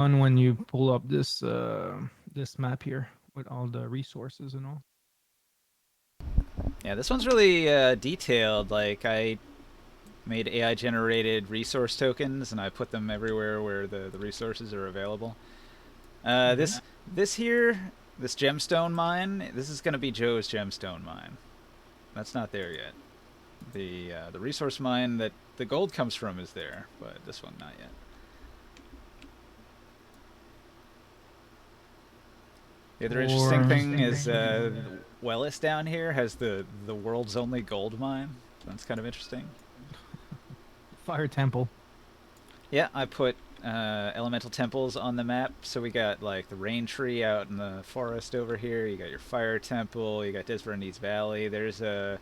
fun when you pull up this this map here with all the resources and all. Yeah, this one's really detailed. Like I made AI generated resource tokens and I put them everywhere where the resources are available. Uh, Mm-hmm. this this here, this gemstone mine, this is gonna be Joe's gemstone mine. That's not there yet. The resource mine that the gold comes from is there, but this one not yet. The other interesting Or thing is Wellis down here has the world's only gold mine. That's kind of interesting. Fire Temple. Yeah, I put elemental temples on the map. So we got like the rain tree out in the forest over here. You got your fire temple. You got Desverandes Valley. There's an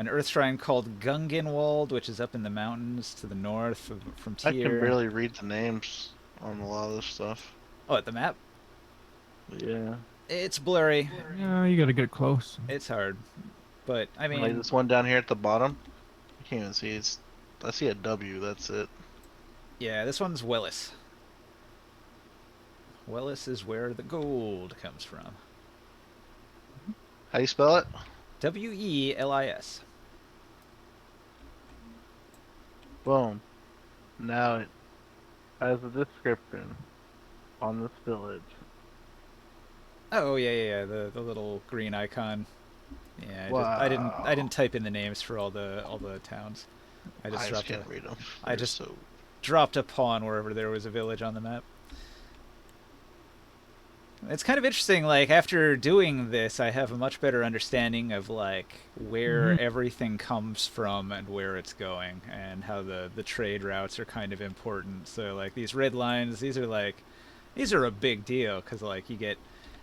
earth shrine called Gungenwald, which is up in the mountains to the north from I can Tyr. barely read the names on a lot of this stuff. Oh, at the map, Yeah. it's blurry. Yeah, you gotta get close. It's hard, but I Like mean, this one down here at the bottom. I can't even see. I see a W. That's it. yeah, this one's Wellis. Wellis is where the gold comes from. How do you spell it? Wellis. Boom. Now it has a description on this village. Oh yeah. The little green icon. Yeah, I didn't Wow. type in the names for all the towns. I just I just dropped a can't read them. I They're just so. dropped a pawn wherever there was a village on the map. It's kind of interesting. Like after doing this, I have a much better understanding of like Mm-hmm. where everything comes from and where it's going, and how the trade routes are kind of important. So like these red lines, these are a big deal because like you get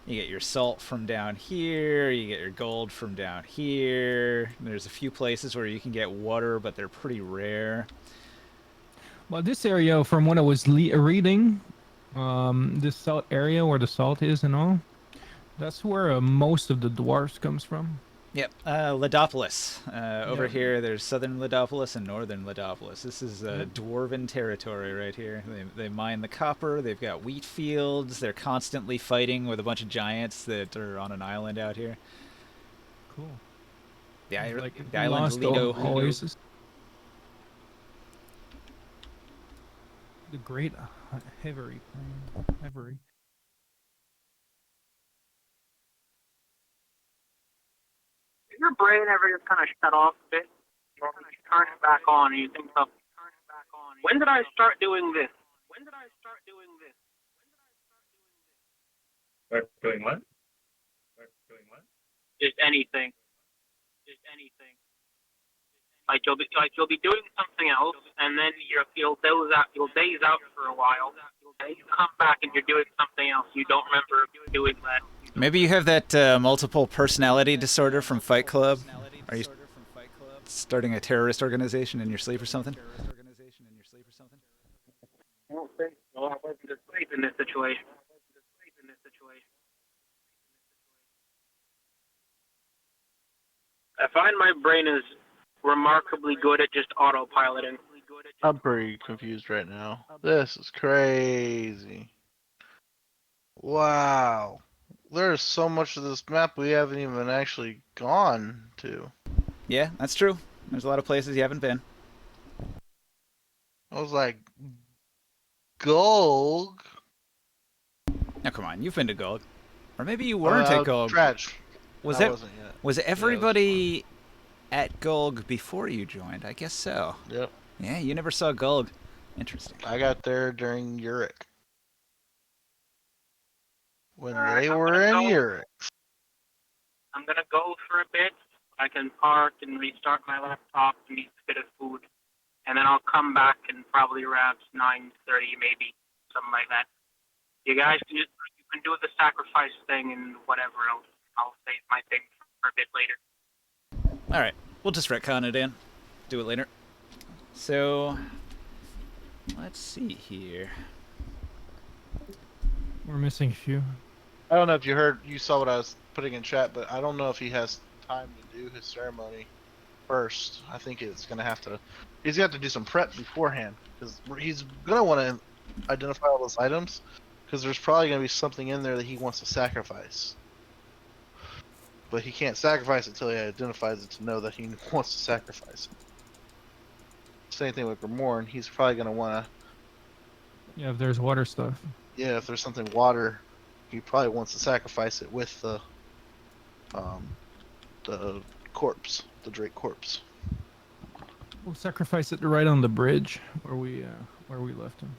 your salt from down here, you get your gold from down here. There's a few places where you can get water, but they're pretty rare. Well, this area, from what I was reading, this salt area where the salt is and all, that's where most of the dwarfs comes from. Yep, Ladopolis. Over Yeah. here, there's southern Ladopolis and northern Ladopolis. This is Yep. dwarven territory right here. They mine the copper. They've got wheat fields. They're constantly fighting with a bunch of giants that are on an island out here. Cool. The, It's like the island lost Lido. oasis. The Great Hevery Plain. Hevery. Your brain ever just kind of shut off a bit? You turn it back on and you think of, when did I start doing this? When did I start doing this? Start doing what? Start doing what? Just anything. Just anything. Like you'll be doing something else, and then you'll daze out for a while. And you come back and you're doing something else. You don't remember doing that. Maybe you have that multiple personality disorder from Fight Club. Are you starting a terrorist organization in your sleep or something? I don't think so. I wasn't asleep in this situation. I find my brain is remarkably good at just autopiloting. I'm pretty confused right now. This is crazy. Wow. There's so much of this map we haven't even actually gone to. Yeah, that's true. There's a lot of places you haven't been. I was like, Gulg? Now come on, you've been to Gulg, or maybe you weren't at Gulg. Trash. Was I it? wasn't yet. Was Yeah, it was everybody at Gulg before you joined? I guess so. Yep. Yeah, you never saw Gulg. Interesting. I got there during Uric. When Alright, they were in Uric. I'm gonna go for a bit. I can park and restart my laptop and eat a bit of food, and then I'll come back and probably around 9:30, maybe something like that. You guys can you can do the sacrifice thing and whatever else. I'll save my thing for a bit later. All right, we'll just retcon it in. Do it later. So, let's see here. We're missing a few. I don't know if you saw what I was putting in chat, but I don't know if he has time to do his ceremony first. I think he's gonna have to do some prep beforehand because he's gonna want to identify all those items. Because there's probably going to be something in there that he wants to sacrifice. But he can't sacrifice it until he identifies it to know that he wants to sacrifice it. Same thing with Grimoire, and he's probably going to want to, Yeah, if there's water stuff. yeah, if there's something water, he probably wants to sacrifice it with the corpse, the Drake corpse. We'll sacrifice it right on the bridge where we left him.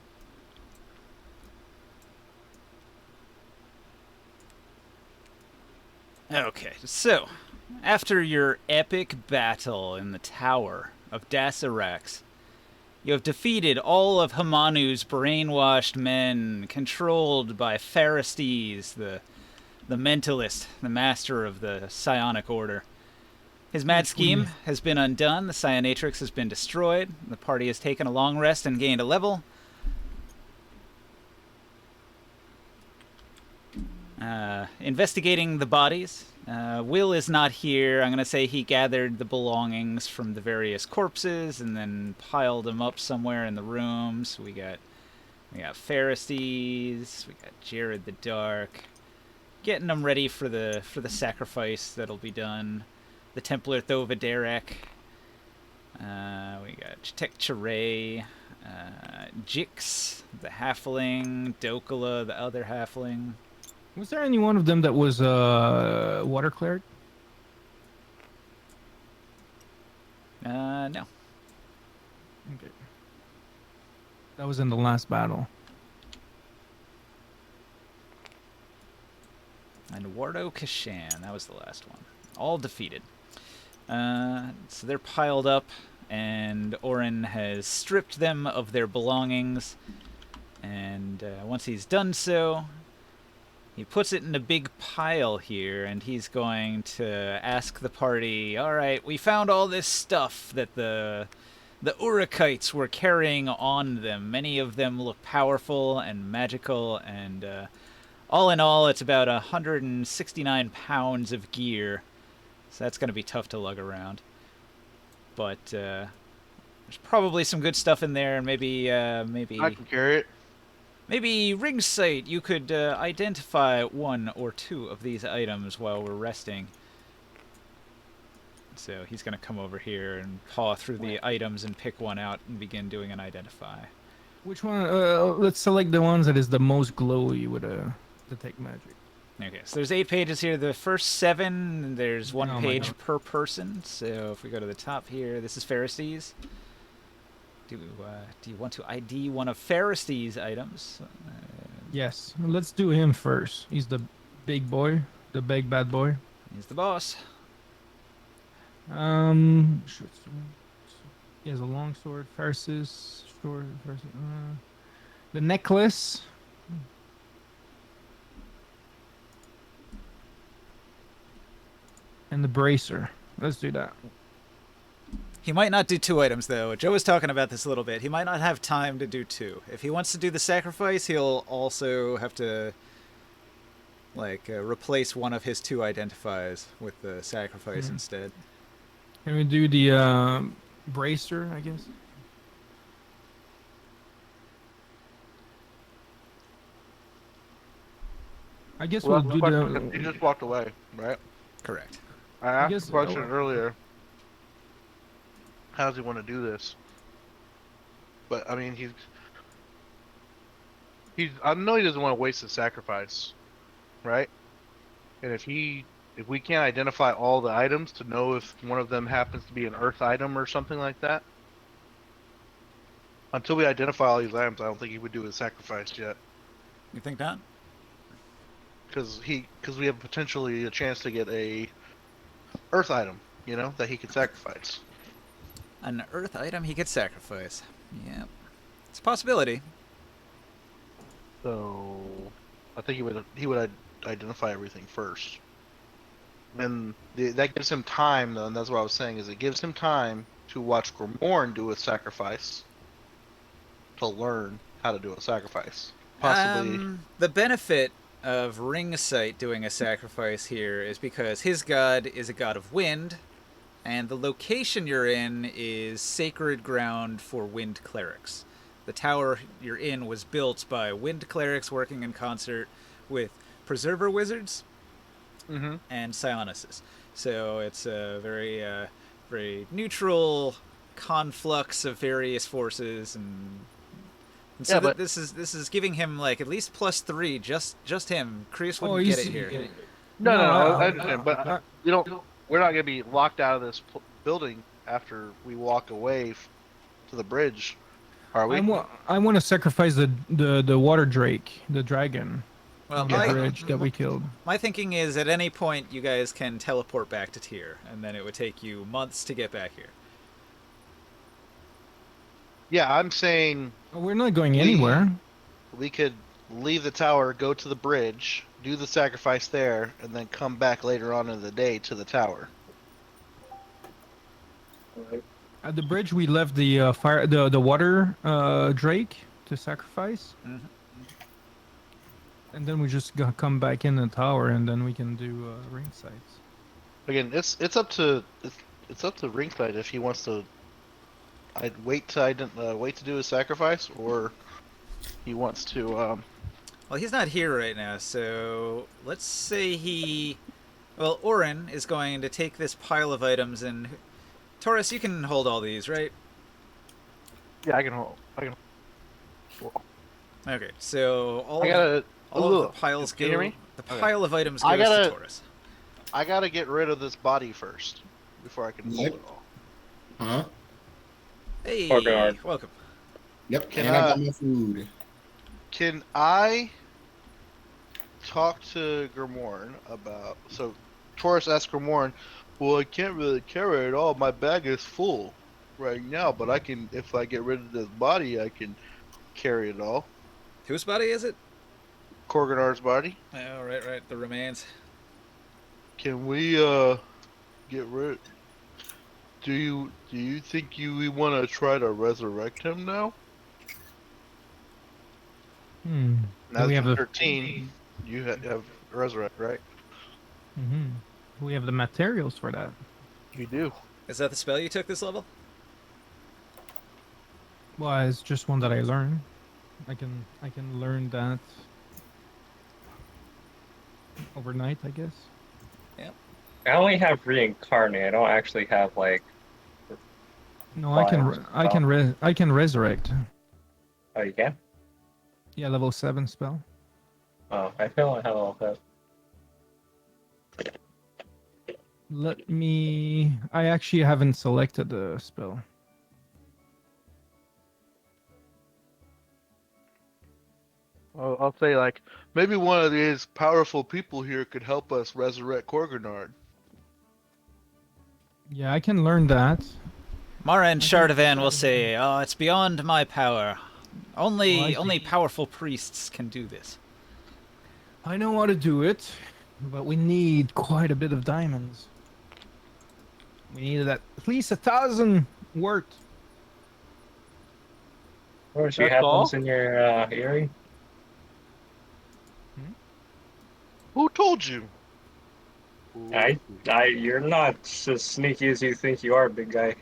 Okay, so after your epic battle in the Tower of Dasaraches, you have defeated all of Hamanu's brainwashed men, controlled by Pharistes, the mentalist, the master of the psionic order. His mad scheme has been undone, the Psionatrix has been destroyed, the party has taken a long rest and gained a level. Investigating the bodies. Will is not here. I'm going to say he gathered the belongings from the various corpses and then piled them up somewhere in the rooms. We got Pharistes, we got Jared the Dark, getting them ready for the sacrifice that'll be done. The Templar Thova Derek. We got Tek Chiray, Jix, the halfling, Dokala, the other halfling. Was there any one of them that was water cleric? No. Okay. That was in the last battle. And Wardo Kashan, that was the last one. All defeated. So they're piled up, and Orin has stripped them of their belongings. And once he's done so, he puts it in a big pile here, and he's going to ask the party, all right, we found all this stuff that the Urakites were carrying on them. Many of them look powerful and magical, and all in all, it's about 169 pounds of gear. So that's going to be tough to lug around. But there's probably some good stuff in there, and maybe I can carry it. maybe Ringsight, you could identify one or two of these items while we're resting. So he's going to come over here and paw through the items and pick one out and begin doing an identify. Which one? Let's select the ones that is the most glowy with detect magic. Okay, so there's 8 pages here. The first 7, there's one Oh my page God. per person. So if we go to the top here, this is Pharisees. Do you want to ID one of Pharisees' items? Yes. Let's do him first. He's the big boy, the big bad boy. He's the boss. Short sword. He has a long sword. Versus short. Versus, the necklace. And the bracer. Let's do that. He might not do 2 items, though. Joe was talking about this a little bit. He might not have time to do 2. If he wants to do the sacrifice, he'll also have to, like, replace one of his 2 identifies with the sacrifice instead. Can we do the bracer, I guess? I guess Well, we'll do he the... just walked away, right? Correct. I asked guess- the question earlier. How does he want to do this? But I mean, he's. I know he doesn't want to waste the sacrifice, right? And if we can't identify all the items to know if one of them happens to be an Earth item or something like that, until we identify all these items, I don't think he would do his sacrifice yet. You think not? Because we have potentially a chance to get a Earth item, that he could sacrifice. An earth item he could sacrifice. Yep. It's a possibility. So, I think he would identify everything first. And that gives him time, though, and that's what I was saying, is it gives him time to watch Grimoire do a sacrifice to learn how to do a sacrifice. Possibly. The benefit of Ringsight doing a sacrifice here is because his god is a god of wind, and the location you're in is sacred ground for wind clerics. the tower you're in was built by wind clerics working in concert with preserver wizards Mm-hmm. and psionists. So it's a very neutral conflux of various forces, and so Yeah, but this is giving him like at least +3. Just him. Chris Oh, wouldn't you get it see. here. no, I I, understand. But I, we don't. We're not gonna be locked out of this building after we walk away to the bridge, are we? I want to sacrifice the water drake, the dragon, Well, on the Yeah. bridge that we killed. my thinking is at any point you guys can teleport back to Tyr, and then it would take you months to get back here. Yeah, I'm saying Oh, we're not going We- anywhere. we could leave the tower, go to the bridge, do the sacrifice there, and then come back later on in the day to the tower. At the bridge, we left the fire, the water drake to sacrifice, Mhm. and then we just come back in the tower, and then we can do ring sights. Again, it's up to it's up to Ringside if he wants to. I'd wait to wait to do his sacrifice, or he wants to. Well, he's not here right now, so let's say he. Well, Orin is going to take this pile of items, and Taurus, you can hold all these, right? Yeah, I can hold. I can. Okay, so I gotta. all of the piles Can you go. hear me? The Okay. pile of items I goes gotta- to Taurus. I gotta get rid of this body first before I can hold Yep. it all. Huh? Hey, Organard. welcome. Yep. Can and I I- got my food. Can I talk to Grimorn about? So, Taurus asked Grimorn, "Well, I can't really carry it all. My bag is full right now, but I can. If I get rid of this body, I can carry it all." Whose body is it? Korganar's body. Oh, right, the remains. Can we get rid? Do you think we want to try to resurrect him now? Hmm. Now we that have you're the 13, you have resurrect, right? hmm We have the materials for that. You do. Is that the spell you took this level? Well, it's just one that I learned. I can learn that overnight, I guess. I only have reincarnate. I don't actually have like. No, I can Fire I can resurrect. Oh, you can. Yeah, level 7 spell. Oh, I feel like how that. Let me. I actually haven't selected the spell. I'll say like maybe one of these powerful people here could help us resurrect Korganard. Yeah, I can learn that. Mara and Shardavan will say, "Oh, it's beyond my power. Only Well, I only think- powerful priests can do this." I know how to do it, but we need quite a bit of diamonds. We need at least 1,000 worth. Or do you That's have all? those in your earring? Who told you? You're not as sneaky as you think you are, big guy.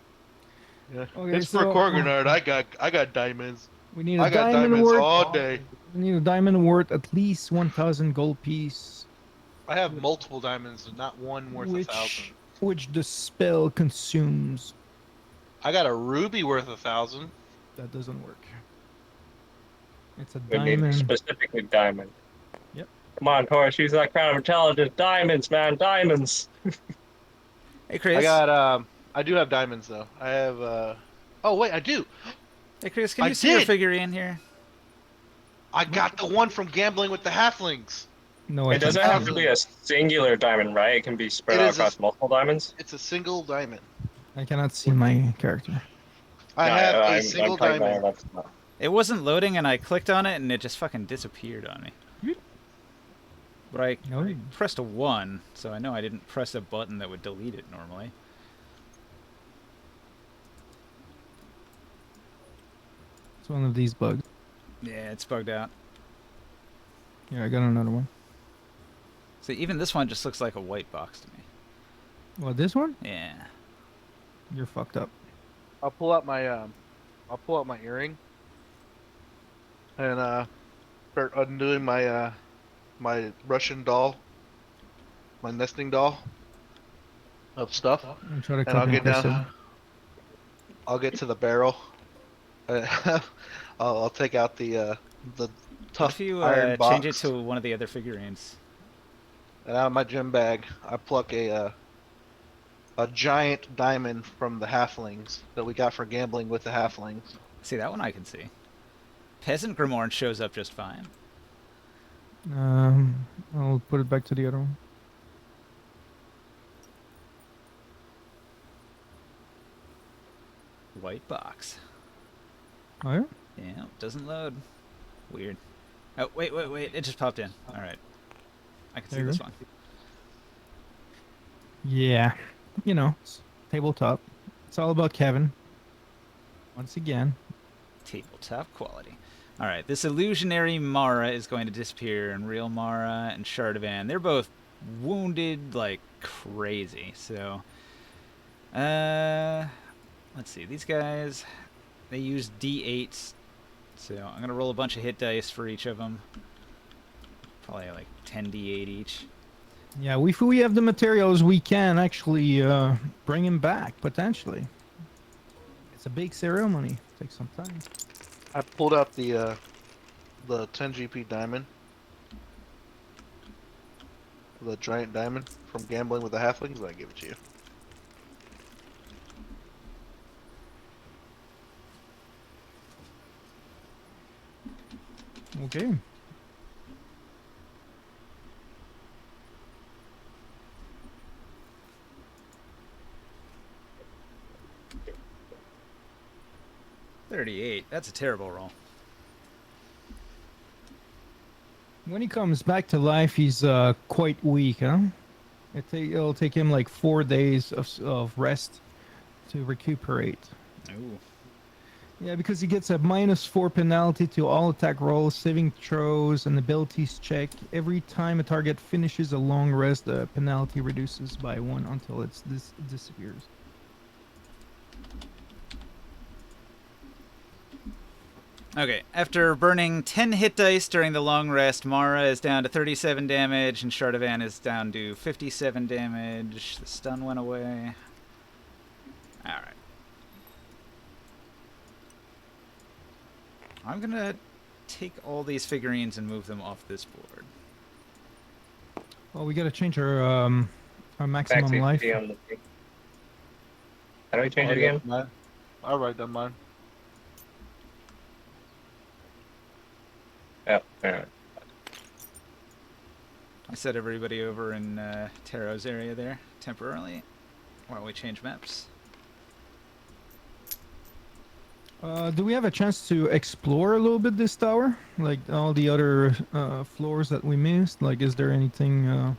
Yeah. Okay, It's for so- Korganard. I got diamonds. We need I a got diamond diamonds worth. all day. We need a diamond worth at least 1,000 gold piece, I have multiple diamonds, and not one worth 1,000. which the spell consumes. I got a ruby worth 1,000. That doesn't work. It's a We need diamond. specifically diamond. Yep. Come on, Taurus, use that crown of intelligence. Diamonds, man, diamonds. Hey, Chris. I got I do have diamonds though. I have oh wait, I do. Hey, Chris, can I you see your did! figurine here? I got the one from gambling with the halflings. No, It doesn't have to be a singular diamond, right? It can be spread It out is a- across multiple diamonds. It's a single diamond. I cannot see my character. I No, have a I'm single talking about diamond. that's not- It wasn't loading, and I clicked on it, and it just fucking disappeared on me. But I No. pressed a 1, so I know I didn't press a button that would delete it normally. It's one of these bugs. Yeah, it's bugged out. Yeah, I got another one. So even this one just looks like a white box to me. Well, this one? Yeah. You're fucked up. I'll pull out my earring. and start undoing my Russian doll, my nesting doll of stuff, And try to and I'll copy and get paste it. down. I'll get to the barrel. I'll take out the What tough if you iron change it box, to one of the other figurines? and out of my gym bag, I pluck a giant diamond from the halflings that we got for gambling with the halflings. See, that one I can see. Peasant Grimorn shows up just fine. I'll put it back to the other one. White box. Oh yeah. Yeah, doesn't load. Weird. Oh, wait. It just popped in. All right. I can see There you this go. one. Yeah. You know, it's tabletop. It's all about Kevin. Once again. Tabletop quality. All right, this illusionary Mara is going to disappear, and real Mara and Shardavan, they're both wounded like crazy. So, let's see. These guys, they use D8s. So I'm gonna roll a bunch of hit dice for each of them. Probably like 10 D8 each. Yeah, if we have the materials, we can actually bring him back potentially. It's a big ceremony. Takes some time. I pulled out the 10 GP diamond, the giant diamond from gambling with the halflings, and I give it to you. Okay. $38. That's a terrible roll. When he comes back to life, he's quite weak, huh? It'll take him like 4 days of rest to recuperate. Ooh. Yeah, because he gets a -4 penalty to all attack rolls, saving throws, and abilities check. Every time a target finishes a long rest, the penalty reduces by 1 until it disappears. Okay, after burning 10 hit dice during the long rest, Mara is down to 37 damage, and Shardavan is down to 57 damage. The stun went away. Alright. I'm gonna take all these figurines and move them off this board. Well, we gotta change our maximum Backseat life. video on the thing. How do I change it again? Mine. I'll write down mine. Oh, alright. I set everybody over in Taro's area there temporarily while we change maps. Do we have a chance to explore a little bit this tower? Like all the other floors that we missed? Like, is there anything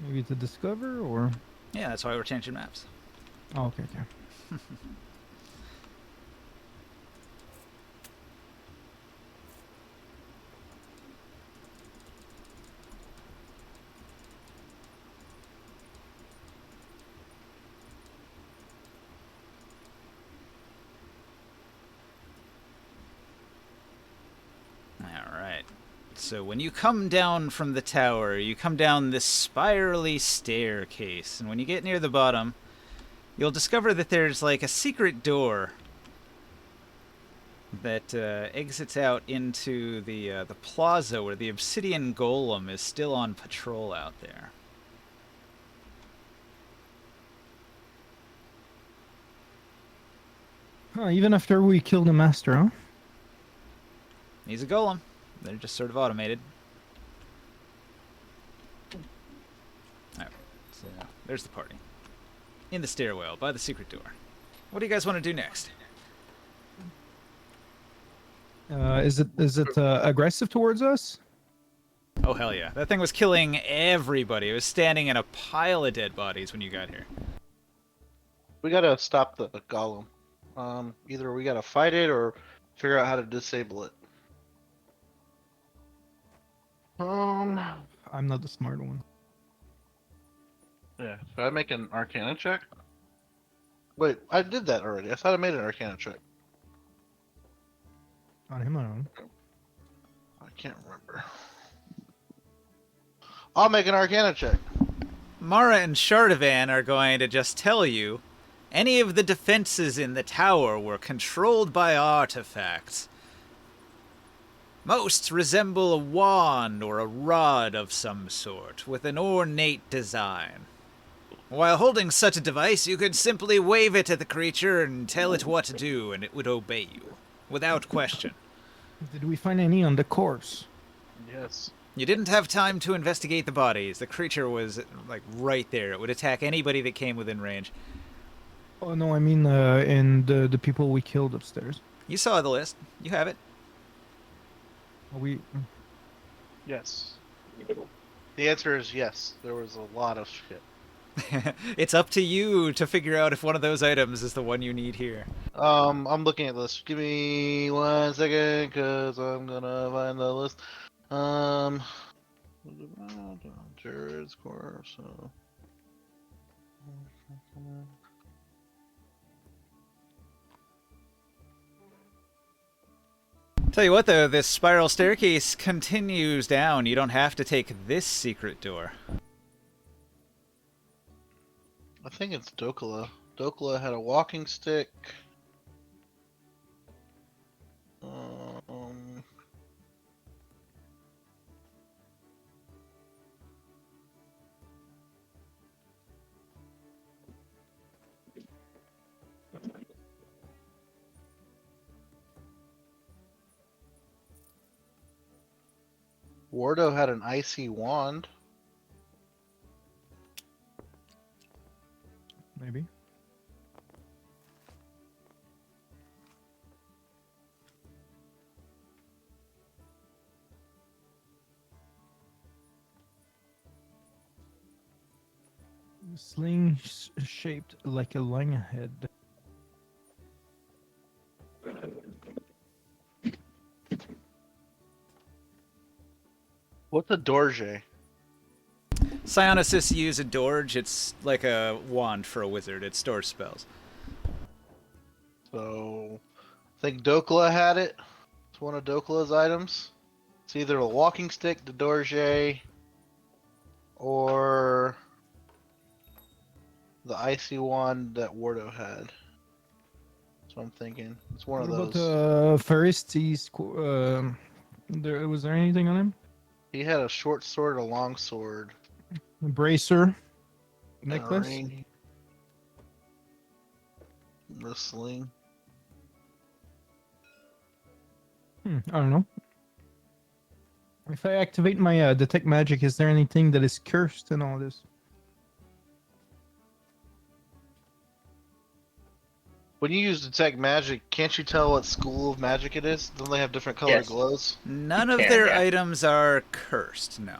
maybe to discover or? Yeah, that's why we're changing maps. Oh, okay. Alright. So when you come down from the tower, you come down this spirally staircase, and when you get near the bottom, you'll discover that there's like a secret door that exits out into the plaza where the obsidian golem is still on patrol out there. Huh, even after we kill the master, huh? He's a golem. They're just sort of automated. Alright, so there's the party. In the stairwell, by the secret door. What do you guys want to do next? Is it aggressive towards us? Oh, hell yeah. That thing was killing everybody. It was standing in a pile of dead bodies when you got here. We gotta stop the golem. Either we gotta fight it or figure out how to disable it. I'm not the smart one. Yeah. Should I make an Arcana check? Wait, I did that already. I thought I made an Arcana check. On him alone. I can't remember. I'll make an Arcana check. Mara and Shardavan are going to just tell you any of the defenses in the tower were controlled by artifacts. Most resemble a wand or a rod of some sort, with an ornate design. While holding such a device, you could simply wave it at the creature and tell it what to do, and it would obey you, without question. Did we find any on the corpse? Yes. You didn't have time to investigate the bodies. The creature was, like, right there. It would attack anybody that came within range. Oh no, I mean, and the people we killed upstairs. You saw the list. You have it. Are we? Yes. The answer is yes. There was a lot of shit. It's up to you to figure out if one of those items is the one you need here. I'm looking at this. Give me 1 second, cause I'm gonna find the list. Jared's corpse. So. Tell you what, though, this spiral staircase continues down. You don't have to take this secret door. I think it's Dokula. Dokula had a walking stick. Wardo had an icy wand. Maybe. Sling shaped like a lionhead. What's a Dorje? Psionicis use a Dorge. It's like a wand for a wizard. It stores spells. So, I think Dokula had it. It's one of Dokula's items. It's either a walking stick, the Dorje, or the icy wand that Wardo had. That's what I'm thinking. It's one What of about those. Pharistes? There was there anything on him? He had a short sword, a long sword, A bracer, and a necklace. ring, the sling. I don't know. If I activate my detect magic, is there anything that is cursed in all this? When you use detect magic, can't you tell what school of magic it is? Don't they have different colored Yes. glows? None of can, their yeah. items are cursed, no.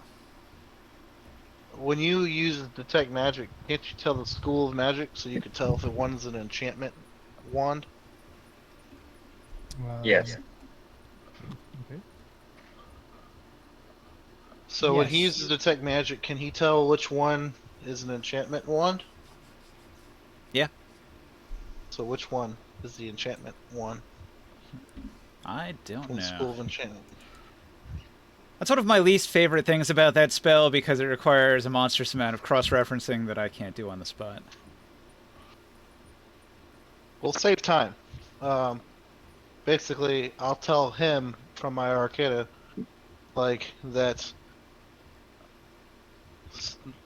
When you use detect magic, can't you tell the school of magic so you could tell if one's an enchantment wand? Yes. Okay. So when he Yes. uses detect magic, can he tell which one is an enchantment wand? Yeah. So which one is the enchantment wand I don't from the school know. of enchantment? That's one of my least favorite things about that spell because it requires a monstrous amount of cross-referencing that I can't do on the spot. We'll save time. Basically, I'll tell him from my Arcana, like, that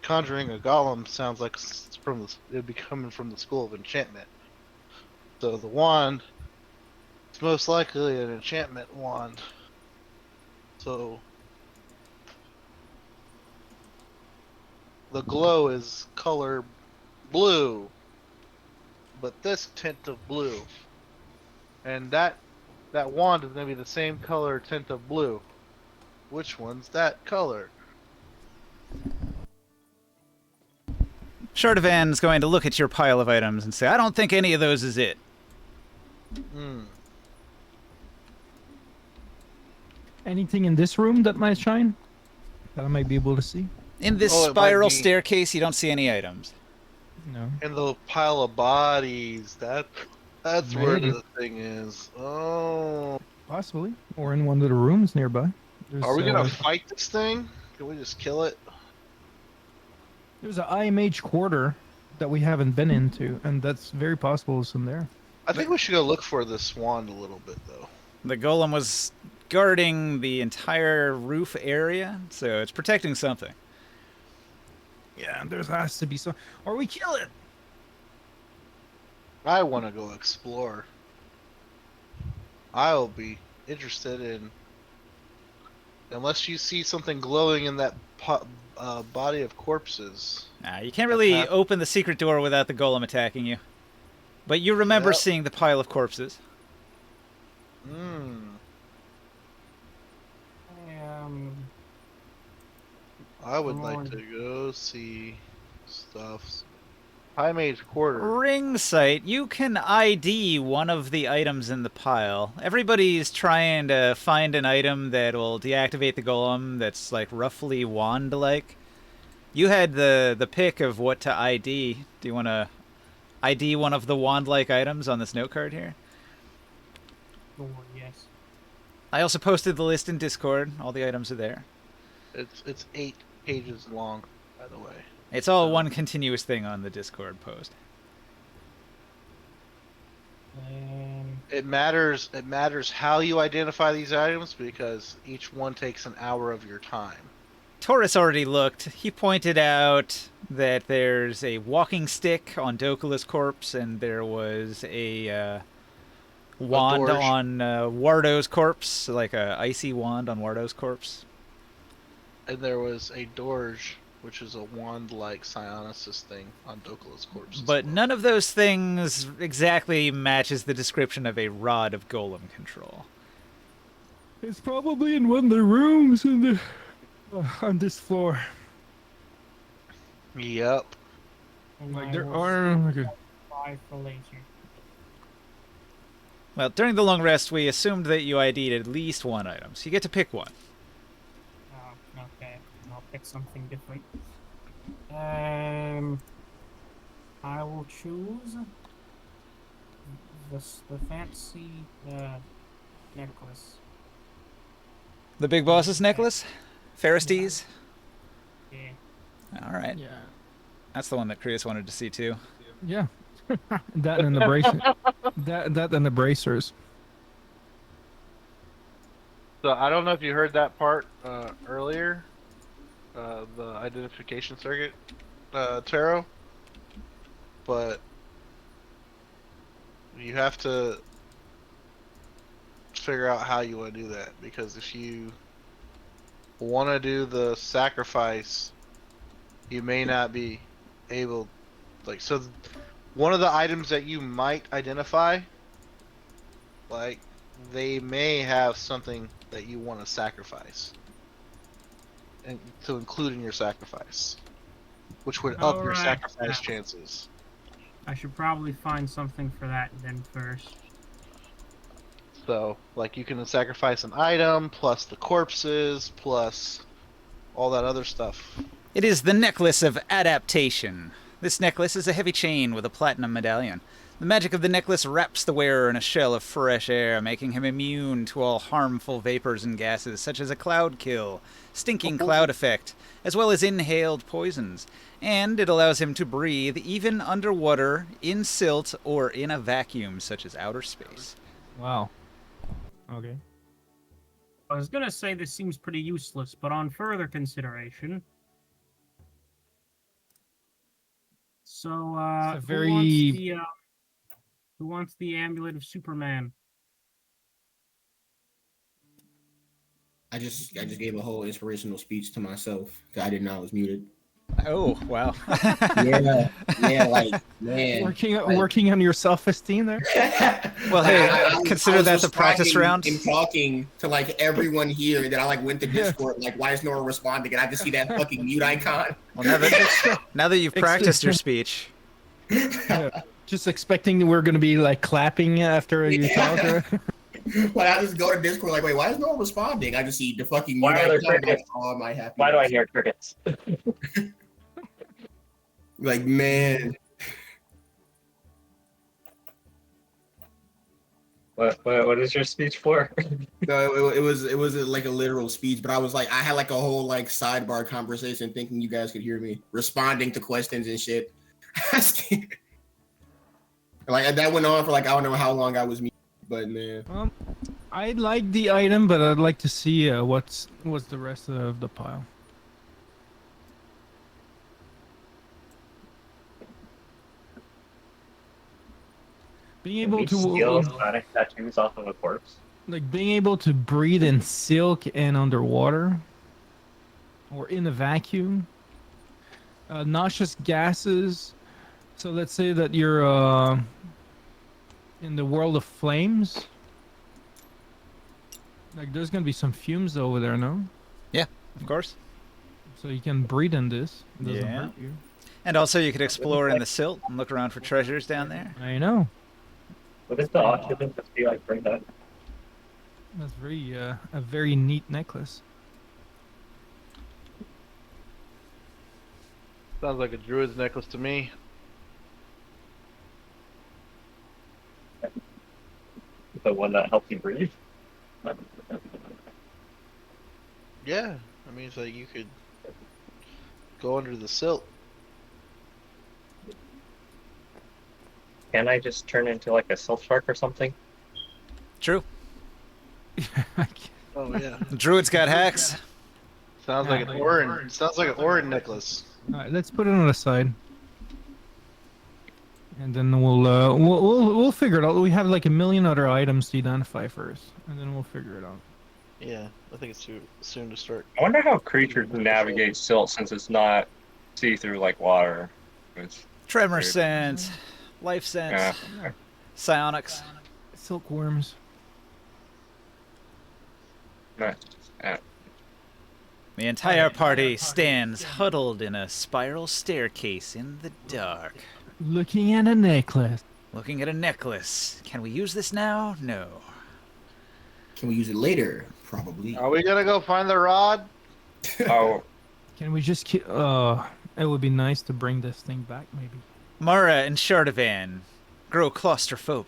conjuring a golem sounds like it's from the, it'd be coming from the school of enchantment. So the wand is most likely an enchantment wand. So the glow is color blue, but this tint of blue, and that wand is going to be the same color tint of blue. Which one's that color? Shardavan's going to look at your pile of items and say, I don't think any of those is it. Hmm. Anything in this room that might shine? That I might be able to see? In this Oh, it might spiral be- staircase, you don't see any items. No. And the pile of bodies. That's where Maybe. the thing is. Oh. Possibly, or in one of the rooms nearby. There's, Are we gonna fight this thing? Can we just kill it? there's an IMH quarter that we haven't been into, and that's very possible it's in there. I think we should go look for this wand a little bit, though. The golem was guarding the entire roof area, so it's protecting something. Yeah, there has to be some. Or we kill it. I want to go explore. I'll be interested in. Unless you see something glowing in that body of corpses. Nah, you can't really open the secret door without the golem attacking you. But you remember Yep. seeing the pile of corpses. Hmm. I would like to go see stuff. High Mage Quarter. Ring sight, you can ID one of the items in the pile. Everybody's trying to find an item that will deactivate the golem that's like roughly wand-like. You had the pick of what to ID. Do you want to ID one of the wand-like items on this note card here? Oh, yes. I also posted the list in Discord. All the items are there. It's 8 pages long, by the way. It's all one continuous thing on the Discord post. It matters how you identify these items because each one takes an hour of your time. Taurus already looked. He pointed out that there's a walking stick on Dokula's corpse, and there was a wand Dorge. on Wardo's corpse, like a icy wand on Wardo's corpse. And there was a Dorge, which is a wand-like Psionicist thing on Dokula's corpse. But none of those things exactly matches the description of a rod of golem control. It's probably in one of the rooms in the on this floor. Yep. Like there are. Okay. For later. Well, during the long rest, we assumed that you ID'd at least one item, so you get to pick one. Oh, okay. I'll pick something different. I will choose the fancy necklace. The big boss's necklace? Pharistes? Yeah. All right. Yeah. That's the one that Chris wanted to see, too. Yeah. That and the bracer. that and the bracers. So I don't know if you heard that part earlier, the identification circuit, Taro, but you have to figure out how you want to do that, because if you want to do the sacrifice, you may not be able, like, so one of the items that you might identify, like, they may have something that you want to sacrifice, and to include in your sacrifice, which would up your Alright. sacrifice chances. I should probably find something for that then first. So, like, you can sacrifice an item, plus the corpses, plus all that other stuff. It is the Necklace of Adaptation. This necklace is a heavy chain with a platinum medallion. The magic of the necklace wraps the wearer in a shell of fresh air, making him immune to all harmful vapors and gases, such as a cloud kill, stinking cloud effect, as well as inhaled poisons. And it allows him to breathe even underwater, in silt, or in a vacuum, such as outer space. Wow. Okay. I was gonna say this seems pretty useless, but on further consideration. So, It's a very- who wants the amulet of Superman? I just gave a whole inspirational speech to myself. 'Cause I didn't know I was muted. Oh, wow. Yeah, like, man. Working on your self-esteem there. Well, hey, I consider was that the practice responding round. and talking to like everyone here that I like went to Discord. Like, why is no one responding? And I just see that fucking mute icon. Well, now that you've practiced your speech, Yeah. Just expecting we're going to be like clapping after you talk. Right? Like, I just go to Discord like, wait, why is no one responding? I just see the fucking Why mute are there icon. Like, crickets? oh, am I happy? Why do I hear crickets? Like, man. What is your speech for? No, it was like a literal speech, but I was like, I had like a whole like sidebar conversation, thinking you guys could hear me responding to questions and shit. Asking, like that went on for like I don't know how long I was muted, but man, I like the item, but I'd like to see what's the rest of the pile. Being able Maybe to steal sonic tattoos off of a corpse. like being able to breathe in silk and underwater, or in a vacuum. Nauseous gases. So let's say that you're in the world of flames. Like there's gonna be some fumes over there, no? Of course. So you can breathe in this. It doesn't Yeah. hurt you. And also, you could explore in the silt and look around for treasures down there. I know. What is the oxygen just be like bring that? That's a very neat necklace. Sounds like a druid's necklace to me. The one that helps you breathe? Yeah, I mean, it's like you could go under the silt. Can I just turn into like a silk shark or something? True. Oh yeah, The druid's got hacks. sounds like an Orin. Sounds like an Orin necklace. All right, let's put it on the side, and then we'll figure it out. We have like a million other items to identify first, and then we'll figure it out. Yeah, I think it's too soon to start. I wonder how creatures navigate silt since it's not see-through like water. It's Tremor weird. sense, life sense, Yeah. psionics. Silkworms. Nice. The entire party stands huddled in a spiral staircase in the dark, Looking at a necklace. looking at a necklace. Can we use this now? No. can we use it later? Probably. Are we gonna go find the rod? Oh, Can we just keep? It would be nice to bring this thing back, maybe. Mara and Shardavan grow claustrophobic.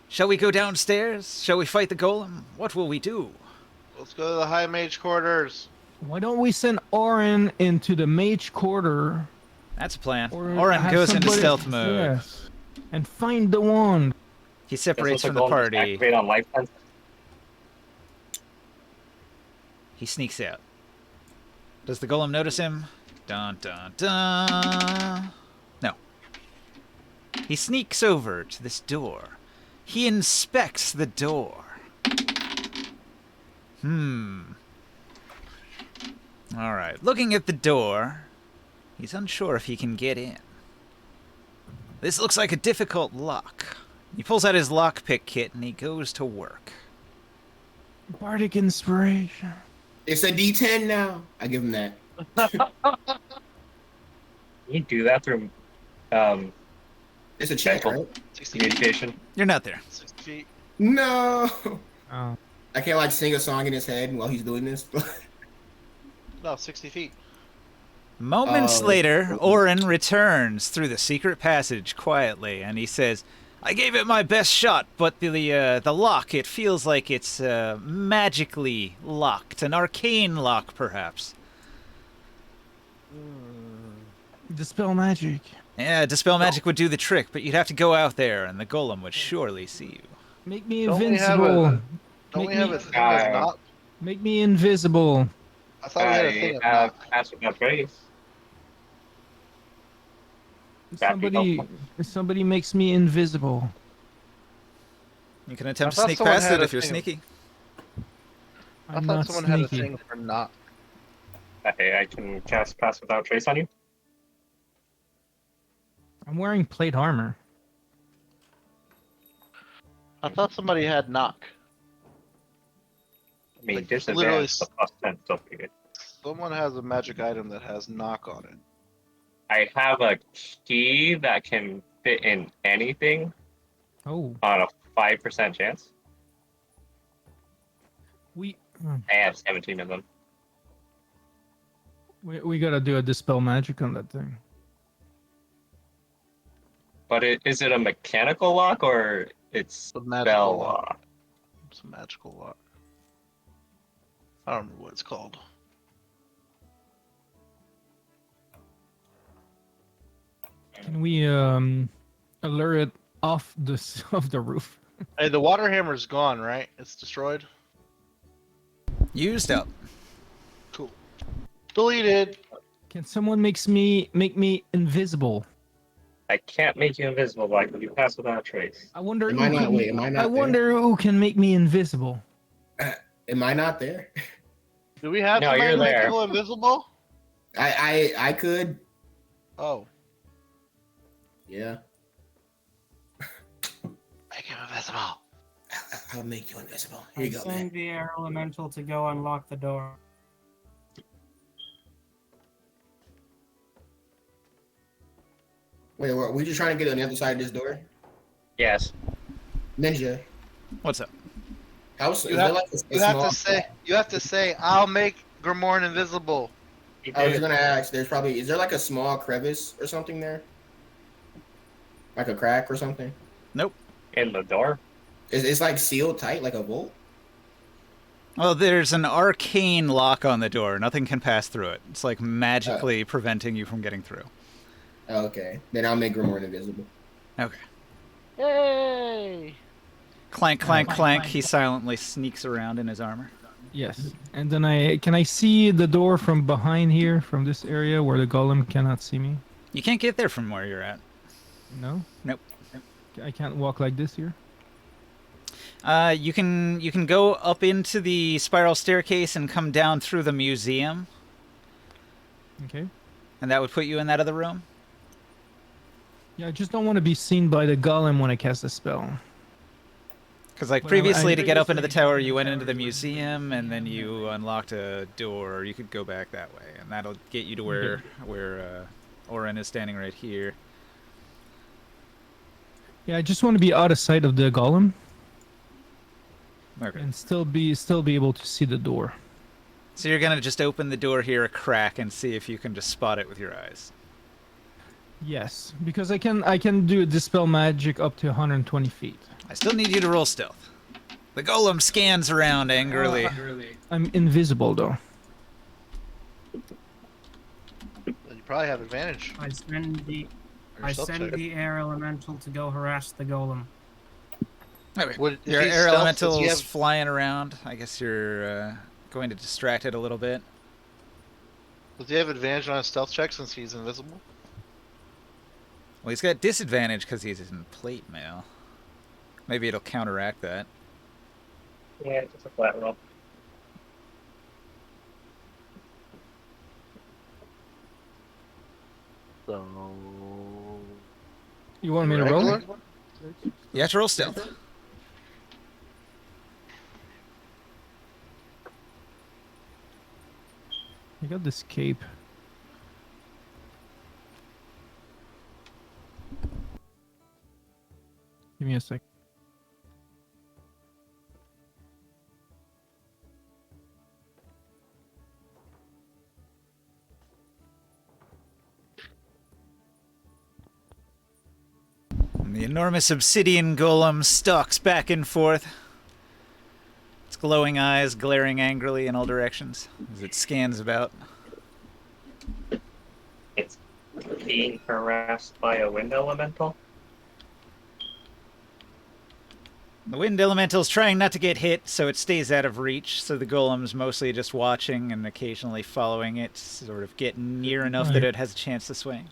Shall we go downstairs? Shall we fight the golem? What will we do? Let's go to the high mage quarters. Why don't we send Orin into the mage quarter? That's a plan. Or Orin have goes into somebody- stealth mode. Yes. And find the wand. He separates guess from the what's party. activate on life sense? He sneaks out. Does the golem notice him? Dun dun dun. No. He sneaks over to this door. He inspects the door. Alright, looking at the door, he's unsure if he can get in. This looks like a difficult lock. He pulls out his lockpick kit and he goes to work. Bardic inspiration. It's a D10 now. I give him that. Can you do that through It's a check, Mental. right? 60 feet. communication? You're not there. 60 feet. No. Oh. I can't like sing a song in his head while he's doing this. No, 60 feet. Moments Oh. later, Orin returns through the secret passage quietly, and he says, "I gave it my best shot, but the lock, it feels like it's magically locked, an arcane lock, perhaps." Dispel magic. Yeah, dispel magic would do the trick, but you'd have to go out there, and the golem would surely see you. Make me Don't we have invincible. Don't we Make have me- a thing that's not? Make me invisible. I thought we had a thing I of have not. passed without trace. That'd be Somebody makes me invisible. You can attempt to thought sneak someone past had it a if you're thing. sneaky. I I'm thought not someone had a sneaky. thing for not. Okay, I can cast pass without trace on you. I'm wearing plate armor. I thought somebody had knock. I mean, Like, there's literally disadvantage, the plus 10 still pretty good. Someone has a magic item that has knock on it. I have a key that can fit in anything Oh, on a 5% chance. we I have 17 of them. we gotta do a dispel magic on that thing. But is it a mechanical lock or It's The magical lock. Bella. It's a magical lock. I don't remember what it's called. Can we alert it off off the roof? Hey, the water hammer's gone, right? It's destroyed. Used up. Cool. Deleted. Can someone make me invisible? I can't make you invisible, like you pass without a trace. I wonder. Am I not? Wait, am I not I wonder who can make me invisible. there? Am I not there? Do we have No, somebody you're to make there. people invisible? I could. Oh, Yeah. make him invisible. I'll make you invisible. Here you go, man. Send the air elemental to go unlock the door. Wait, were we just trying to get on the other side of this door? Yes. Ninja. What's up? House? You Is have, there like a you have small... to say. You have to say. I'll make Grimorn invisible. I was gonna ask. There's probably. Is there like a small crevice or something there? Like a crack or something? Nope. In the door? It's like sealed tight, like a bolt. Well, there's an arcane lock on the door. Nothing can pass through it. It's like magically preventing you from getting through. Oh, okay. Then I'll make Grimorn invisible. Okay. Yay! Clank, clank, clank. He silently sneaks around in his armor. Yes. And then can I see the door from behind here, from this area where the golem cannot see me? You can't get there from where you're at. No. Nope. I can't walk like this here. You can go up into the spiral staircase and come down through the museum, Okay. and that would put you in that other room. Yeah, I just don't want to be seen by the golem when I cast a spell. Because like Well, previously, I- to get up into the tower, you went into the museum, and then you unlocked a door. Or you could go back that way, and that'll get you to where Oren is standing right here. Yeah, I just want to be out of sight of the golem Okay. and still be able to see the door. So you're gonna just open the door here a crack and see if you can just spot it with your eyes. Yes, because I can do dispel magic up to 120 feet. I still need you to roll stealth. The golem scans around angrily. I'm invisible though. You probably have advantage. I send the Or I stealth send check. the air elemental to go harass the golem. Okay. Would- if Your he's air stealth, elemental does he is have- flying around. I guess you're going to distract it a little bit. Does he have advantage on his stealth check since he's invisible? Well, he's got disadvantage because he's in plate mail. Maybe it'll counteract that. Yeah, it's just a flat roll. So. You want me to roll? Regular? You have to roll stealth. I got this cape. Give me a sec. And the enormous obsidian golem stalks back and forth. Its glowing eyes glaring angrily in all directions as it scans about. It's being harassed by a wind elemental. The wind elemental's trying not to get hit, so it stays out of reach, so the golem's mostly just watching and occasionally following it, sort of get near enough that Right. it has a chance to swing.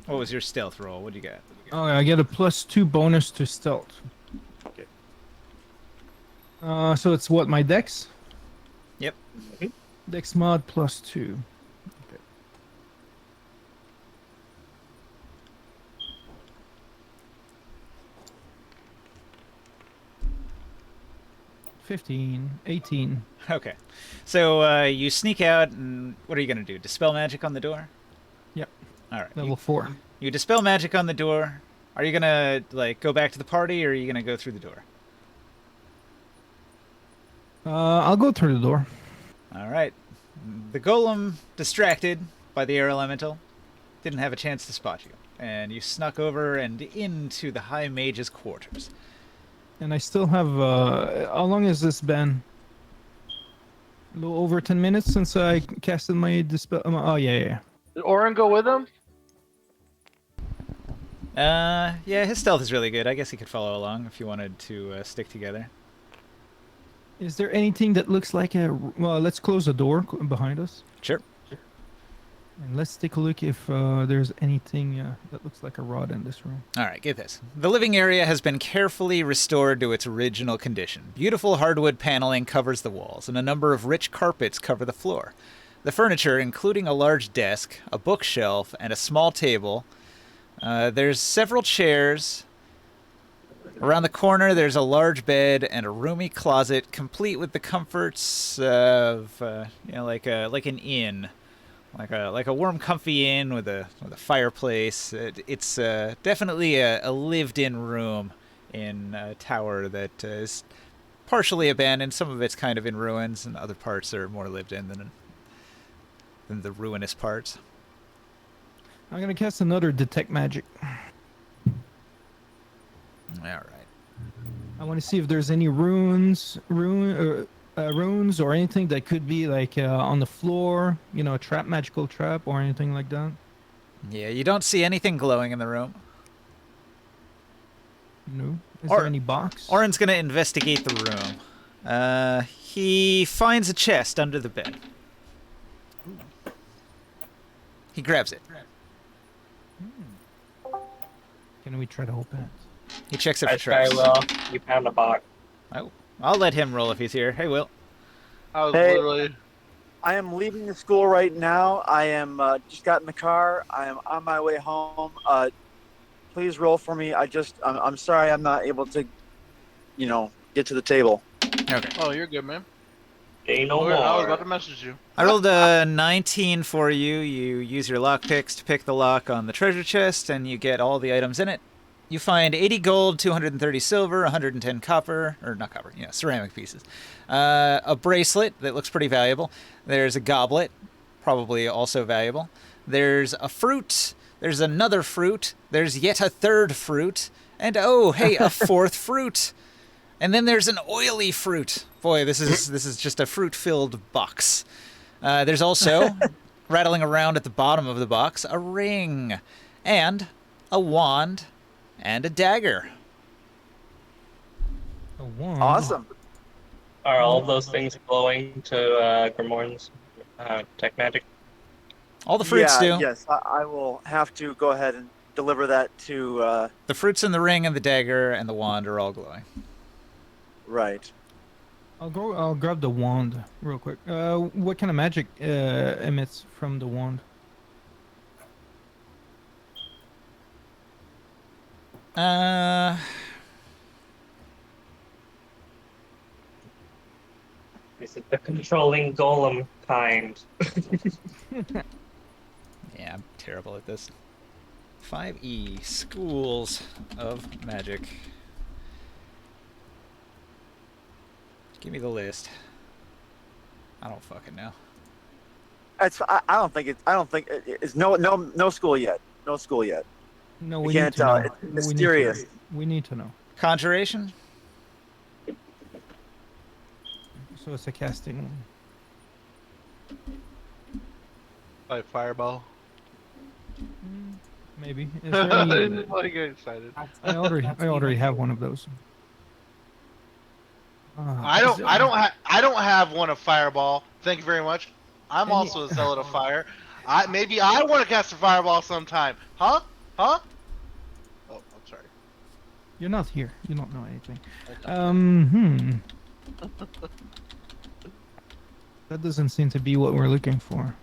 What was your stealth roll? What do you got? Oh, I get a +2 bonus to stealth. Okay. So it's what, my dex? Yep. Dex mod +2. Okay. $15, 18. Okay. So you sneak out, and what are you going to do? Dispel magic on the door? Yep. All right. Level 4. You dispel magic on the door. Are you going to, like, go back to the party, or are you going to go through the door? I'll go through the door. All right. The golem, distracted by the air elemental, didn't have a chance to spot you, and you snuck over and into the High Mage's quarters. And I still have. How long has this been? A little over 10 minutes since I casted my dispel. Oh yeah. Did Oren go with him? Yeah, his stealth is really good. I guess he could follow along if you wanted to stick together. Is there anything that looks like a? Well, let's close the door behind us, Sure. and let's take a look if there's anything that looks like a rod in this room. All right, get this. The living area has been carefully restored to its original condition. Beautiful hardwood paneling covers the walls, and a number of rich carpets cover the floor. The furniture, including a large desk, a bookshelf, and a small table. There's several chairs. Around the corner, there's a large bed and a roomy closet, complete with the comforts of, like an inn, like a warm, comfy inn with a fireplace. It's definitely a lived-in room in a tower that is partially abandoned. Some of it's kind of in ruins, and other parts are more lived in than the ruinous parts. I'm gonna cast another detect magic. All right. I want to see if there's any runes or anything that could be like on the floor, a trap, magical trap, or anything like that. Yeah, you don't see anything glowing in the room. No. Is Or- there any box? Oren's gonna investigate the room. He finds a chest under the bed. He grabs it. Can we try to open it? He checks it I for try traps. well. You found a box. I'll let him roll if he's here. Hey, Will. I was Hey. literally. I am leaving the school right now. I am just got in the car. I am on my way home. Please roll for me. I'm sorry I'm not able to, get to the table. Okay. Oh, you're good, man. Say no I was about more. to message you. I rolled a 19 for you. You use your lock picks to pick the lock on the treasure chest, and you get all the items in it. You find 80 gold, 230 silver, 110 copper, or not copper, ceramic pieces. A bracelet that looks pretty valuable. There's a goblet, probably also valuable. There's a fruit. There's another fruit. There's yet a third fruit. And oh, hey, a fourth fruit. And then there's an oily fruit. Boy, this is just a fruit-filled box. There's also, rattling around at the bottom of the box, a ring, and a wand, and a dagger. A wand. Awesome. Are all of those things glowing to Grimorn's tech magic? All the fruits do. Yes, I will have to go ahead and deliver that to. The fruits and the ring and the dagger and the wand are all glowing. Right. I'll grab the wand real quick. What kind of magic emits from the wand? Is it the controlling golem kind? Yeah, I'm terrible at this. 5E, Schools of Magic. Give me the list. I don't fucking know. I don't think it's no school yet. No school yet. No, We we can't need to tell. know. It's We need to know. mysterious. We need to know. Conjuration? So it's a casting one. Like fireball. Maybe. Is there any... Why you get excited? I already have one of those. I don't have one of fireball. Thank you very much. I'm also a zealot of fire. Maybe I want to cast a fireball sometime. Huh? Oh, I'm sorry. You're not here. You don't know anything. That doesn't seem to be what we're looking for.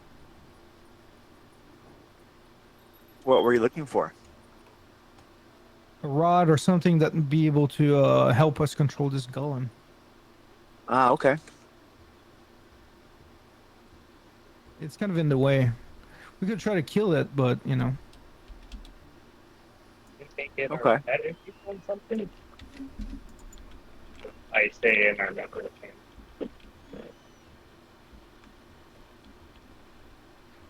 What were you looking for? A rod or something that would be able to help us control this golem. Ah, okay. It's kind of in the way. We could try to kill it, but You think it Okay. or better on something? I say in our number of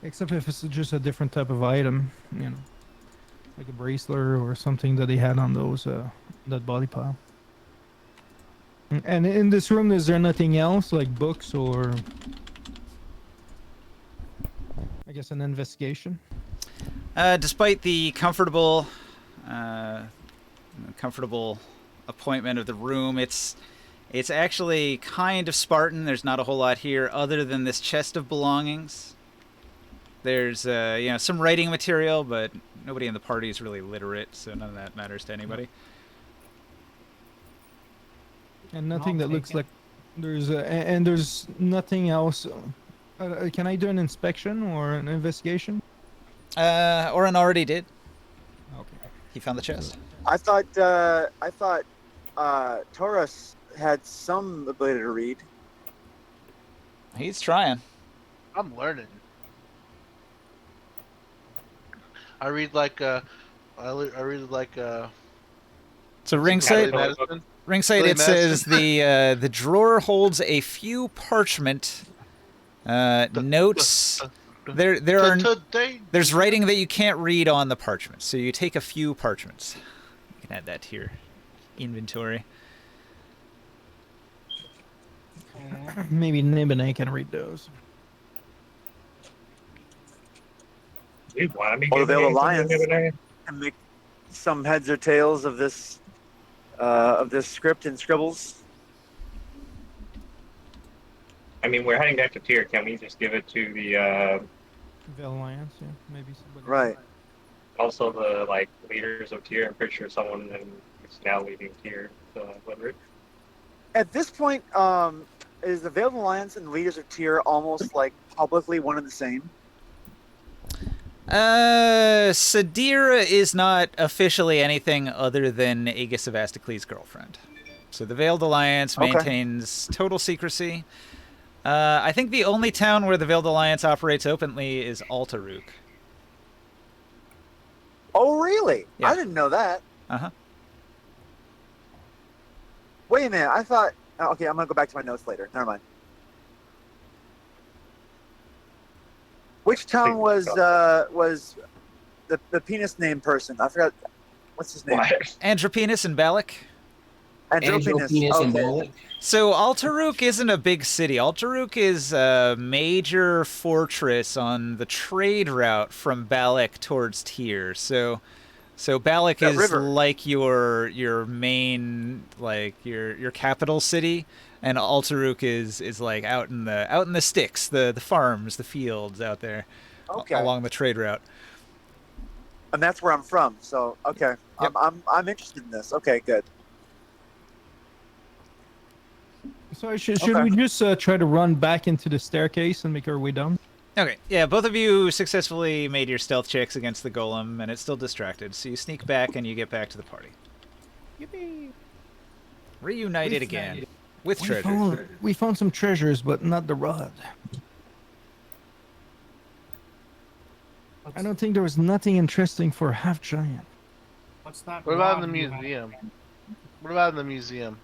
Except if it's just a different type of item, like a bracelet or something that they had on those that body pile. And in this room, is there nothing else like books or I guess an investigation? Despite the comfortable appointment of the room, it's actually kind of Spartan. There's not a whole lot here other than this chest of belongings. There's some writing material, but nobody in the party is really literate, so none of that matters to anybody. And nothing I'll that take looks it. like and there's nothing else. Can I do an inspection or an investigation? Oren already did. Okay. He found the chest. I thought Taurus had some ability to read. He's trying. I'm learning. I read like I read like So Family ringside, Medicine. it Family says the drawer holds a few parchment notes. There's writing that you can't read on the parchment, so you take a few parchments. You can add that to your inventory. Maybe Nib and I can read those. Dude, why me Or the giving Veil of anything Lions. the other day? And make some heads or tails of this script and scribbles. I mean, we're heading back to tier. Can we just give it to the Veil Alliance, yeah, maybe somebody. Right. also the like leaders of tier? I'm pretty sure someone is now leading tier. Whether At this point, is the Veiled Alliance and Leaders of Tyr almost like publicly one and the same? Sadira is not officially anything other than Aegis of Asticles' girlfriend. So the Veiled Alliance Okay. maintains total secrecy. I think the only town where the Veiled Alliance operates openly is Altaruk. Oh, really? Yeah. I didn't know that. Uh-huh. Wait a minute. I thought. Okay, I'm gonna go back to my notes later. Never mind. Which town was the penis name person? I forgot. What's his name? Andropenis and Balak. Andropenis. and Okay. Balak. So Altaruk isn't a big city. Altaruk is a major fortress on the trade route from Balak towards Tyr. So Balak That is river. like your main, like your capital city, and Altaruk is like out in the sticks, the farms, the fields out there, Okay. along the trade route. And that's where I'm from. So okay, Yep. I'm interested in this. Okay, good. So should Okay. we just try to run back into the staircase and make our way down? Okay, yeah, both of you successfully made your stealth checks against the golem, and it's still distracted. So you sneak back and you get back to the party. Yippee! Reunited again with treasure. We found some treasures, but not the rod. I don't think there was nothing interesting for half giant. What's that? What about in the rod you have? museum? What about in the museum?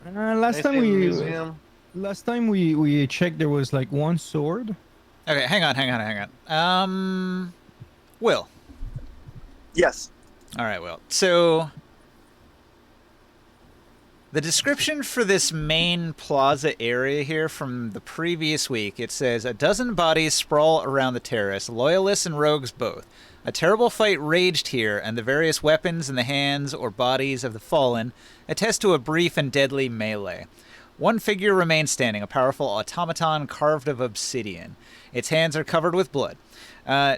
Last time Anything in the we museum? last time we checked, there was like one sword. Okay, hang on. Will. Yes. All right, Will. So the description for this main plaza area here from the previous week, it says, a dozen bodies sprawl around the terrace, loyalists and rogues both. A terrible fight raged here, and the various weapons in the hands or bodies of the fallen attest to a brief and deadly melee. One figure remains standing, a powerful automaton carved of obsidian. Its hands are covered with blood.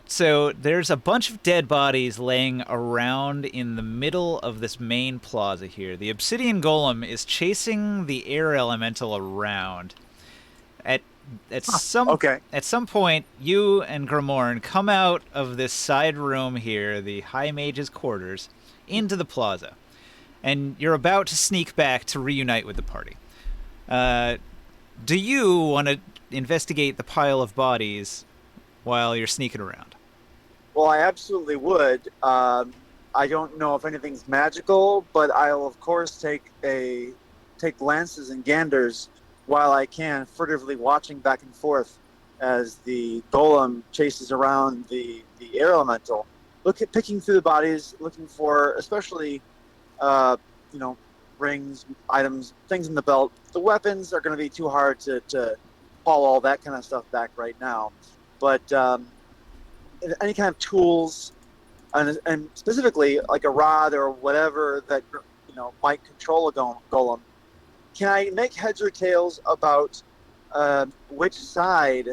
So there's a bunch of dead bodies laying around in the middle of this main plaza here. The obsidian golem is chasing the air elemental around. At some point, you and Grimorn come out of this side room here, the High Mage's quarters, into the plaza. And you're about to sneak back to reunite with the party. Do you want to investigate the pile of bodies while you're sneaking around? Well, I absolutely would. I don't know if anything's magical, but I'll of course take glances and ganders while I can, furtively watching back and forth as the golem chases around the air elemental, picking through the bodies, looking for especially, you know, rings, items, things in the belt. The weapons are going to be too hard to haul all that kind of stuff back right now, but any kind of tools, and specifically like a rod or whatever that might control a golem. Can I make heads or tails about which side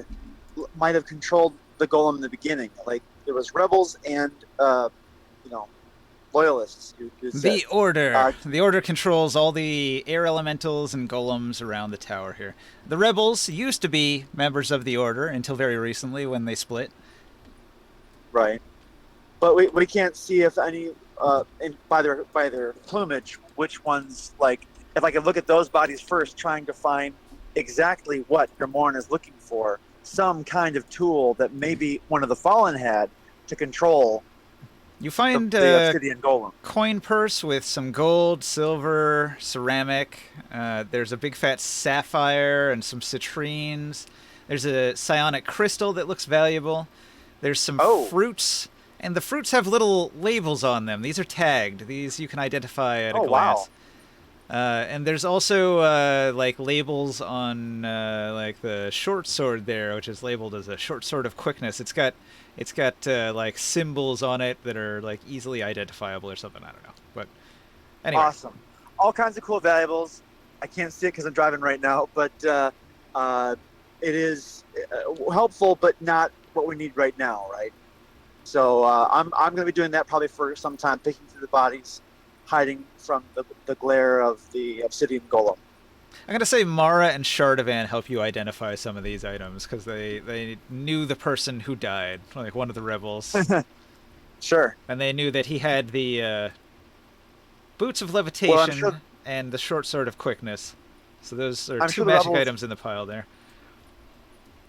might have controlled the golem in the beginning? Like there was rebels and loyalists. You said. The Order. The Order controls all the air elementals and golems around the tower here. The rebels used to be members of the Order until very recently when they split. Right. But we can't see if any by their plumage which ones, like if I could look at those bodies first, trying to find exactly what Gamorn is looking for, some kind of tool that maybe one of the Fallen had to control. You find the obsidian golem. Coin purse with some gold, silver, ceramic. There's a big fat sapphire and some citrines. There's a psionic crystal that looks valuable. There's some fruits, and the fruits have little labels on them. These are tagged. These you can identify at a glance. Wow. And there's also like labels on like the short sword there, which is labeled as a short sword of quickness. It's got like symbols on it that are like easily identifiable or something. I don't know, but anyway. Awesome. All kinds of cool valuables. I can't see it because I'm driving right now, but it is helpful, but not what we need right now, right? So I'm going to be doing that probably for some time, picking through the bodies, hiding from the glare of the obsidian golem. I'm going to say Mara and Shardavan help you identify some of these items because they knew the person who died, like one of the rebels. Sure. And they knew that he had the boots of levitation and the short sword of quickness. So those are two magic items in the pile there.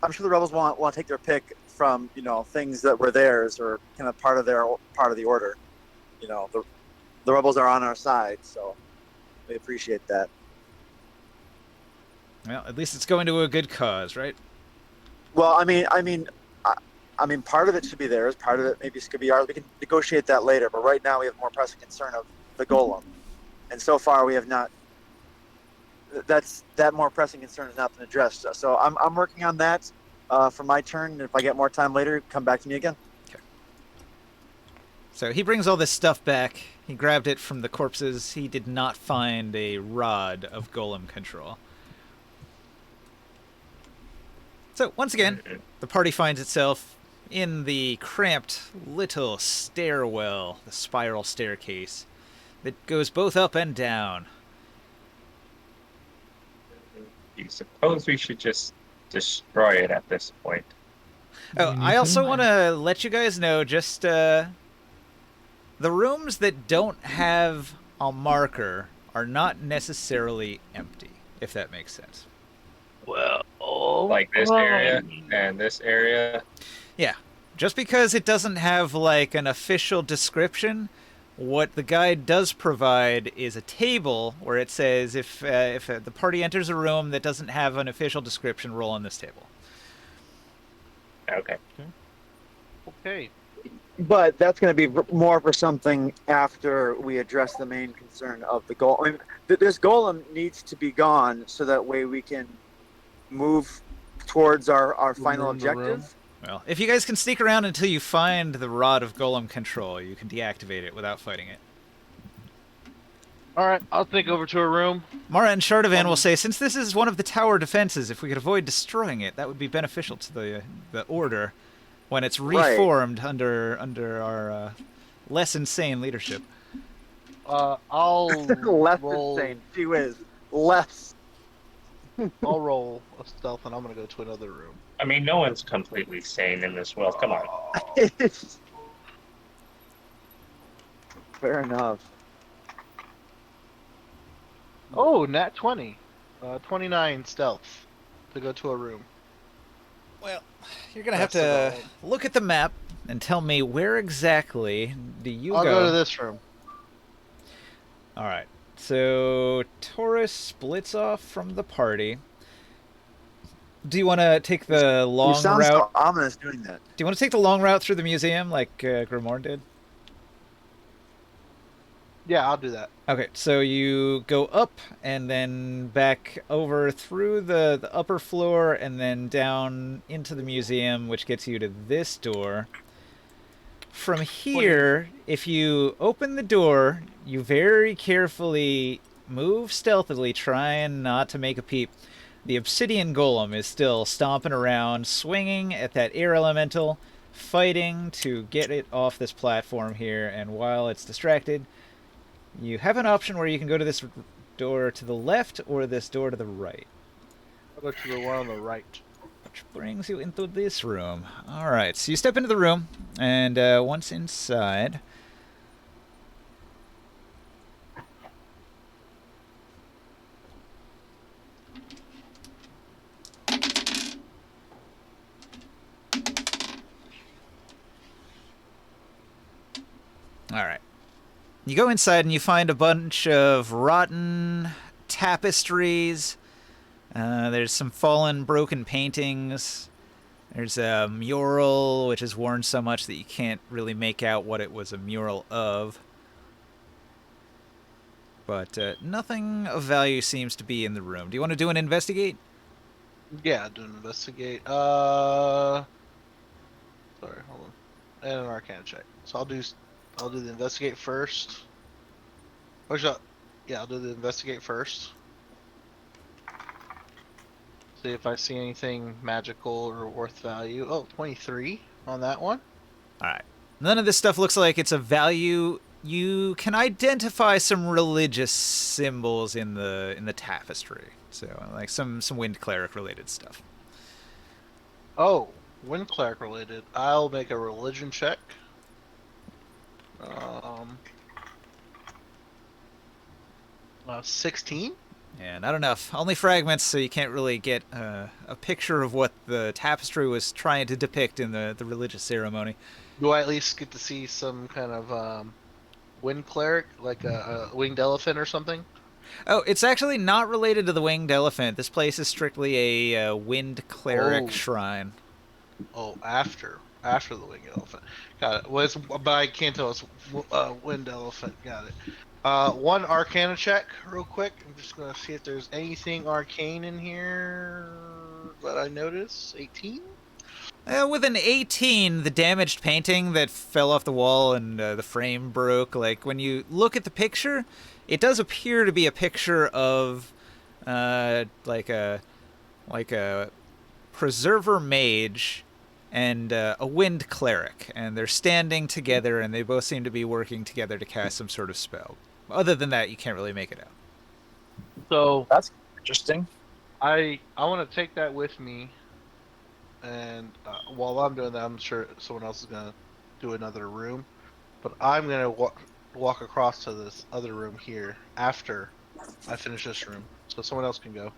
I'm sure the rebels want to take their pick from things that were theirs or kind of part of the order. The rebels are on our side, so we appreciate that. Well, at least it's going to a good cause, right? Well, I mean, part of it should be theirs. Part of it maybe could be ours. We can negotiate that later. But right now, we have more pressing concern of the golem, and so far we have not. That more pressing concern has not been addressed. So I'm working on that for my turn. And if I get more time later, come back to me again. Okay. So he brings all this stuff back. He grabbed it from the corpses. He did not find a rod of golem control. So once again, the party finds itself in the cramped little stairwell, the spiral staircase that goes both up and down. You suppose we should just destroy it at this point? Oh, I also want to let you guys know just the rooms that don't have a marker are not necessarily empty, if that makes sense. Well, like this area and this area. Yeah, just because it doesn't have like an official description, what the guide does provide is a table where it says if the party enters a room that doesn't have an official description, roll on this table. Okay. Okay. But that's going to be more for something after we address the main concern of the golem. I mean, this golem needs to be gone so that way we can move towards our final objective. Well, if you guys can sneak around until you find the rod of golem control, you can deactivate it without fighting it. All right, I'll think over to a room. Mara and Shardavan will say, since this is one of the tower defenses, if we could avoid destroying it, that would be beneficial to the Order when it's reformed under our less insane leadership. I'll less roll. insane. Gee whiz. Less. I'll roll a stealth, and I'm gonna go to another room. I mean, no one's completely sane in this world. Come on. Fair enough. Oh, nat 20. 29 stealth to go to a room. Well, you're going to have to look at the map and tell me where exactly do you I'll go to this room. All right. So Taurus splits off from the party. Do you want to take the You long sound route? so ominous doing that. Do you want to take the long route through the museum like Grimorn did? Yeah, I'll do that. Okay, so you go up and then back over through the upper floor and then down into the museum, which gets you to this door. From here, if you open the door, you very carefully move stealthily, trying not to make a peep. The obsidian golem is still stomping around, swinging at that air elemental, fighting to get it off this platform here, and while it's distracted, you have an option where you can go to this door to the left or this door to the right. I'll go to the one on the right. Which brings you into this room. Alright, so you step into the room, and once inside... Alright. You go inside and you find a bunch of rotten tapestries. There's some fallen, broken paintings. There's a mural, which is worn so much that you can't really make out what it was a mural of. But nothing of value seems to be in the room. Do you want to do an investigate? Yeah, do an investigate. Sorry, hold on. And an Arcana check. So I'll do the investigate first. Or yeah, I'll do the investigate first. See if I see anything magical or worth value. Oh, 23 on that one. Alright. None of this stuff looks like it's of value. You can identify some religious symbols in the tapestry. So, like some wind cleric related stuff. Oh, wind cleric related. I'll make a religion check. 16? Yeah, not enough. Only fragments, so you can't really get a picture of what the tapestry was trying to depict in the religious ceremony. Do I at least get to see some kind of wind cleric, like a winged elephant or something? Oh, it's actually not related to the winged elephant. This place is strictly a wind cleric shrine. Oh, after the winged elephant. Got it. Well, but I can't tell it's wind elephant. Got it. One Arcana check, real quick. I'm just gonna see if there's anything arcane in here that I notice. 18. With an 18, the damaged painting that fell off the wall and the frame broke. Like when you look at the picture, it does appear to be a picture of like a preserver mage and a wind cleric, and they're standing together, and they both seem to be working together to cast some sort of spell. Other than that, you can't really make it out. So That's interesting. I want to take that with me, and while I'm doing that, I'm sure someone else is gonna do another room, but I'm gonna walk across to this other room here after I finish this room, so someone else can go.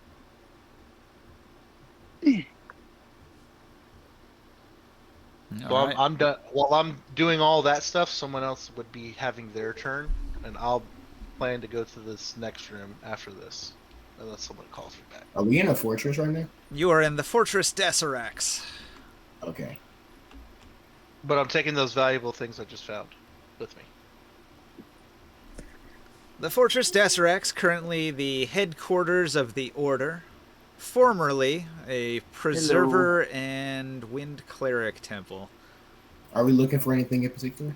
So I'm done. While I'm doing all that stuff, someone else would be having their turn, and I'll plan to go to this next room after this, unless someone calls me back. Are we in a fortress right now? You are in the Fortress Dasaraches. Okay. But I'm taking those valuable things I just found with me. The Fortress Dasaraches, currently the headquarters of the Order, formerly a preserver and wind cleric temple. Are we looking for anything in particular?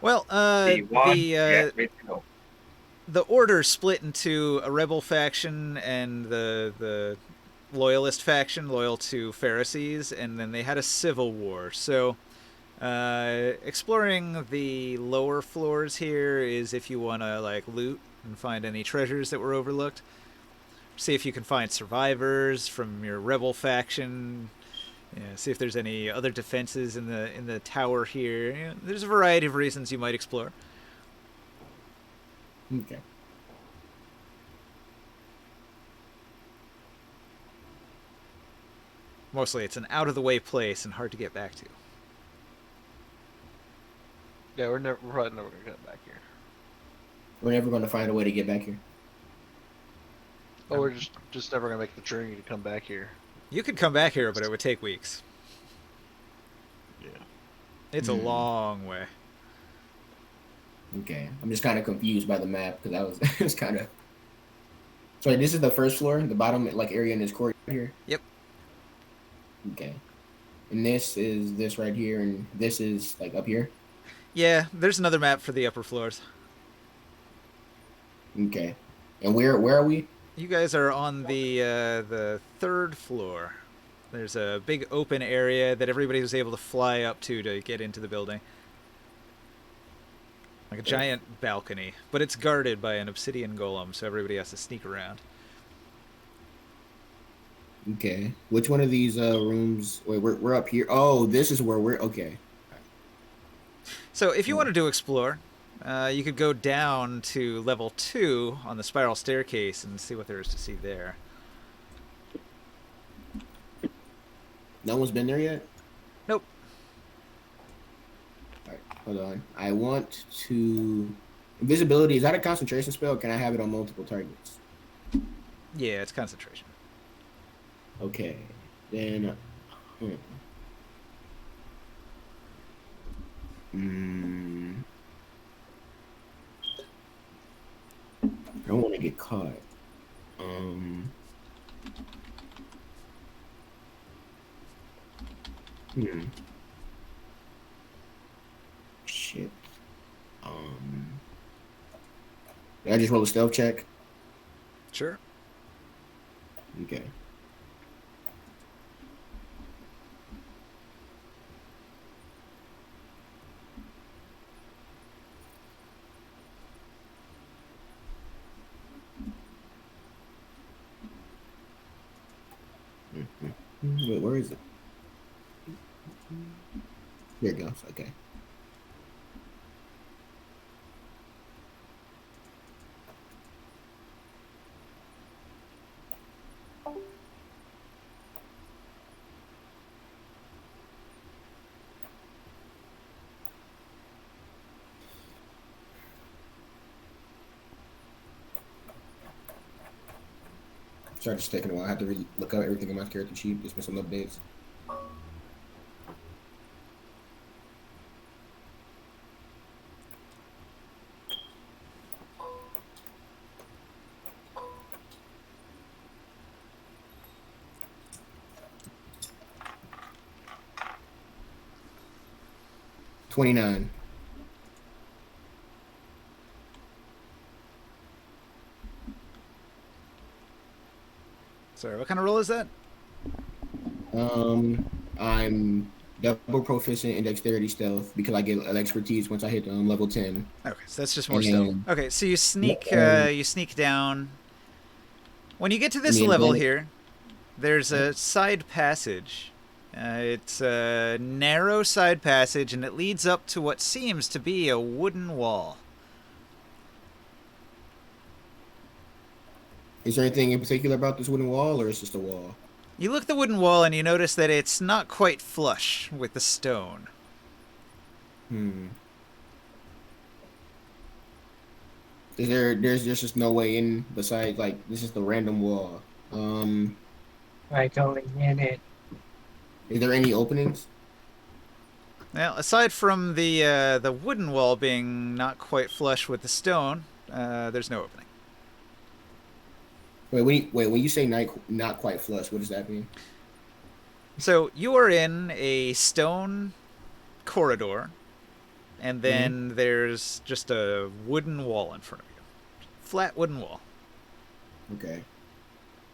Well, the Order split into a rebel faction and the loyalist faction, loyal to Pharisees, and then they had a civil war. So, exploring the lower floors here is if you want to like loot and find any treasures that were overlooked. See if you can find survivors from your rebel faction. See if there's any other defenses in the tower here. There's a variety of reasons you might explore. Okay. Mostly it's an out-of-the-way place and hard to get back to. Yeah, we're probably never gonna get back here. We're never going to find a way to get back here. Oh, we're just never gonna make the journey to come back here. You could come back here, but it would take weeks. Yeah. It's a long way. Okay, I'm just kind of confused by the map because I was it's kind of. So this is the first floor, the bottom like area in this court here. Yep. Okay, and this is this right here, and this is like up here. Yeah, there's another map for the upper floors. Okay, and where are we? You guys are on the third floor. There's a big open area that everybody was able to fly up to get into the building. Like a giant balcony, but it's guarded by an obsidian golem, so everybody has to sneak around. Okay, which one of these rooms? Wait, we're up here. Oh, this is where we're okay. So if you wanted to explore, you could go down to level 2 on the spiral staircase and see what there is to see there. No one's been there yet? Nope. Alright, hold on. I want to... Invisibility, is that a concentration spell? Or can I have it on multiple targets? Yeah, it's concentration. Okay. Then... I don't want to get caught. Shit. Did I just roll a stealth check? Sure. Okay. Wait, where is it? There it goes. Okay. Sorry, just taking a while. I have to look up everything in my character sheet. There's been some updates. $29. Sorry, what kind of roll is that? I'm double proficient in dexterity stealth because I get expertise once I hit level 10. Okay, so that's just more And stealth. then- Okay, so you sneak down. When you get to this level here, there's a side passage. It's a narrow side passage, and it leads up to what seems to be a wooden wall. Is there anything in particular about this wooden wall, or is it just a wall? You look at the wooden wall, and you notice that it's not quite flush with the stone. There's just no way in besides, like, this is the random wall. By going in it. Is there any openings? Well, aside from the wooden wall being not quite flush with the stone, there's no opening. Wait, when you say not quite flush, what does that mean? So you are in a stone corridor, and then there's just a wooden wall in front of you. Flat wooden wall. Okay.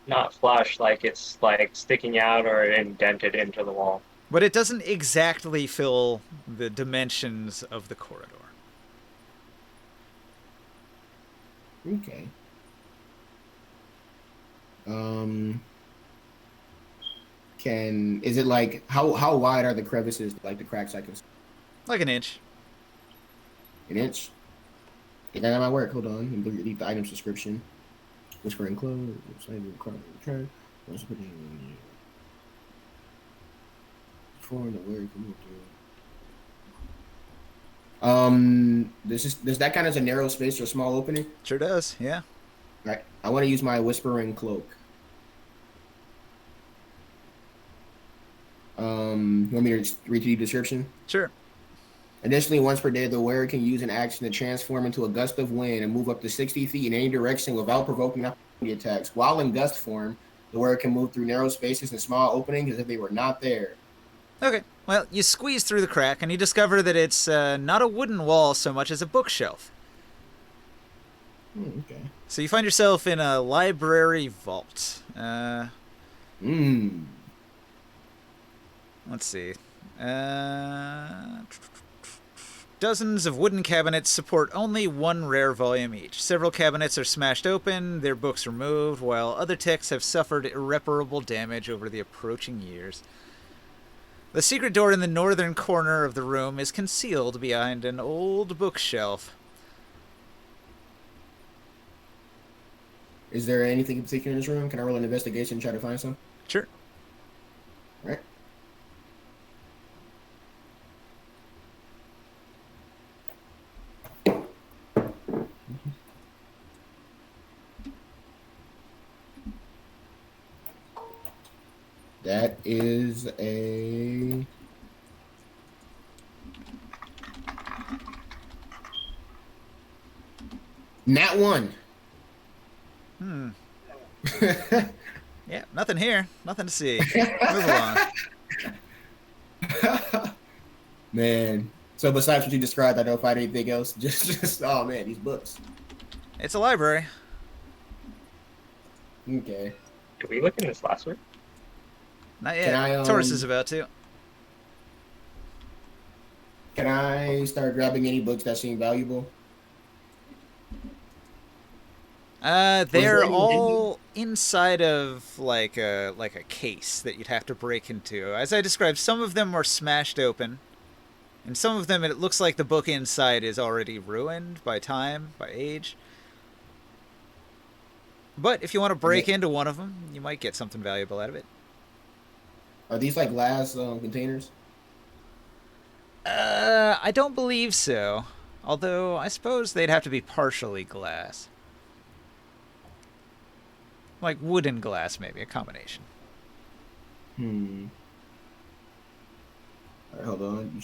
Not flush, like it's like sticking out or indented into the wall. But it doesn't exactly fill the dimensions of the corridor. Okay. Is it like how wide are the crevices, like the cracks I can see? Like an inch. An inch? Yeah, that might work. Hold on. Delete the item's description. Whispering clothes. Does that count as a narrow space or a small opening? Sure does, yeah. Right. I want to use my whispering cloak. You want me to read you the description? Sure. Additionally, once per day, the wearer can use an action to transform into a gust of wind and move up to 60 feet in any direction without provoking opportunity attacks. While in gust form, the wearer can move through narrow spaces and small openings as if they were not there. Okay. Well, you squeeze through the crack and you discover that it's not a wooden wall so much as a bookshelf. Okay. So you find yourself in a library vault. Let's see. Dozens of wooden cabinets support only one rare volume each. Several cabinets are smashed open, their books removed, while other texts have suffered irreparable damage over the approaching years. The secret door in the northern corner of the room is concealed behind an old bookshelf. Is there anything in particular in this room? Can I roll an investigation and try to find some? Sure. All right. That is a nat 1. Yeah, nothing here. Nothing to see. Move along. Man. So besides what you described, I don't find anything else. Just oh man, these books. It's a library. Okay. Did we look in this last week? Not yet. Can I, Taurus is about to. Can I start grabbing any books that seem valuable? They're all inside of like a case that you'd have to break into. As I described, some of them are smashed open, and some of them it looks like the book inside is already ruined by time, by age. But if you want to break into one of them, you might get something valuable out of it. Are these like glass containers? I don't believe so. Although I suppose they'd have to be partially glass. Like wooden glass, maybe, a combination. Alright, hold on.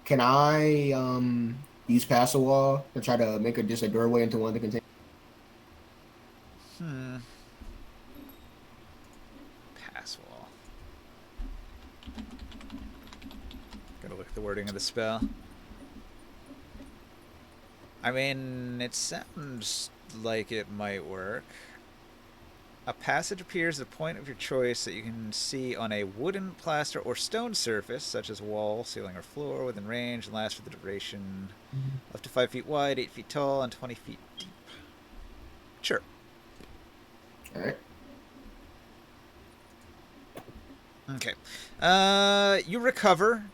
Can I use pass a wall to try to make just a doorway into one of the containers? Pass wall. Gotta look at the wording of the spell. I mean, it sounds like it might work. A passage appears at a point of your choice that you can see on a wooden, plaster, or stone surface, such as wall, ceiling, or floor, within range, and lasts for the duration up to 5 feet wide, 8 feet tall, and 20 feet deep. Sure. Alright. Okay. You recover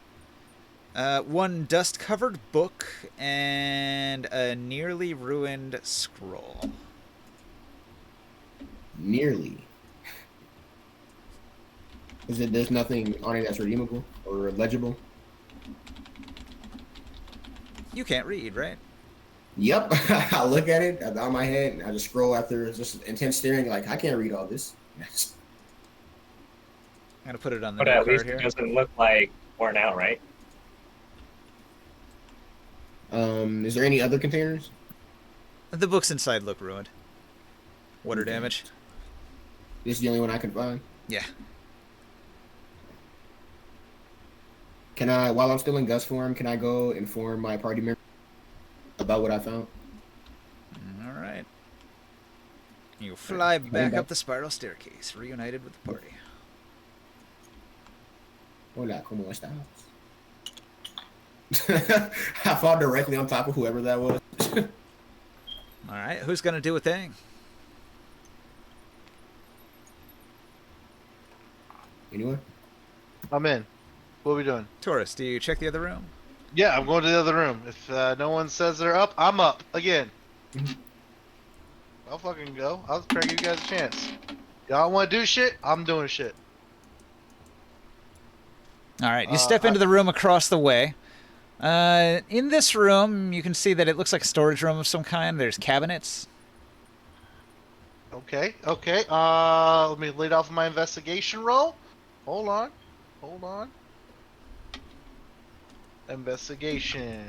one dust-covered book and a nearly ruined scroll. Nearly. There's nothing on it that's redeemable or legible? You can't read, right? Yep. I look at it, I bow my head, and I just scroll after just intense staring, like, I can't read all this. I'm gonna put it on the But at note least card it here. doesn't look like worn out, right? Is there any other containers? The books inside look ruined. Water Okay. damage. This is the only one I can find. Yeah. Can I, while I'm still in gust form, can I go inform my party member about what I found? All right. You fly back up the spiral staircase, reunited with the party. Hola, ¿cómo estás? I fall directly on top of whoever that was. All right. Who's gonna do a thing? Anyone? I'm in. What are we doing? Taurus, do you check the other room? Yeah, I'm going to the other room. If no one says they're up, I'm up again. I'll fucking go. I'll try to give you guys a chance. Y'all want to do shit? I'm doing shit. All right. You step into the room across the way. In this room, you can see that it looks like a storage room of some kind. There's cabinets. Okay, okay. Let me lead off my investigation roll. Hold on. Hold on. Investigation.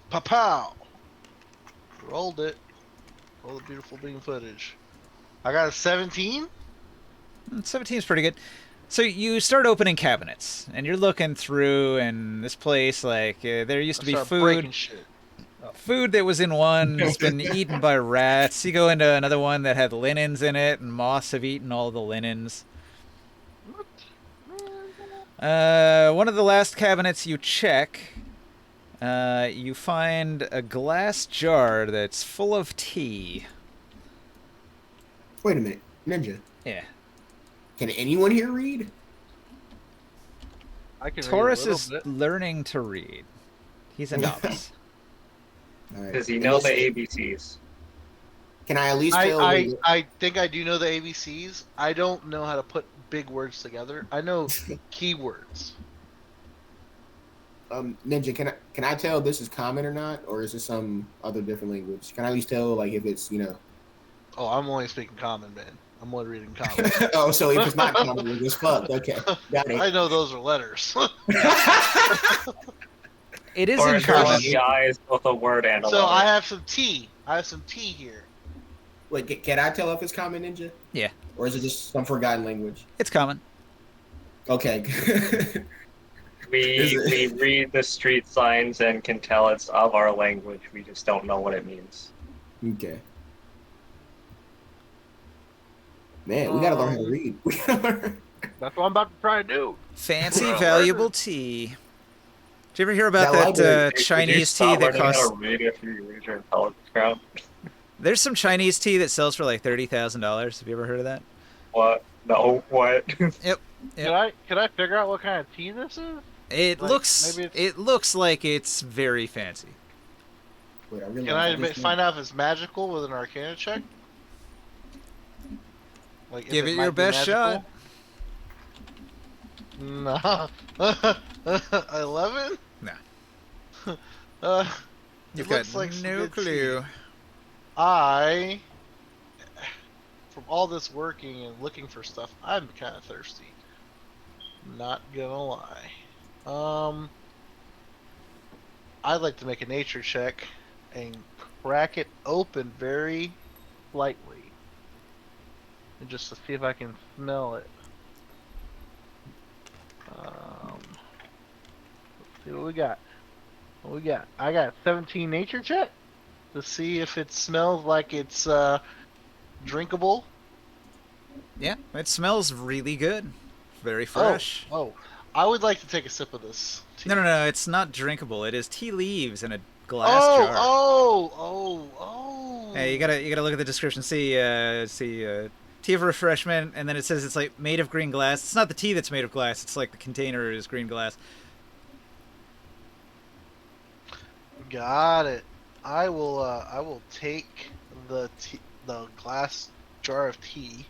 Pow! Rolled it. Roll the beautiful beam footage. I got a 17. 17 is pretty good. So you start opening cabinets, and you're looking through, and this place, like, there used to be Start food. breaking shit. Food that was in one has been eaten by rats. You go into another one that had linens in it, and moths have eaten all the linens. One of the last cabinets you check, you find a glass jar that's full of tea. Wait a minute, Ninja. Yeah. Can anyone here read? I can Taurus read a is little bit. learning to read. He's a novice. All right. Does he know the ABCs? Can I at least tell? I think I do know the ABCs. I don't know how to put big words together. I know keywords. Ninja, can I tell this is common or not, or is this some other different language? Can I at least tell, like, if it's, you know? Oh, I'm only speaking common, man. I'm only reading common. Oh, so if it's not common, it's just fucked. Okay, got it. I know those are letters. It is Or in common. the I is both a word and a So letter. I have some tea. I have some tea here. Wait, can I tell if it's common, Ninja? Yeah. Or is it just some forgotten language? It's common. Okay. We read the street signs and can tell it's of our language. We just don't know what it means. Okay. Man, we gotta learn how to read. That's what I'm about to try to do. Fancy, valuable tea. Did you ever hear about That that Could you Chinese tea stop that learning how costs... to read if you read your intelligence ground? There's some Chinese tea that sells for like $30,000. Have you ever heard of that? What? No, what? Yep. Can I figure out what kind of tea this is? It Like, looks maybe it looks like it's very fancy. Wait, I realize Can I just find out if it's magical with an Arcana check? Like, if Give it might your be best shot. No. 11? No. It You've got looks like some no good tea. clue. From all this working and looking for stuff, I'm kind of thirsty. Not gonna lie. I'd like to make a nature check and crack it open very slightly, and just to see if I can smell it. Let's see what we got. What we got? I got 17 nature check to see if it smells like it's drinkable. Yeah, it smells really good. Very fresh. Oh, I would like to take a sip of this tea. No, it's not drinkable. It is tea leaves in a glass jar. Oh. Hey, you gotta look at the description. See, tea of refreshment, and then it says it's like made of green glass. It's not the tea that's made of glass. It's like the container is green glass. Got it. I will take the glass jar of tea.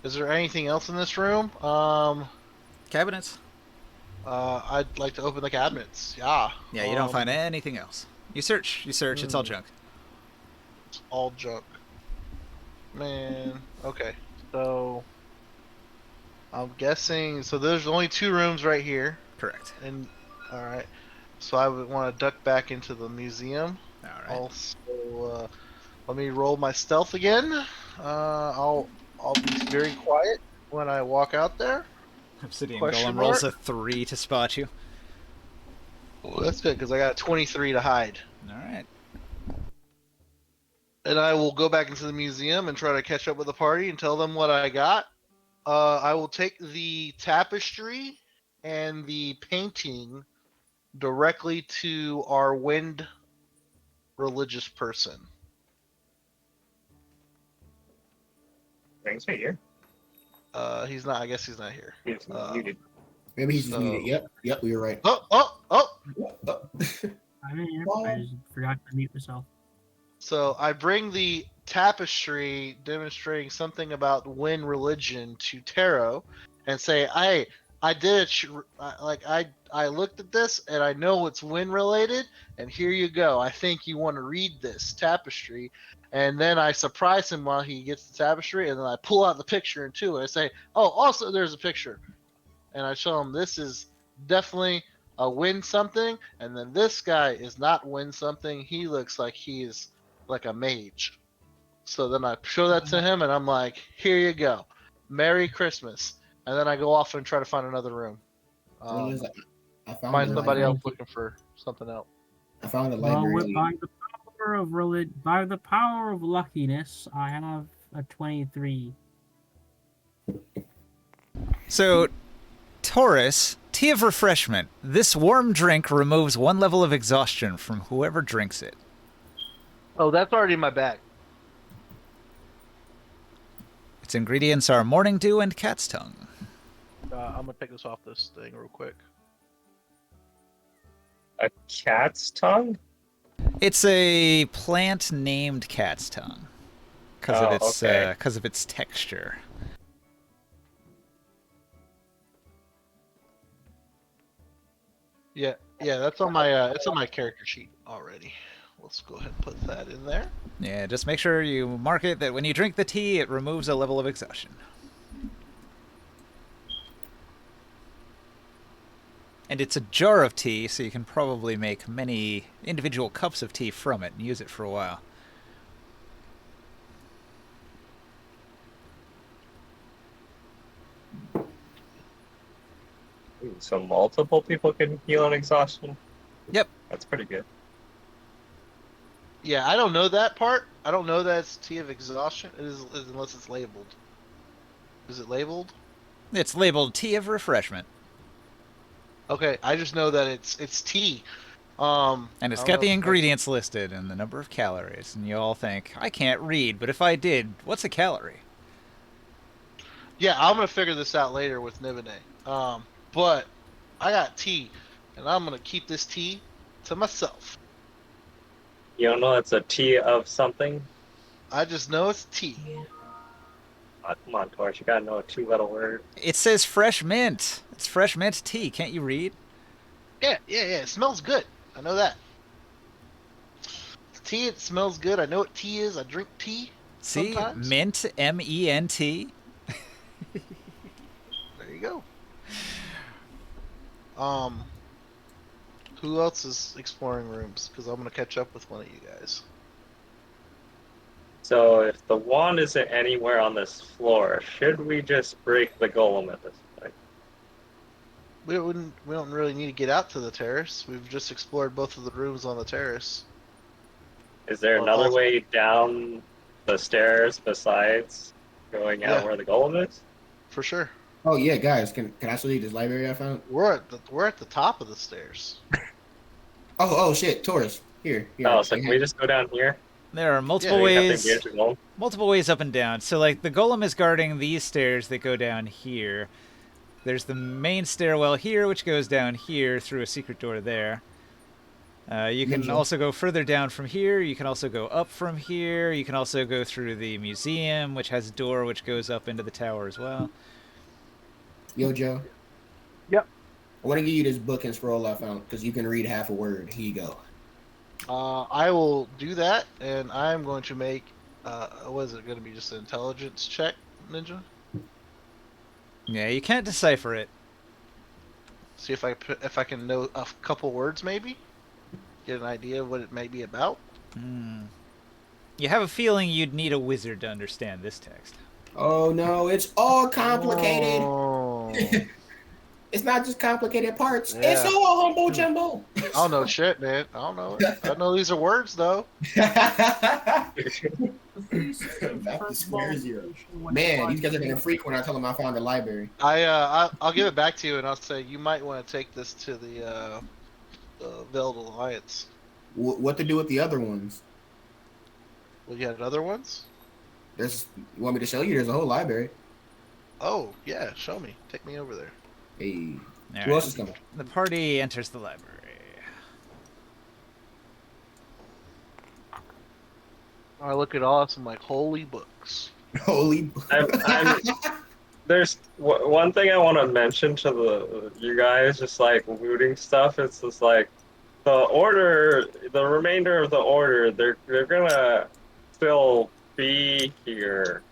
Is there anything else in this room? Cabinets. I'd like to open the cabinets. Yeah. Yeah, you don't find anything else. You search. It's all junk. It's all junk. Man. Okay. So I'm guessing. So there's only 2 rooms right here. Correct. And all right. So I would want to duck back into the museum. All right. Also, let me roll my stealth again. I'll be very quiet when I walk out there. Obsidian Question Golem rolls a mark? 3 to spot you. Well, that's good because I got a 23 to hide. All right. And I will go back into the museum and try to catch up with the party and tell them what I got. I will take the tapestry and the painting directly to our wind religious person. Brings me here. He's not. I guess he's not here. He's muted. Maybe he's just muted. Yep, we were right. Oh! I'm in here. I just forgot to mute myself. So I bring the tapestry demonstrating something about Win religion to Taro and say, hey, I did it. I looked at this and I know it's wind related. And here you go. I think you want to read this tapestry, and then I surprise him while he gets the tapestry, and then I pull out the picture in two. And I say, "Oh, also there's a picture," and I show him this is definitely a win something, and then this guy is not win something. He looks like he's like a mage. So then I show that to him, and I'm like, "Here you go, Merry Christmas." And then I go off and try to find another room. Well, Liz, I found Find the somebody library. else looking for something else. I found the Well, library. by the power of luckiness, I have a 23. So, Taurus, tea of refreshment. This warm drink removes 1 level of exhaustion from whoever drinks it. Oh, that's already in my bag. Its ingredients are morning dew and cat's tongue. I'm gonna take this off this thing real quick. A cat's tongue? It's a plant named cat's tongue because of its texture. Yeah, that's on my it's on my character sheet already. Let's go ahead and put that in there. Yeah, just make sure you mark it that when you drink the tea, it removes a level of exhaustion. And it's a jar of tea, so you can probably make many individual cups of tea from it and use it for a while. Ooh, so multiple people can heal on exhaustion? Yep. That's pretty good. Yeah, I don't know that part. I don't know that it's tea of exhaustion. It is unless it's labeled. Is it labeled? It's labeled tea of refreshment. Okay, I just know that it's tea. And it's I don't got know the if ingredients listed and the number of calories. And you all think, I can't read, but if I did, what's a calorie? Yeah, I'm gonna figure this out later with Nibine. But I got tea, and I'm gonna keep this tea to myself. You don't know it's a tea of something? I just know it's tea. Come on, Torch, you gotta know a 2-letter word. It says fresh mint. It's fresh mint tea. Can't you read? Yeah. It smells good. I know that. It's tea. It smells good. I know what tea is. I drink tea. See? Sometimes. Mint, M-E-N-T. There you go. Who else is exploring rooms? Because I'm gonna catch up with one of you guys. So if the wand isn't anywhere on this floor, should we just break the golem at this point? We don't really need to get out to the terrace. We've just explored both of the rooms on the terrace. Is there Well, another also- way down the stairs besides going out Yeah. where the golem is? For sure. Oh yeah, guys, can I show you this library I found? We're at the top of the stairs. Oh shit, Taurus. Here. Oh, so can we just go down here? There are multiple Yeah, We have to ways. engage the golem? Multiple ways up and down. So, like, the golem is guarding these stairs that go down here. There's the main stairwell here, which goes down here through a secret door there. You can Ninja. also go further down from here. You can also go up from here. You can also go through the museum, which has a door which goes up into the tower as well. Yo, Joe. Yep. I want to give you this book and scroll I found because you can read half a word. Here you go. I will do that, and I'm going to make. What is it going to be? Just an intelligence check, Ninja? Yeah, you can't decipher it. See if I can know a couple words, maybe. Get an idea of what it may be about. You have a feeling you'd need a wizard to understand this text. Oh no, it's all complicated. Oh. It's not just complicated parts. Yeah. It's all humble jumbo. I don't know shit, man. I don't know it. I know these are words though. Back to square zero. Man, these guys are gonna freak when I tell them I found a library. I'll give it back to you, and I'll say you might want to take this to the Veiled Alliance. What to do with the other ones? Well, you had other ones? You want me to show you? There's a whole library. Oh yeah, show me. Take me over there. Hey, All who else is coming? The party enters the library. I look at all this, I'm like, holy books. Holy. I'm there's one thing I want to mention to the you guys, just like looting stuff. It's just like the order, the remainder of the order. They're gonna still be here.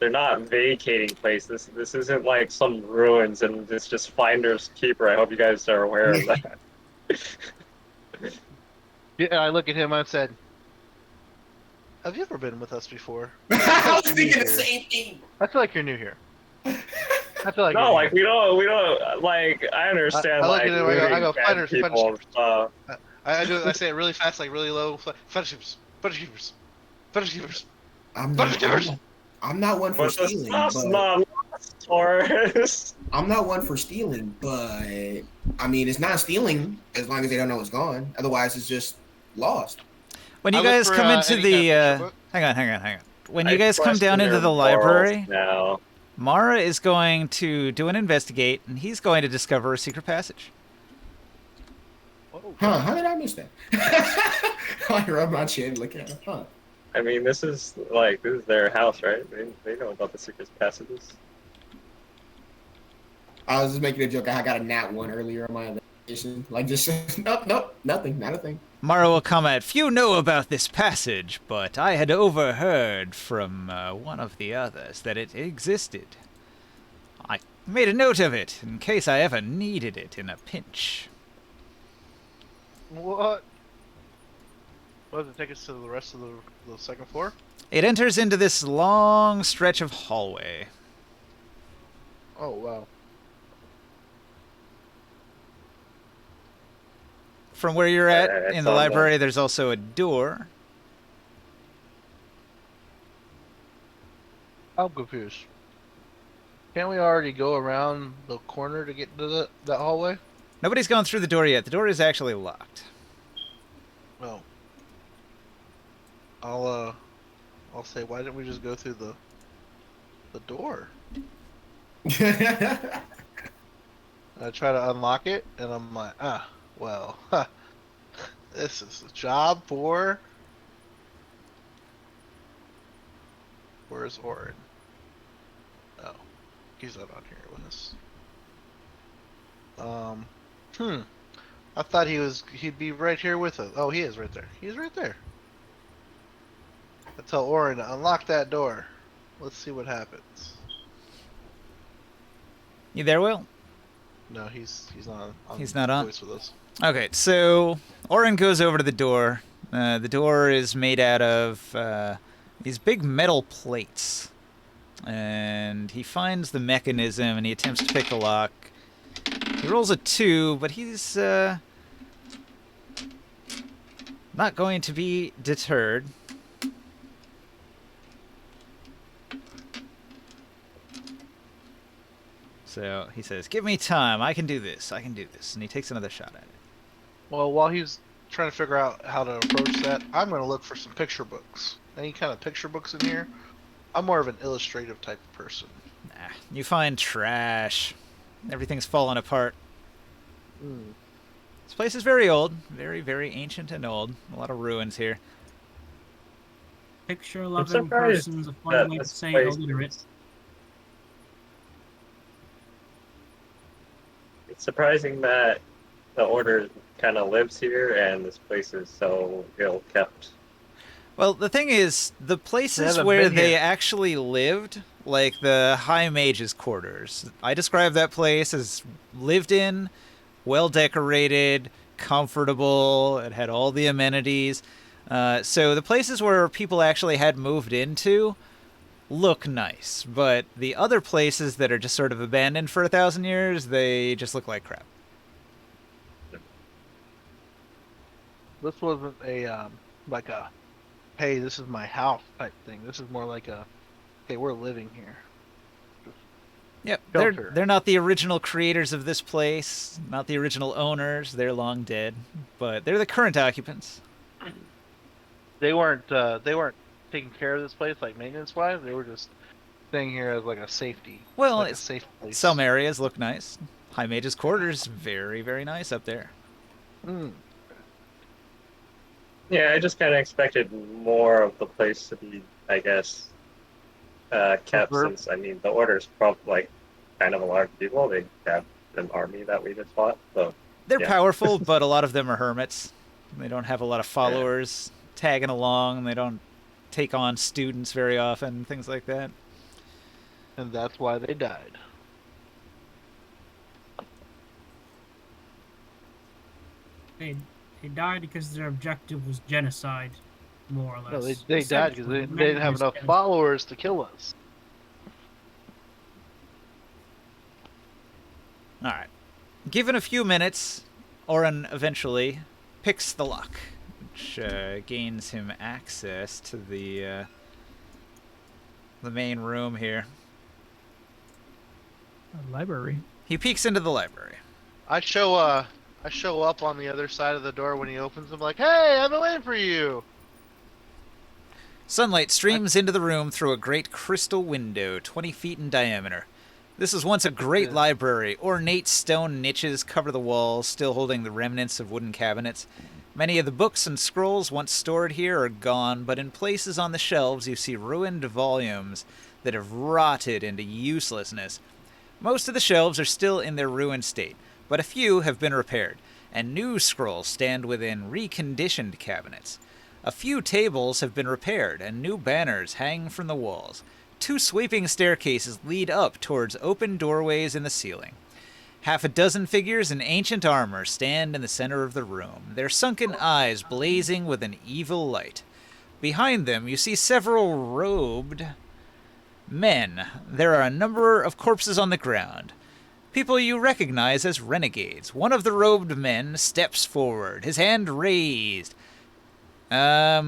They're not vacating places. This isn't like some ruins and it's just finders keeper. I hope you guys are aware of that. Yeah, I look at him. I said, "Have you ever been with us before?" I was thinking the same thing. I feel like you're new here. I feel like No, you're like new. we don't like. I understand I look like at him. I looting go, dead fighters, people and stuff. I say it really fast, like really low. Fetish keepers, fetish keepers, fetish keepers, I'm fetish not. keepers. I'm not one for But the stealing, stuff's but not lost, Taurus. I'm not one for stealing. But I mean, it's not stealing as long as they don't know it's gone. Otherwise, it's just lost. When I you look guys for, come into any the kind of picture book. hang on. When I you guys come question down into their the morals library, now. Mara is going to do an investigate, and he's going to discover a secret passage. Huh? How did I miss that? I rub my chin, looking at it. Huh? I mean, this is their house, right? They know about the secret passages. I was just making a joke. I got a nat 1 earlier in my investigation. Like, just nope, nothing, not a thing. Mara will comment, few know about this passage, but I had overheard from one of the others that it existed. I made a note of it in case I ever needed it in a pinch. What? What does it take us to the rest of the second floor? It enters into this long stretch of hallway. Oh wow. From where you're at It's in the on library, there's also a door. I'm confused. Can't we already go around the corner to get to that hallway? Nobody's gone through the door yet. The door is actually locked. No. I'll say, why didn't we just go through the door? I try to unlock it, and I'm like, well, this is a job for. Where's Orin? Oh, he's not on here with us. I thought he'd be right here with us. Oh, he is right there. He's right there. I tell Orin to unlock that door. Let's see what happens. You there, Will? No, he's not on. He's not on? Voice with us. Okay, so Orin goes over to the door. The door is made out of these big metal plates. And he finds the mechanism and he attempts to pick the lock. He rolls a 2, but he's not going to be deterred. So he says, give me time. I can do this. I can do this. And he takes another shot at it. Well, while he's trying to figure out how to approach that, I'm going to look for some picture books. Any kind of picture books in here? I'm more of an illustrative type of person. Nah, you find trash. Everything's fallen apart. This place is very old. Very, very ancient and old. A lot of ruins here. Picture 11 surprised persons, a that fun way to this say place illiterate. It's surprising that the order kind of lives here and this place is so ill kept. Well, the thing is, the places haven't where been they here. actually lived, like the High Mage's quarters, I describe that place as lived in, well decorated, comfortable, it had all the amenities. So the places where people actually had moved into look nice, but the other places that are just sort of abandoned for 1,000 years, they just look like crap. This wasn't a like a, hey, this is my house type thing. This is more like a, okay, we're living here. Yep, Shelter. they're not the original creators of this place, not the original owners. They're long dead, but they're the current occupants. They weren't taking care of this place like maintenance wise. They were just staying here as like a safety. Well, like a it's, safe place. some areas look nice. High Mage's quarters, very, very nice up there. Yeah, I just kind of expected more of the place to be, I guess, kept, Verb. since I mean the order's probably like kind of a large people. They have an army that we just fought. So They're yeah. powerful, but a lot of them are hermits. They don't have a lot of followers tagging along. They don't take on students very often, things like that. And that's why they died. They died because their objective was genocide, more or less. No, they died because they Essentially, didn't have enough genocide. followers to kill us. All right. Given a few minutes, Oren eventually picks the lock, which gains him access to the main room here. A library. He peeks into the library. I show up on the other side of the door when he opens. I'm like, "Hey, I've been waiting for you." Sunlight streams into the room through a great crystal window, 20 feet in diameter. This was once a great library. Ornate stone niches cover the walls, still holding the remnants of wooden cabinets. Many of the books and scrolls once stored here are gone, but in places on the shelves you see ruined volumes that have rotted into uselessness. Most of the shelves are still in their ruined state, but a few have been repaired, and new scrolls stand within reconditioned cabinets. A few tables have been repaired, and new banners hang from the walls. 2 sweeping staircases lead up towards open doorways in the ceiling. Half a dozen figures in ancient armor stand in the center of the room, their sunken eyes blazing with an evil light. Behind them you see several robed men. There are a number of corpses on the ground. People you recognize as renegades. One of the robed men steps forward, his hand raised. I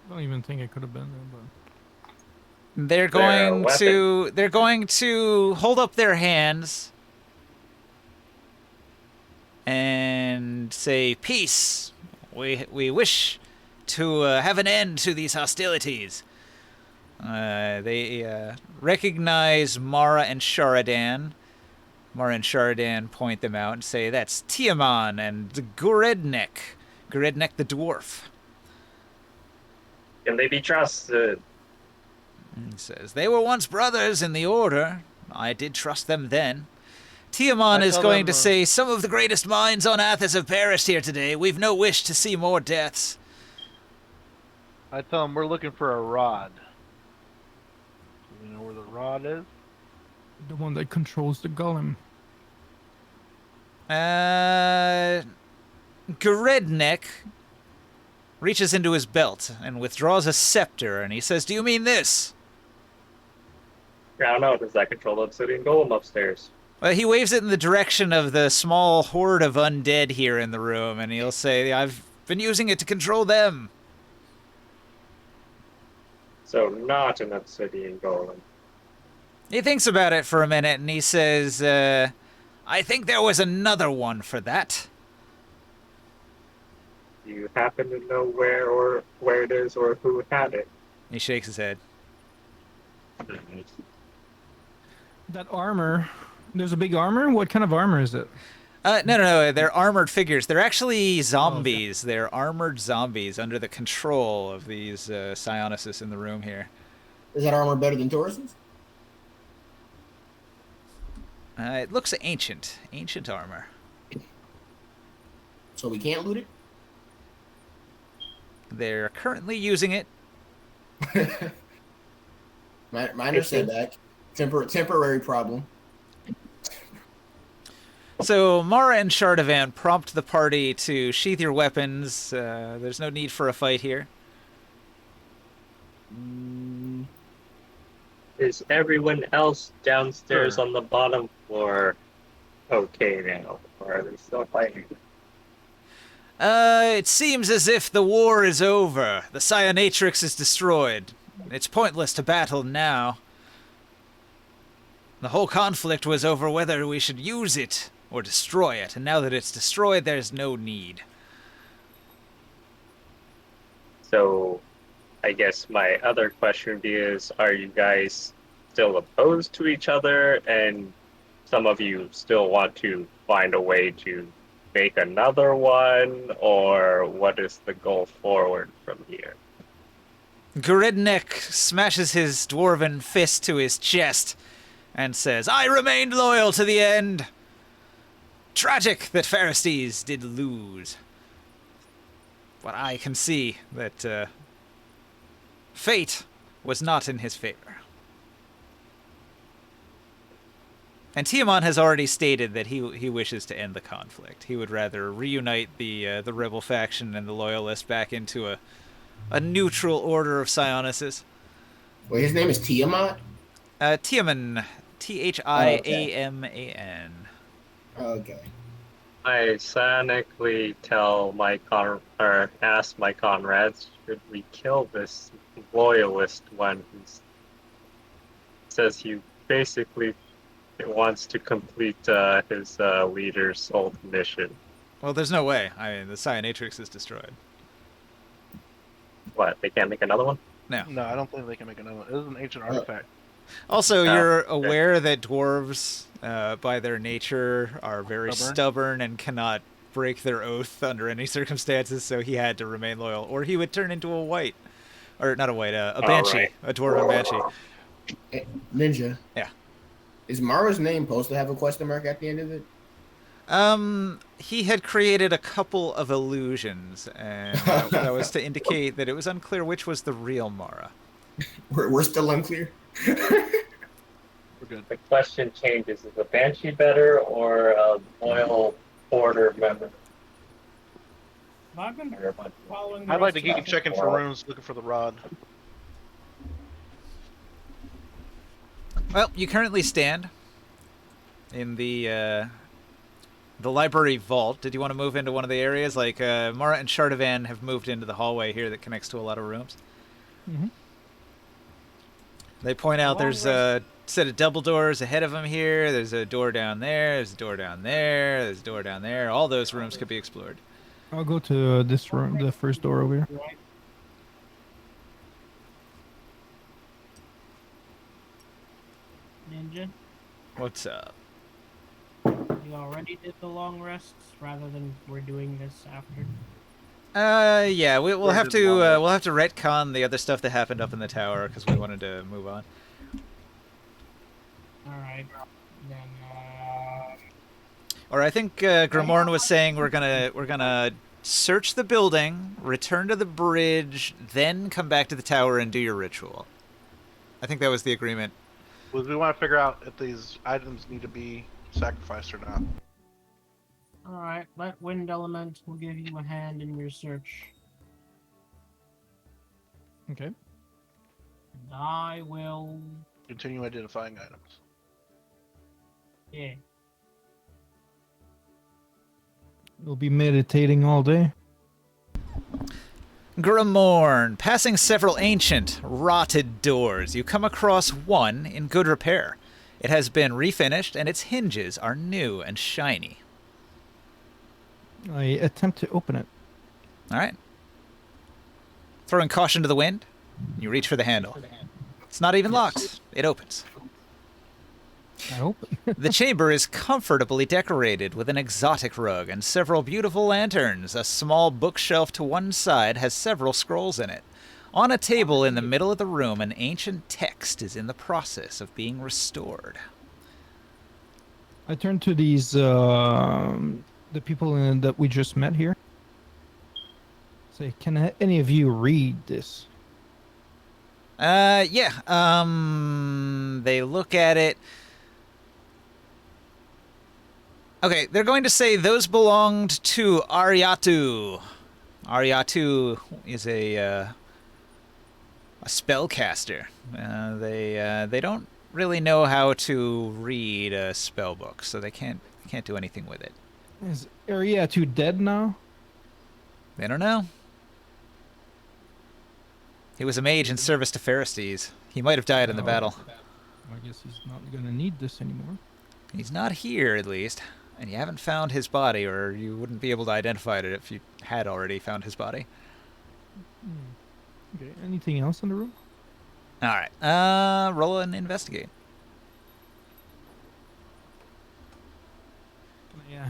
don't even think I could have been there, but They're going to hold up their hands and say, "Peace. We wish to have an end to these hostilities." They recognize Mara and Sharadan. Mara and Sharadan point them out and say, "That's Tiaman and Gorednek. Gorednek the dwarf." Can they be trusted? He says, "They were once brothers in the Order. I did trust them then." Tiaman is going to say, "Some of the greatest minds on Athos have perished here today. We've no wish to see more deaths." I tell them we're looking for a rod. Do you know where the rod is? the one that controls the golem. Gorednek reaches into his belt and withdraws a scepter, and he says, "Do you mean this?" I don't know. Does that control the obsidian golem upstairs? He waves it in the direction of the small horde of undead here in the room, and he'll say, "I've been using it to control them." So not an obsidian golem. He thinks about it for a minute, and he says, "I think there was another one for that." Do you happen to know where it is or who had it? He shakes his head. That armor. There's a big armor? What kind of armor is it? No. They're armored figures. They're actually zombies. Oh, okay. They're armored zombies under the control of these psionicis in the room here. Is that armor better than Taurus's? It looks ancient. Ancient armor. So we can't loot it? They're currently using it. Minor setback. Temporary problem. So Mara and Shardavan prompt the party to sheath your weapons. There's no need for a fight here. Is everyone else downstairs on the bottom floor okay now? Or are they still fighting? It seems as if the war is over. The Psionatrix is destroyed. It's pointless to battle now. The whole conflict was over whether we should use it or destroy it, and now that it's destroyed, there's no need. So, I guess my other question would be is, are you guys still opposed to each other, and some of you still want to find a way to make another one, or what is the goal forward from here? Gridnick smashes his dwarven fist to his chest and says, I remained loyal to the end. Tragic that Pharistes did lose. But I can see that fate was not in his favor. And Tiamat has already stated that he wishes to end the conflict. He would rather reunite the rebel faction and the loyalists back into a neutral order of Psionices. Wait, his name is Tiamat? Tiaman. Thiaman. Okay. I psionically ask my comrades, should we kill this loyalist one who says he basically wants to complete his leader's old mission? Well, there's no way. I mean, the Psionatrix is destroyed. What, they can't make another one? No. No, I don't think they can make another one. It is an ancient artifact. Also, Oh, you're okay. aware that dwarves, by their nature, are very stubborn and cannot break their oath under any circumstances, so he had to remain loyal, or he would turn into a white. Or not a white, a banshee. Right. A dwarven banshee. Ninja. Yeah. Is Mara's name supposed to have a question mark at the end of it? He had created a couple of illusions, and that was to indicate that it was unclear which was the real Mara. We're still unclear. We're good. The question changes, is a banshee better or a loyal order member? I've been following. I'd like to keep keep checking for runes, looking for the rod. Well, you currently stand in the library vault. Did you want to move into one of the areas? Like, Mara and Shardavan have moved into the hallway here that connects to a lot of rooms. Mm-hmm. They point out there's a set of double doors ahead of them here. There's a door down there. There's a door down there. There's a door down there. All those rooms could be explored. I'll go to this room, the first door over here. Ninja, What's up? you already did the long rests rather than we're doing this after. Yeah, we'll Where have did to Mara- we'll have to retcon the other stuff that happened up in the tower because we wanted to move on. All right, then. Or I think Grimorn was saying we're gonna search the building, return to the bridge, then come back to the tower and do your ritual. I think that was the agreement. We want to figure out if these items need to be sacrificed or not. All right, let Wind Element will give you a hand in your search. Okay. And I will. Continue identifying items. Yeah. We'll be meditating all day. Grimorn, passing several ancient, rotted doors, you come across one in good repair. It has been refinished, and its hinges are new and shiny. I attempt to open it. All right. Throwing caution to the wind, you reach for the handle. It's not even locked. It opens. I hope. The chamber is comfortably decorated with an exotic rug and several beautiful lanterns. A small bookshelf to one side has several scrolls in it. On a table in the middle of the room, an ancient text is in the process of being restored. I turn to these the people that we just met here. Say, can any of you read this? Yeah. They look at it. Okay, they're going to say those belonged to Aryatu. Aryatu is a spellcaster. They don't really know how to read a spell book, so they can't do anything with it. Is Ariatu dead now? They don't know. He was a mage in service to Pharistes. He might have died in the battle. I guess he's not gonna need this anymore. He's not here, at least. And you haven't found his body, or you wouldn't be able to identify it if you had already found his body. Okay. Anything else in the room? All right. Roll and investigate. Yeah.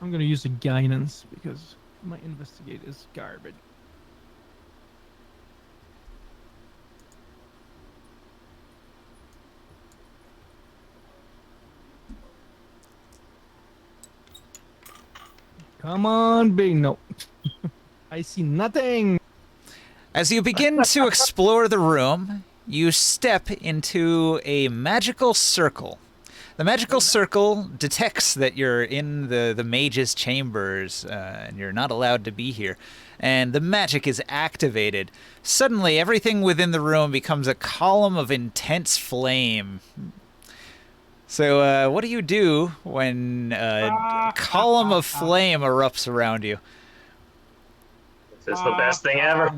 I'm gonna use a guidance because my investigate is garbage. Come on, big no. I see nothing. As you begin to explore the room, you step into a magical circle. The magical circle detects that you're in the mage's chambers and you're not allowed to be here. And the magic is activated. Suddenly, everything within the room becomes a column of intense flame. So, what do you do when a column of flame erupts around you? This is the best thing ever.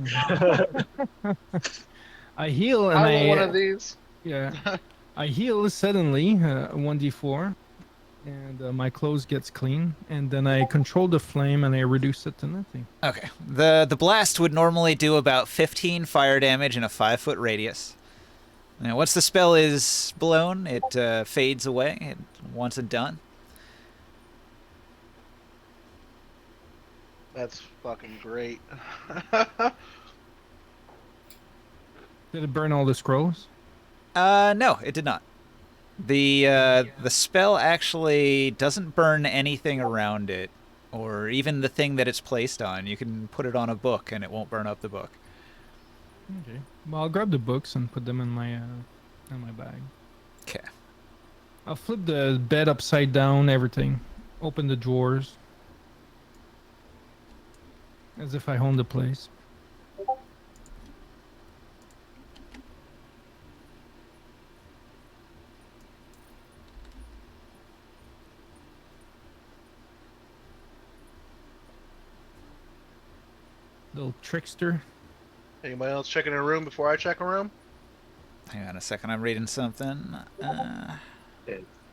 I heal and I want one of these. Yeah, I heal suddenly, 1d4, and my clothes gets clean, and then I control the flame and I reduce it to nothing. Okay. The blast would normally do about 15 fire damage in a 5-foot radius. Now, once the spell is blown, it fades away once it's done. That's fucking great. Did it burn all the scrolls? No, it did not. The spell actually doesn't burn anything around it, or even the thing that it's placed on. You can put it on a book, and it won't burn up the book. Okay. Well, I'll grab the books and put them in my bag. Okay. I'll flip the bed upside down, everything. Open the drawers. As if I own the place. Little trickster. Anybody else checking a room before I check a room? Hang on a second, I'm reading something.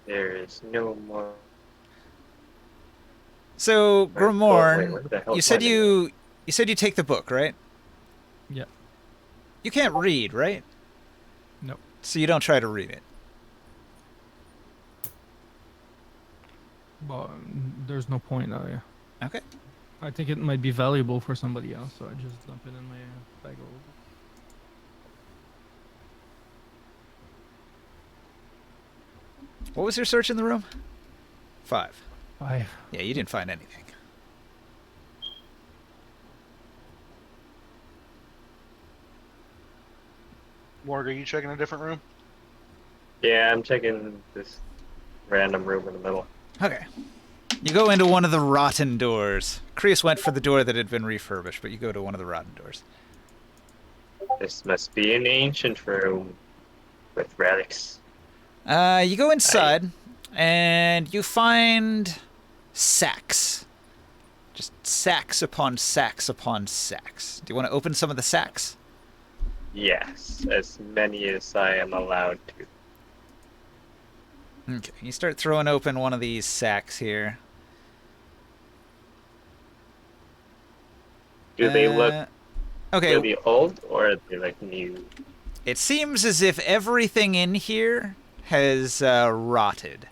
There is no more. So, Wait, Grimoire, where the hell you is said my you take the book, right? Yeah. You can't read, right? Nope. So you don't try to read it. Well, there's no point. Yeah. Okay. I think it might be valuable for somebody else, so I just dump it in my bag of. What was your search in the room? 5. 5. Yeah, you didn't find anything. Morg, are you checking a different room? Yeah, I'm checking this random room in the middle. Okay. You go into one of the rotten doors. Creus went for the door that had been refurbished, but you go to one of the rotten doors. This must be an ancient room with relics. You go inside, and you find sacks. Just sacks upon sacks upon sacks. Do you want to open some of the sacks? Yes, as many as I am allowed to. Okay, you start throwing open one of these sacks here. Do they look okay? really old, or are they like new? It seems as if everything in here has rotted.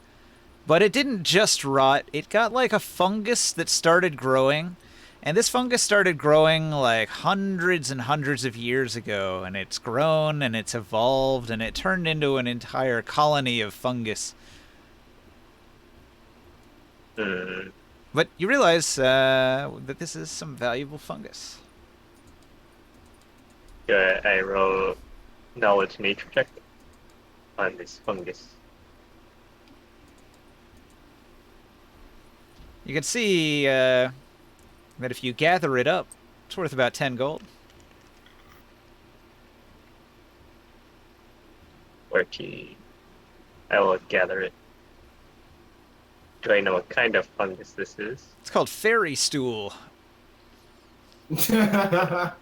But it didn't just rot, it got like a fungus that started growing. And this fungus started growing like hundreds and hundreds of years ago. And it's grown and it's evolved and it turned into an entire colony of fungus. But you realize that this is some valuable fungus. I roll knowledge nature check on this fungus. You can see that if you gather it up, it's worth about 10 gold. Worky. I will gather it. Do I know what kind of fungus this is? It's called fairy stool. That's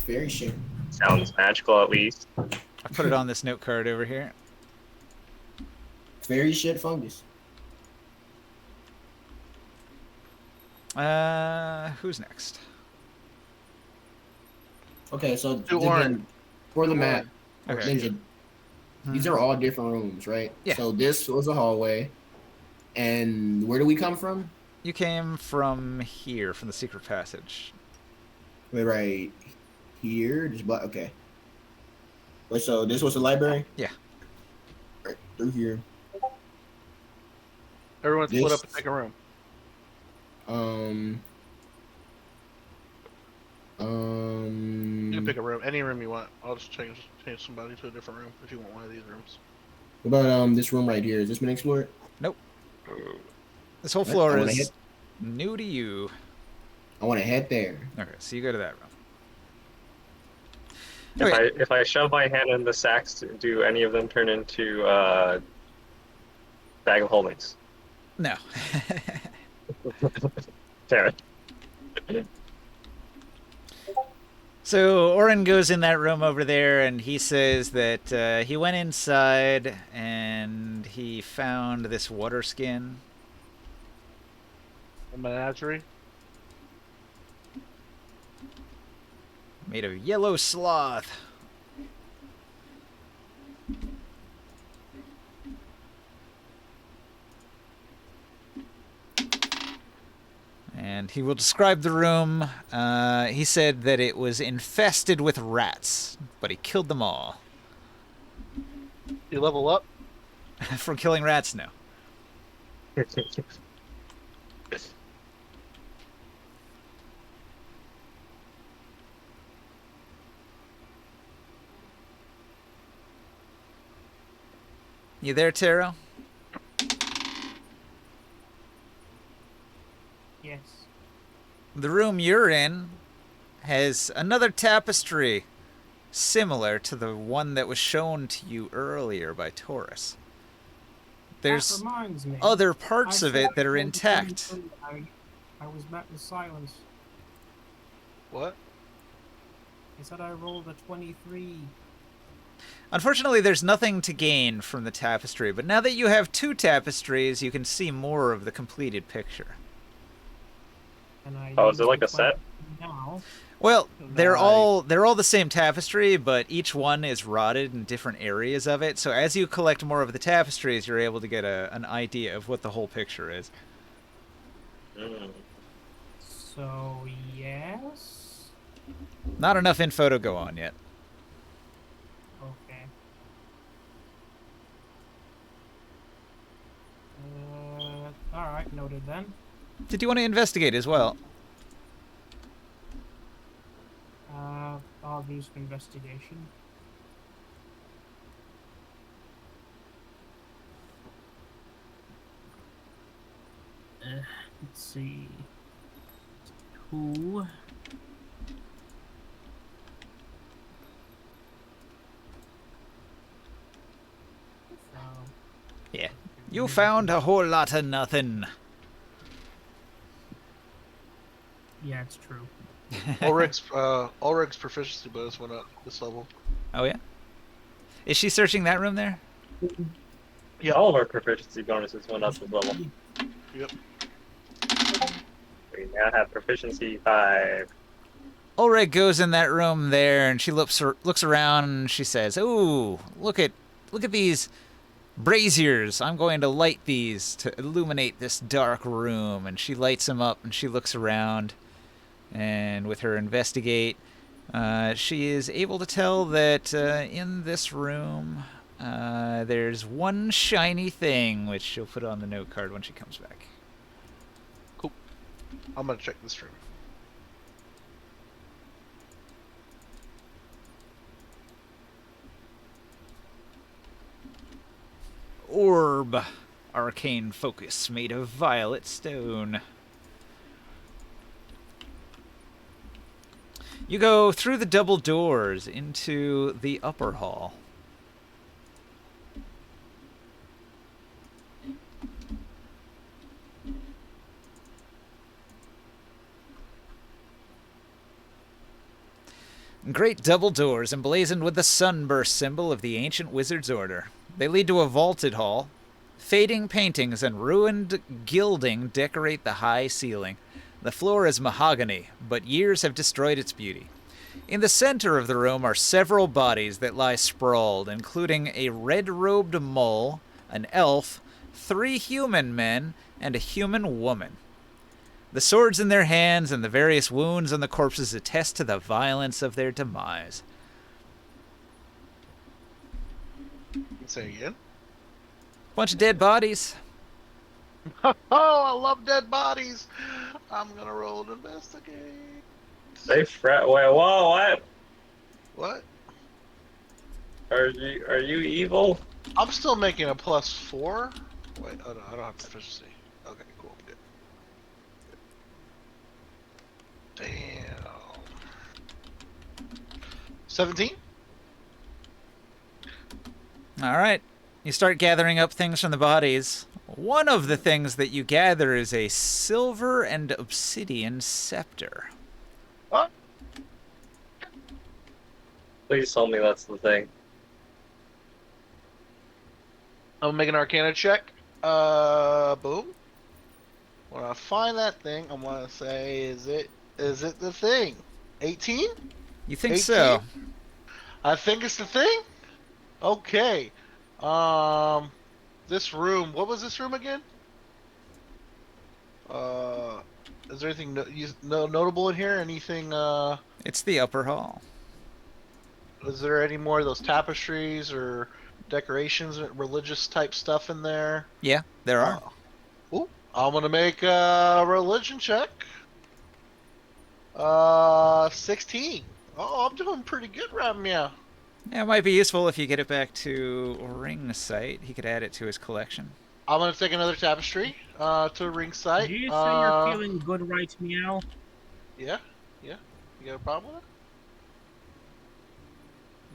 very shit. Sounds magical, at least. I put it on this note card over here. Very shit fungus. Who's next? Okay, so Do orange. again, for the map, Okay. Ninja, these are all different rooms, right? Yeah. So this was a hallway. And where do we come from? You came from here, from the secret passage. Wait, right here. Just okay. Wait, so this was the library? Yeah. Right through here. Everyone split This- up and take a room. You can pick a room, any room you want. I'll just change somebody to a different room if you want one of these rooms. What about this room right here? Has this been explored? Nope. This whole What? floor I wanna is hit- new to you. I want to head there. Okay, so you go to that room. If Okay. if I shove my hand in the sacks, do any of them turn into bag of holdings? No. Damn it. So Oren goes in that room over there, and he says that he went inside and he found this water skin. A menagerie. Made of yellow sloth. And he will describe the room. He said that it was infested with rats, but he killed them all. You level up. For killing rats, no. You there, Taro? Yes. The room you're in has another tapestry similar to the one that was shown to you earlier by Taurus. That There's reminds me. other parts I of said it that are I rolled a intact. 23. I was met with silence. What? I said I rolled a 23. Unfortunately, there's nothing to gain from the tapestry, but now that you have two tapestries, you can see more of the completed picture. And I Oh, is it used like the a set? 23 Now. Well, they're Nice. all the same tapestry, but each one is rotted in different areas of it. So as you collect more of the tapestries, you're able to get an idea of what the whole picture is. Mm. So, yes. Not enough info to go on yet. Okay. Alright, noted then. Did you want to investigate as well? I'll do some investigation. Let's see. 2. So, Yeah. You found a whole lot of nothing. yeah, it's true. Ulrich's proficiency bonus went up this level. Oh, yeah? Is she searching that room there? Yeah. All of our proficiency bonuses went up as level. Yep. We now have proficiency 5. Ulrich goes in that room there, and she looks around, and she says, "Ooh, look at these braziers. I'm going to light these to illuminate this dark room." And she lights them up, and she looks around, and with her investigate, she is able to tell that in this room there's one shiny thing, which she'll put on the note card when she comes back. I'm gonna check this room. Orb. Arcane focus made of violet stone. You go through the double doors into the upper hall. Great double doors emblazoned with the sunburst symbol of the ancient wizard's order. They lead to a vaulted hall. Fading paintings and ruined gilding decorate the high ceiling. The floor is mahogany, but years have destroyed its beauty. In the center of the room are several bodies that lie sprawled, including a red-robed mole, an elf, 3 human men, and a human woman. The swords in their hands and the various wounds on the corpses attest to the violence of their demise. Say again. Bunch of dead bodies. Oh, I love dead bodies. I'm gonna roll an investigate. They fret. Wait, whoa, what? What? Are you evil? I'm still making a +4. Wait, oh no, I don't have proficiency. Okay, cool, good. Damn. 17? All right. You start gathering up things from the bodies. One of the things that you gather is a silver and obsidian scepter. What? Please tell me that's the thing. I'm gonna make an Arcana check. Boom. When I find that thing, I'm gonna say, is it the thing? 18? You think 18? so? I think it's the thing. Okay. This room. What was this room again? Is there anything notable in here? Anything? It's the upper hall. Is there any more of those tapestries or decorations, religious type stuff in there? Yeah, there are. Ooh, I'm gonna make a religion check. 16. Oh, I'm doing pretty good right now. Yeah, it might be useful if you get it back to Ring Sight. He could add it to his collection. I'm gonna take another tapestry to ring site. Did you say you're feeling good right meow? Yeah. You got a problem with it?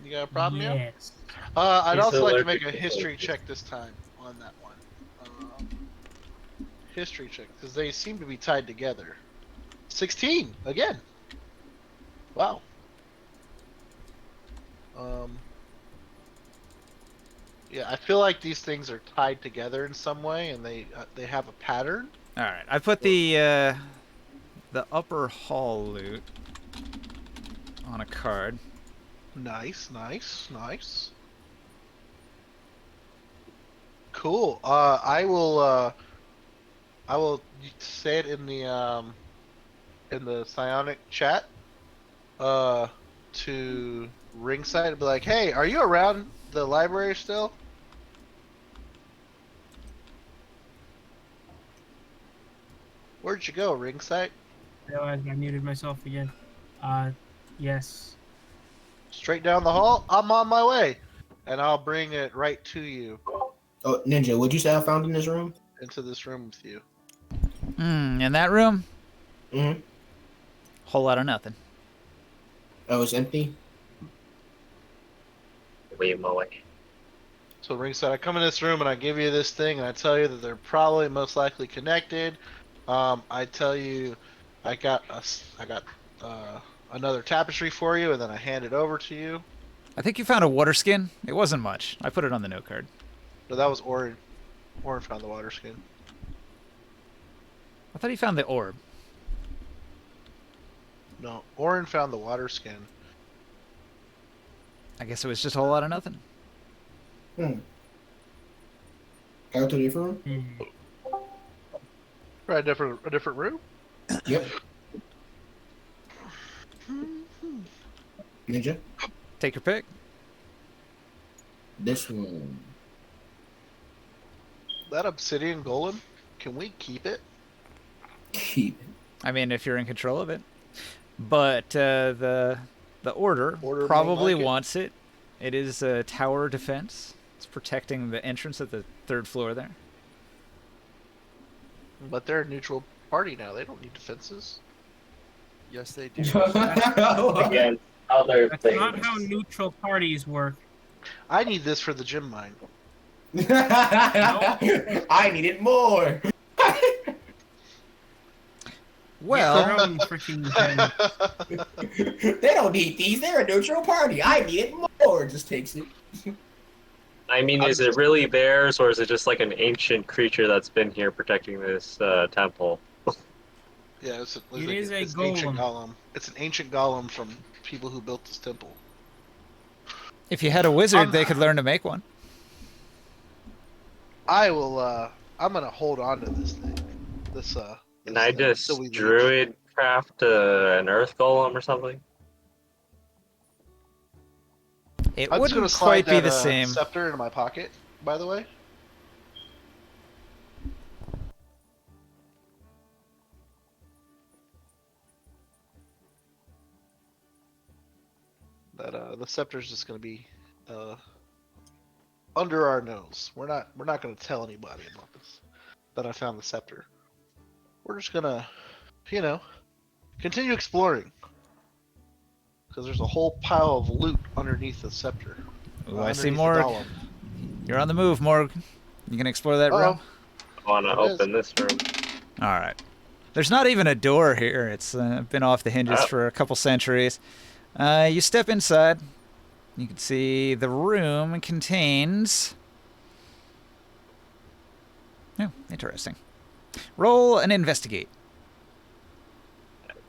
You got a problem, yeah? Yes. I'd He's also like to allergic make a to history poison. check this time on that one. History check, because they seem to be tied together. 16 again. Wow. Yeah, I feel like these things are tied together in some way, and they have a pattern. All right, I put the upper hall loot on a card. Nice. Cool. I will say it in the psionic chat to Ringside and be like, "Hey, are you around the library still?" Where'd you go, Ringside? I realized I muted myself again. Yes. Straight down the hall? I'm on my way. And I'll bring it right to you Oh, Ninja, what'd you say I found in this room? into this room with you. In that room, Mm-hmm. whole lot of nothing. Oh, it's empty? Wait, my So Ringside, I come in this room and I give you this thing and I tell you that they're probably most likely connected. I tell you I got another tapestry for you and then I hand it over to you. I think you found a water skin. It wasn't much. I put it on the note card. No, that was Orin. Orin found the water skin. I thought he found the orb. No, Orin found the water skin. I guess it was just a whole lot of nothing. Can I go to a different room? Try a different room. Yep. Ninja? Take your pick. This one. That obsidian golem, can we keep it? Keep it. I mean, if you're in control of it. But the order Order probably might like it. wants it. It is a tower defense. It's protecting the entrance at the 3rd floor there. But they're a neutral party now. They don't need defenses. Yes, they do. Again, other That's things. not how neutral parties work. I need this for the gym mine. I needed more. Well, Your own freaking thing. They don't need these. They're a neutral party. I needed more. Just takes it. I mean, is it really theirs, or is it just like an ancient creature that's been here protecting this temple? Yeah, it's It is a it's ancient golem. golem. It's an ancient golem from people who built this temple. if you had a wizard, they could learn to make one. I will. I'm gonna hold on to this thing. This Can this I thing just till we leave. druid craft an earth golem or something? It I'm just gonna wouldn't slide quite be that the same. scepter into my pocket. By the way. That the scepter's just gonna be under our nose. We're not gonna tell anybody about this. That I found the scepter. We're just gonna, continue exploring. Because there's a whole pile of loot underneath the scepter. Ooh, I see Underneath the Morg. golem. You're on the move, Morg. You gonna explore that Uh-oh. room? I want to There it is. open this room. All right. There's not even a door here. It's been off the hinges Oh. for a couple centuries. You step inside. You can see the room contains... Oh, interesting. Roll and investigate.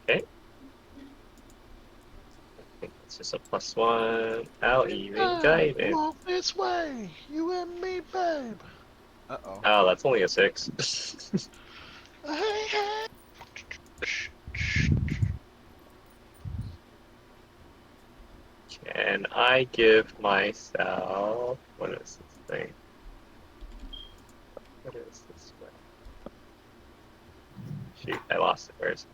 Okay. I think it's just a +1. I'll even guide it. Walk this way, you and me, babe. Uh-oh. Oh, that's only a 6. Hey, hey. Can I give myself... What is this thing? What is this way? Shoot, I lost it. Where is it?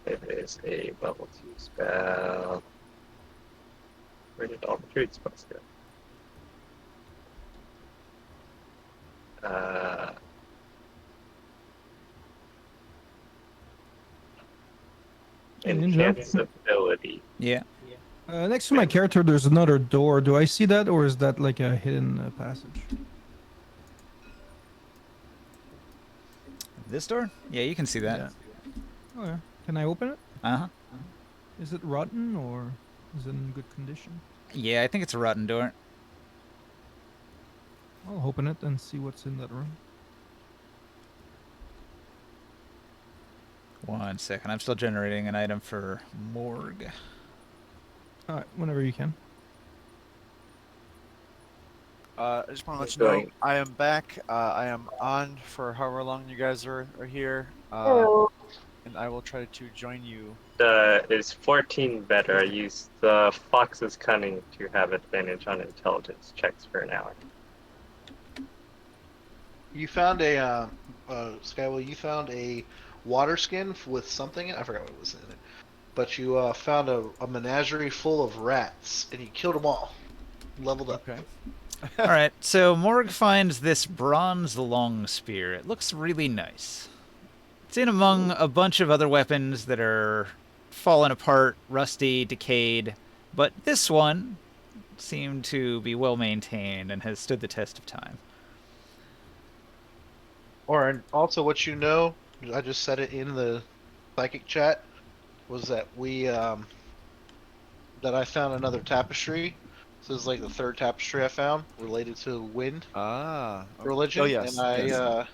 It is a level 2 spell. Where did all the druid spells go? Hey, Ninja. Enhance ability. Yeah. Next to my character, there's another door. Do I see that, or is that like a hidden passage? This door? Yeah, you can see that. Yeah. Oh yeah. Can I open it? Uh-huh. Is it rotten or is it in good condition? Yeah, I think it's a rotten door. I'll open it and see what's in that room. 1 second. I'm still generating an item for Morg. All right, whenever you can. I just want to let you know I am back. I am on for however long you guys are here. And I will try to join you. Is 14 better? I used the Fox's Cunning to have advantage on intelligence checks for an hour. You found a Skywell. You found a water skin with something. I forgot what was in it. But you found a menagerie full of rats, and you killed them all. Leveled up. Okay. All right, so Morg finds this bronze long spear. It looks really nice. It's in among a bunch of other weapons that are fallen apart, rusty, decayed, but this one seemed to be well maintained and has stood the test of time. Or also, what you know, I just said it in the psychic chat, was that that I found another tapestry. This is like the third tapestry I found related to wind religion. Oh yes. And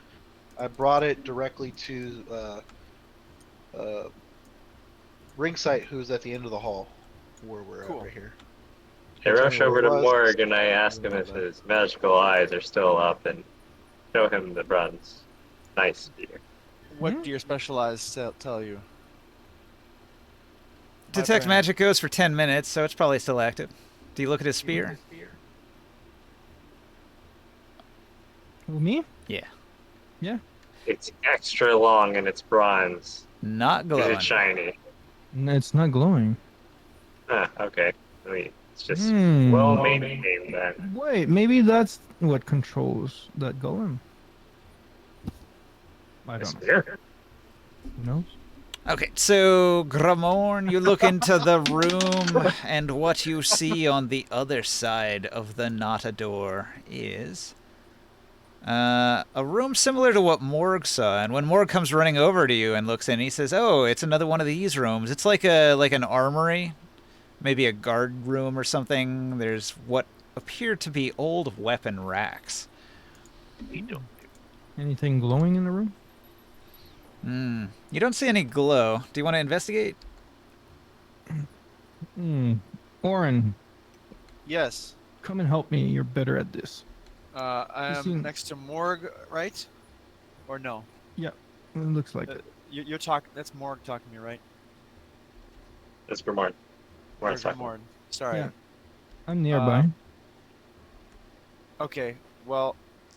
I brought it directly to Ringsite, who's at the end of the hall, where we're at right here. I rush Tell me over what to it was. Morg and I ask him if his magical eyes are still up and show him the bronze nice spear. What do your special eyes tell you? Detect friend. magic goes for 10 minutes, so it's probably still active. Do you look at his spear? Who, me? Yeah. Yeah. It's extra long and it's bronze. Not Is glowing. it shiny? No, it's not glowing. Ah, okay. I mean, it's just Hmm. well maintained then. Wait, maybe that's what controls that golem. I The don't know. spear? Who knows? Okay, so Gramorn, you look into the room, and what you see on the other side of the not a door is a room similar to what Morg saw. And when Morg comes running over to you and looks in, he says, "Oh, it's another one of these rooms. It's like an armory, maybe a guard room or something. There's what appear to be old weapon racks." Anything glowing in the room? You don't see any glow. Do you want to investigate? Oren, Yes. come and help me. You're better at this. I You am seem- next to Morg, right? Or no? Yeah, it looks like Uh, it. You're talking. That's Morg talking to me, right? It's Grimard. Or Grimorn. Sorry. Yeah. I'm nearby. Okay. Well,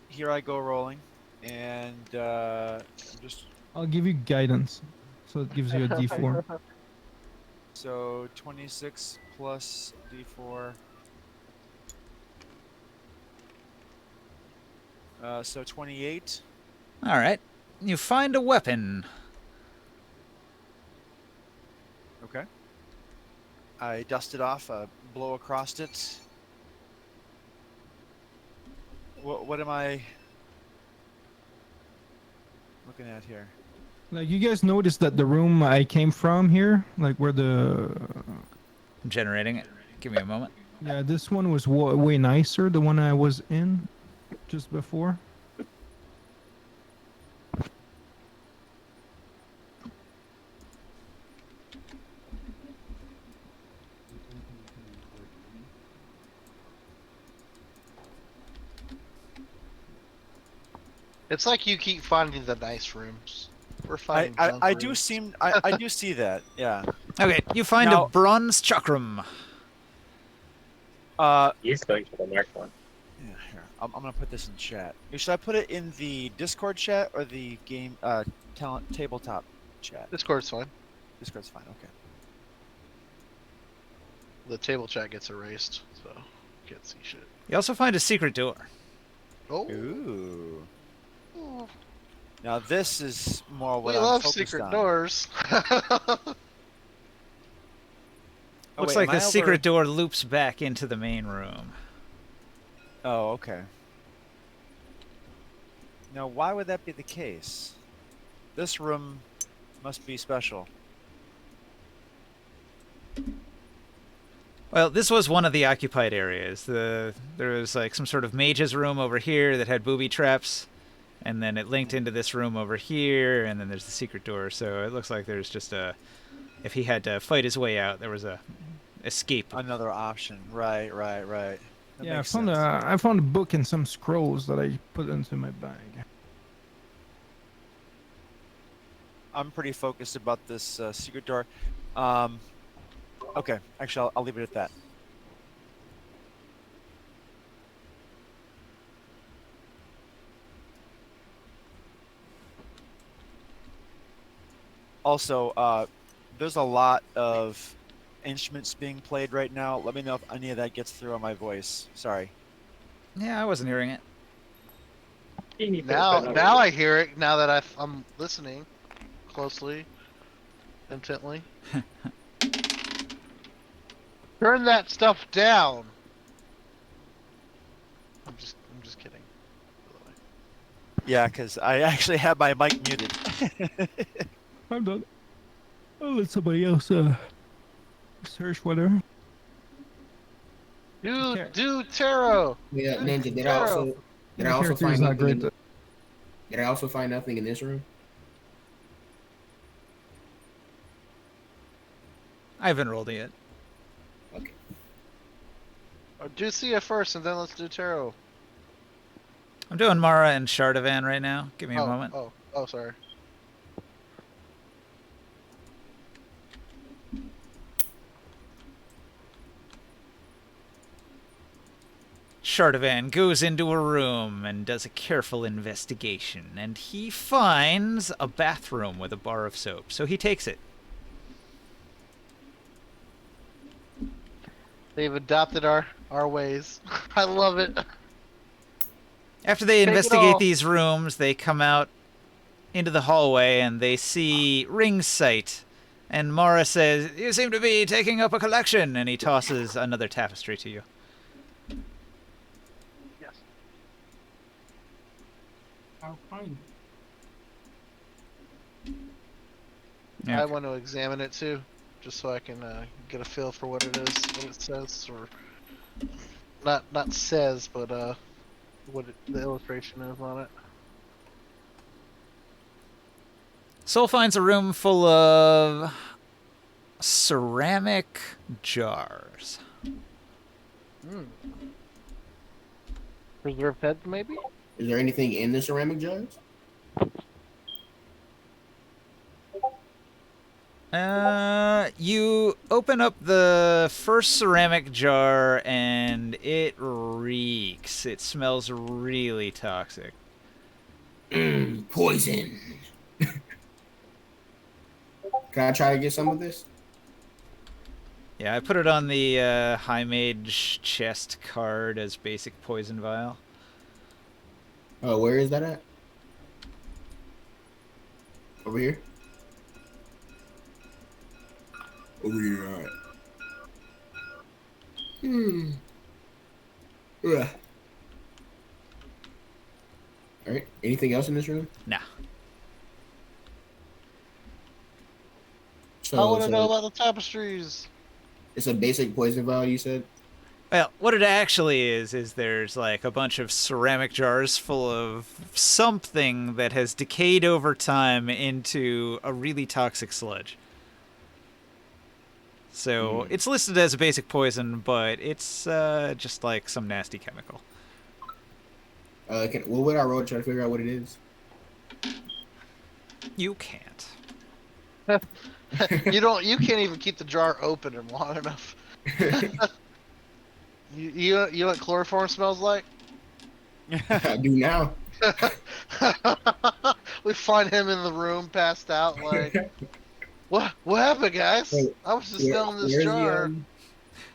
here I go rolling, and I'm just I'll give you guidance, so it gives you a D4. so 26 plus D4. So 28. All right. You find a weapon. Okay. I dust it off, blow across it. What am I looking at here? Like, you guys noticed that the room I came from here, like where the... I'm generating it. Give me a moment. Yeah, this one was way nicer, the one I was in just before. It's like you keep finding the nice rooms. We're finding junk I do rooms. seem I do see that. Yeah. Okay, you find Now- a bronze chakram. He's going to the next one. Yeah, here. I'm gonna put this in chat. Should I put it in the Discord chat or the game talent tabletop chat? Discord's fine. Discord's fine. Okay. The table chat gets erased, so can't see shit. You also find a secret door. Oh, Ooh. Now this is more what we I'm love focused secret on. doors. Oh, Looks wait, like am the I secret over- door loops back into the main room. Oh, okay. Now, why would that be the case? This room must be special. Well, this was one of the occupied areas. There was like some sort of mage's room over here that had booby traps, and then it linked into this room over here, and then there's the secret door. So it looks like there's just if he had to fight his way out, there was a escape. Another option. Right. That Yeah, I makes found sense. I found a book and some scrolls that I put into my bag. I'm pretty focused about this secret door. Okay, actually, I'll leave it at that. Also, there's a lot of instruments being played right now. Let me know if any of that gets through on my voice. Sorry. Yeah, I wasn't hearing it. Now I hear it. Now that I'm listening closely, intently. Turn that stuff down. I'm just kidding. By the way. Yeah, because I actually have my mic muted. I'm done. I'll let somebody else search whatever. Do tarot. Yeah, Ninja. Did I My also character find is not nothing? great. In, did I also find nothing in this room? I haven't rolled it yet. Okay. Do Sia first, and then let's do tarot. I'm doing Mara and Shardavan right now. Give me a moment. Oh, sorry. Shardavan goes into a room and does a careful investigation, and he finds a bathroom with a bar of soap. So he takes it. They've adopted our ways. I love it. After they Take it investigate all. these rooms, they come out into the hallway and they see Ring's sight. And Mara says, "You seem to be taking up a collection," and he tosses another tapestry to you. Yes. I'll find Yeah. I want to examine it too, just so I can get a feel for what it is, what it says, or not says, but the illustration is on it. Soul finds a room full of ceramic jars. Preserved heads, maybe? Is there anything in the ceramic jars? You open up the first ceramic jar and it reeks. It smells really toxic. Poison. Can I try to get some of this? Yeah, I put it on the High Mage chest card as basic poison vial. Oh, where is that at? Over here? Over here, alright. Ugh. Alright, anything else in this room? Nah. I want to know about the tapestries. It's a basic poison vial, you said? Well, what it actually is there's like a bunch of ceramic jars full of something that has decayed over time into a really toxic sludge. So it's listed as a basic poison, but it's just like some nasty chemical. What would I roll to try to figure out what it is? You can't. You can't even keep the jar open and long enough. You know what chloroform smells like? I do now. We find him in the room, passed out. Like, what happened, guys? Wait, I was just smelling this jar.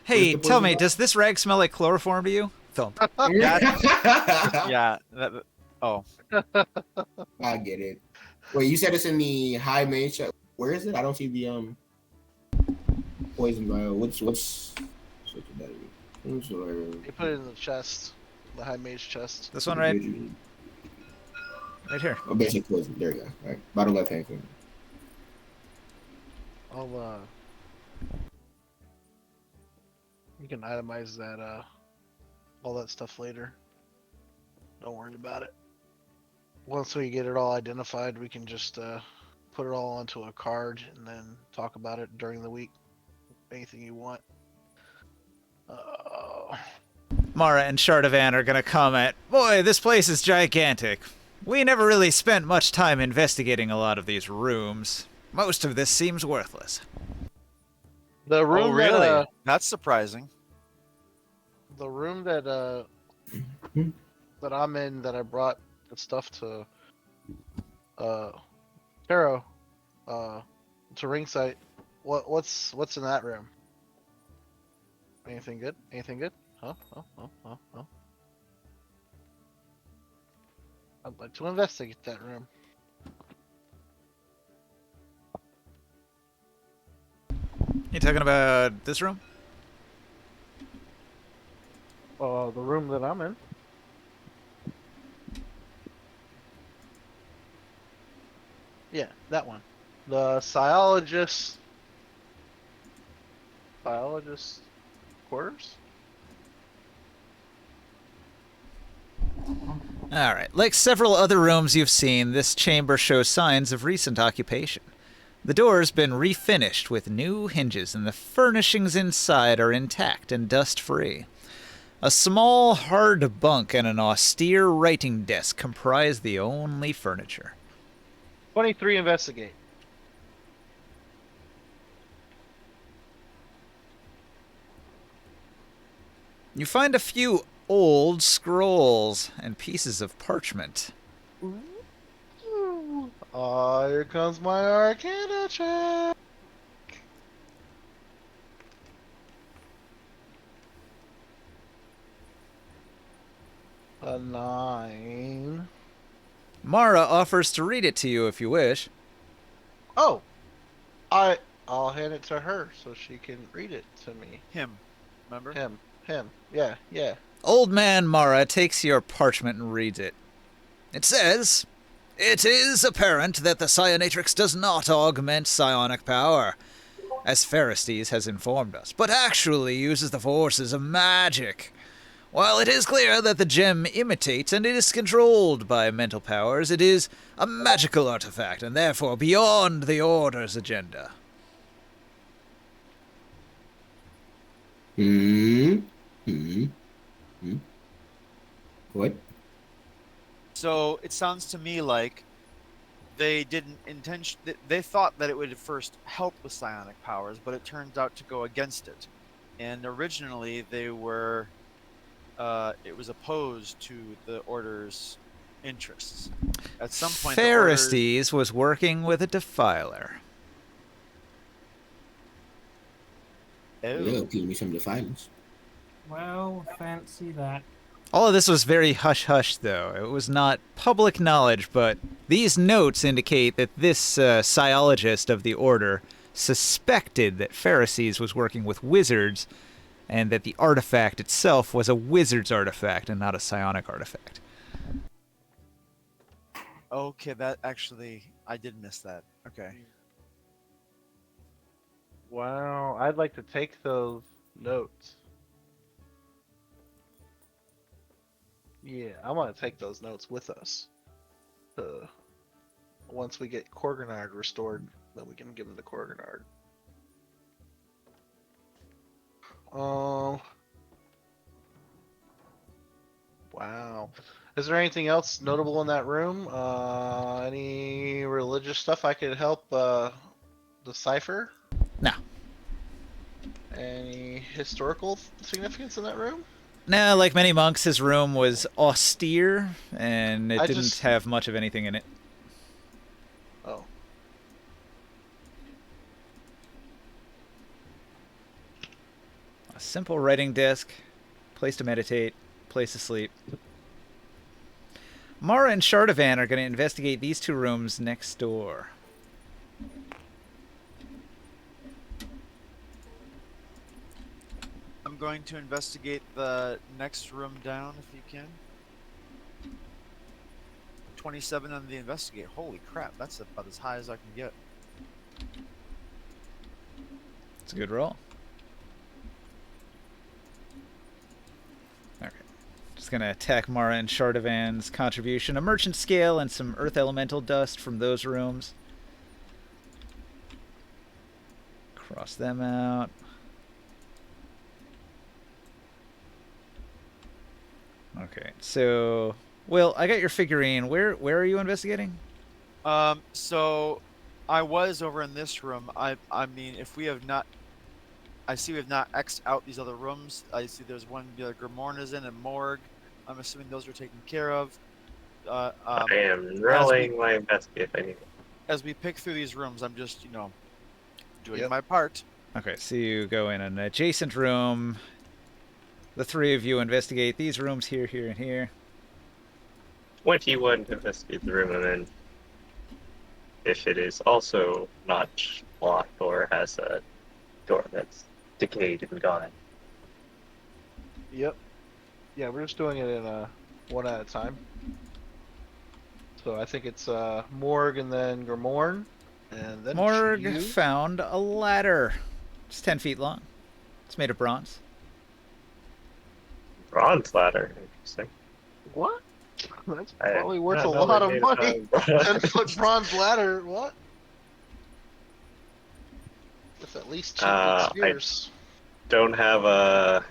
Hey, Where's the tell poison me, vial? does this rag smell like chloroform to you? Thump. Yeah. Oh, I get it. Wait, you said it's in the high mage. Where is it? I don't see the poison vial. What's that? You put it in the chest, the high mage chest. This one right here. Oh, basic poison. There you go. All right, bottom left hand corner. You can itemize that all that stuff later. Don't worry about it. Once we get it all identified, we can just put it all onto a card and then talk about it during the week. Anything you want. Mara and Shardavan are gonna comment, "Boy, this place is gigantic. We never really spent much time investigating a lot of these rooms. Most of this seems worthless." The room oh really? that, That's surprising. the room that that I'm in, that I brought the stuff to Taro to ringside. What's in that room? Anything good? Anything good? Huh? I'd like to investigate that room. You talking about this room? The room that I'm in. Yeah, that one. The biologist quarters. Alright, like several other rooms you've seen, this chamber shows signs of recent occupation. The door's been refinished with new hinges, and the furnishings inside are intact and dust-free. A small, hard bunk and an austere writing desk comprise the only furniture. 23 investigate. You find a few old scrolls and pieces of parchment. Oh, here comes my Arcana check. A 9. Mara offers to read it to you if you wish. Oh, I'll hand it to her so she can read it to me. Him. Remember? Him. Yeah. Old man Mara takes your parchment and reads it. It says, "It is apparent that the Cyanatrix does not augment psionic power, as Pharistes has informed us, but actually uses the forces of magic. While it is clear that the gem imitates and is controlled by mental powers, it is a magical artifact and therefore beyond the Order's agenda. What? So it sounds to me like they didn't they thought that it would first help with psionic powers, but it turns out to go against it. And originally they were it was opposed to the Order's interests. At some point Pharisees was working with a defiler. Yeah, give me some defiance. Well, fancy that. All of this was very hush-hush, though. It was not public knowledge, but these notes indicate that this psiologist of the Order suspected that Pharisees was working with wizards, and that the artifact itself was a wizard's artifact and not a psionic artifact. Okay, that actually, I did miss that. Okay. Wow, I'd like to take those notes. Yeah, I want to take those notes with us. Once we get Korganard restored, then we can give them to Korganard. Wow. Is there anything else notable in that room? Any religious stuff I could help decipher? No. Any historical significance in that room? No, like many monks, his room was austere, and it I didn't just- have much of anything in it. Oh. A simple writing desk, place to meditate, place to sleep. Mara and Shardavan are going to investigate these two rooms next door. I'm going to investigate the next room down if you can. 27 on the investigate. Holy crap, that's about as high as I can get. It's a good roll. Okay. Just going to attack Mara and Shardavan's contribution. A merchant scale and some earth elemental dust from those rooms. Cross them out. Okay, so Will, I got your figurine. Where are you investigating? So I was over in this room. I mean, if we have not, I see we have not X'd out these other rooms. I see there's one the Grimorn is in, and morgue. I'm assuming those are taken care of. I am rolling my investigate if I need it. As we pick through these rooms, I'm just, doing Yep. my part. Okay, so you go in an adjacent room. The three of you investigate these rooms here, here, and here. 21 to investigate the room, and then if it is also not locked or has a door that's decayed and gone. Yep. Yeah, we're just doing it in one at a time. So I think it's Morg and then Grimorn, and then Morg you. found a ladder. It's 10 feet long. It's made of bronze. Bronze ladder. Interesting. What? That's I probably did worth a not know lot they of made money. it out of 10-foot bronze ladder. What? It's at least 2 I- spears. Don't have a.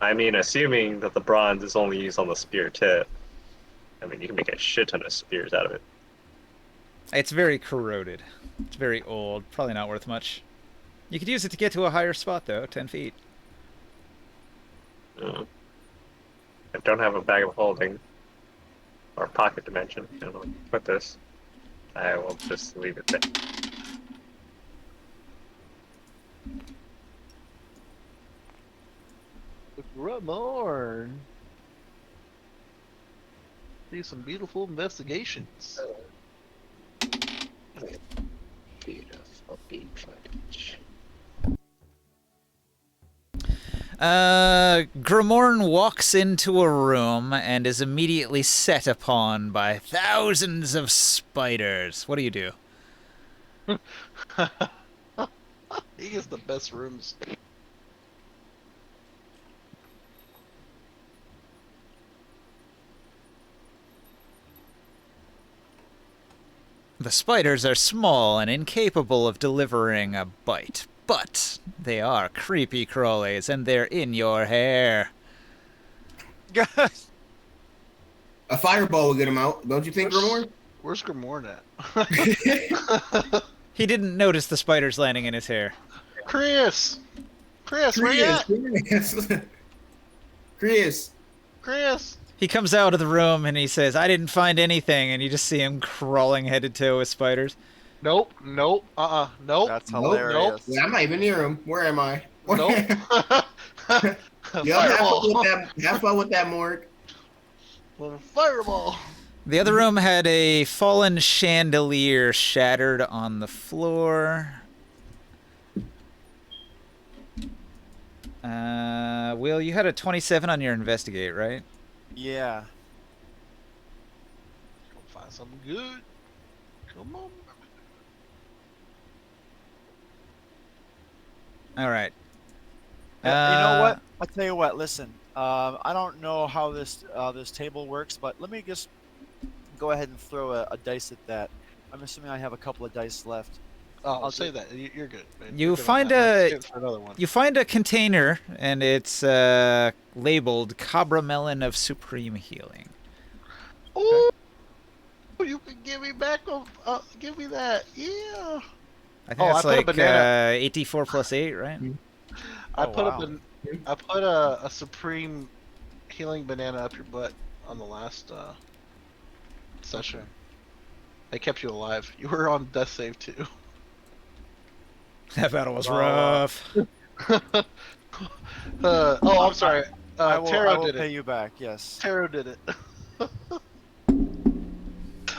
I mean, assuming that the bronze is only used on the spear tip. I mean, you can make a shit ton of spears out of it. It's very corroded. It's very old. Probably not worth much. You could use it to get to a higher spot, though. 10 feet. I don't have a bag of holding or pocket dimension. I don't know where to put this. I will just leave it there. The Grimorn. See some beautiful investigations. Beautiful, beautiful. Grimorn walks into a room and is immediately set upon by thousands of spiders. What do you do? He gets the best rooms. The spiders are small and incapable of delivering a bite, but they are creepy crawlies and they're in your hair. A fireball will get him out, don't you think, Grimoire? Where's Grimoire at? He didn't notice the spiders landing in his hair. Chris, where you at? Chris. He comes out of the room and he says, I didn't find anything, and you just see him crawling head to toe with spiders. Nope. Nope. That's hilarious. Yeah, I'm not even near him. Where am I? Nope. Yeah, have fun with that, Morg. Fireball. The other room had a fallen chandelier shattered on the floor. Will, you had a 27 on your investigate, right? Yeah. Go find something good. Come on. All right. You know what? I'll tell you what. Listen, I don't know how this table works, but let me just go ahead and throw a dice at that. I'm assuming I have a couple of dice left. Oh, I'll say that. You're good. Man. You You're good on find that. a Let's get for another one. you find a container, and it's labeled Cabra Melon of Supreme Healing. Oh, you can give me back. Give me that. Yeah. I think that's I put a like banana. 84 plus 8, right? I put a supreme healing banana up your butt on the last session. They kept you alive. You were on death save too. That battle was rough. I'm sorry. I will Taro did pay it. you back. Yes. Taro did it.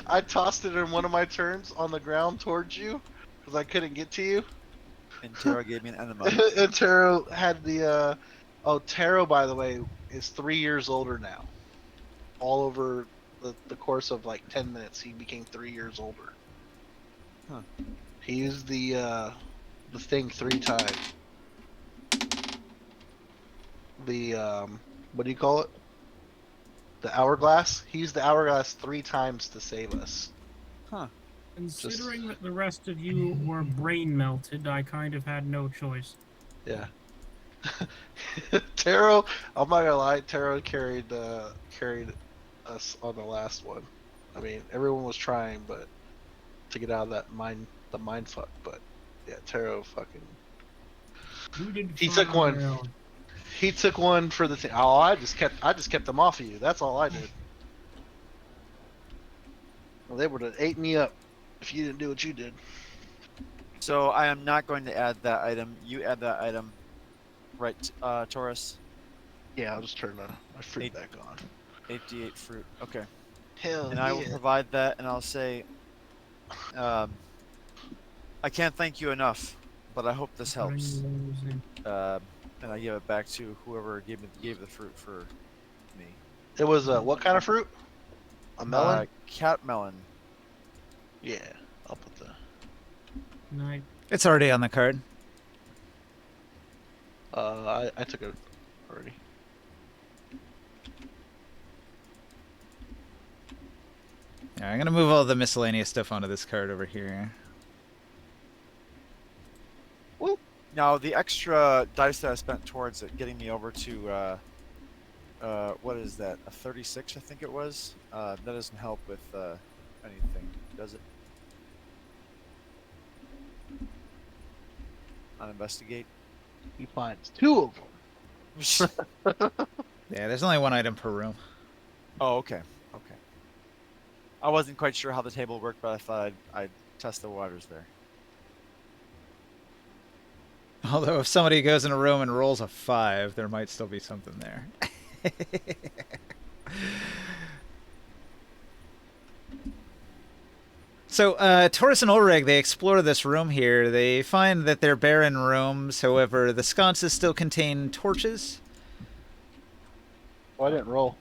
I tossed it in one of my turns on the ground towards you because I couldn't get to you. And Tara gave me an enema. And Taro had the. Taro, by the way, is 3 years older now. All over the course of like 10 minutes, he became 3 years older. Huh. He used the thing 3 times. The what do you call it? The hourglass. He used the hourglass 3 times to save us. Huh. Considering that the rest of you were brain melted, I kind of had no choice. Yeah. Taro, I'm not gonna lie, Taro carried us on the last one. I mean, everyone was trying, but to get out of that the mind fuck. But yeah, Taro fucking. He took one. He took one for the thing. Oh, I just kept them off of you. That's all I did. Well, they would have ate me up if you didn't do what you did. So I am not going to add that item. You add that item, right, Taurus? Yeah, I'll just turn my fruit back on. 8d8 fruit. Okay. Hell And yeah. I will provide that, and I'll say, I can't thank you enough, but I hope this helps. And I give it back to whoever gave the fruit for me. It was what kind of fruit? A melon? Cat melon. Yeah, I'll put the. Night. It's already on the card. I took it already. Yeah, I'm gonna move all the miscellaneous stuff onto this card over here. Now the extra dice that I spent towards it, getting me over to what is that? A 36, I think it was. That doesn't help with anything, does it? On investigate. He finds 2 of them. Yeah, there's only 1 item per room. Oh, okay. Okay. I wasn't quite sure how the table worked, but I thought I'd test the waters there. Although if somebody goes in a room and rolls a 5, there might still be something there. So, Taurus and Ulreg, they explore this room here. They find that they're barren rooms. However, the sconces still contain torches. Oh, I didn't roll.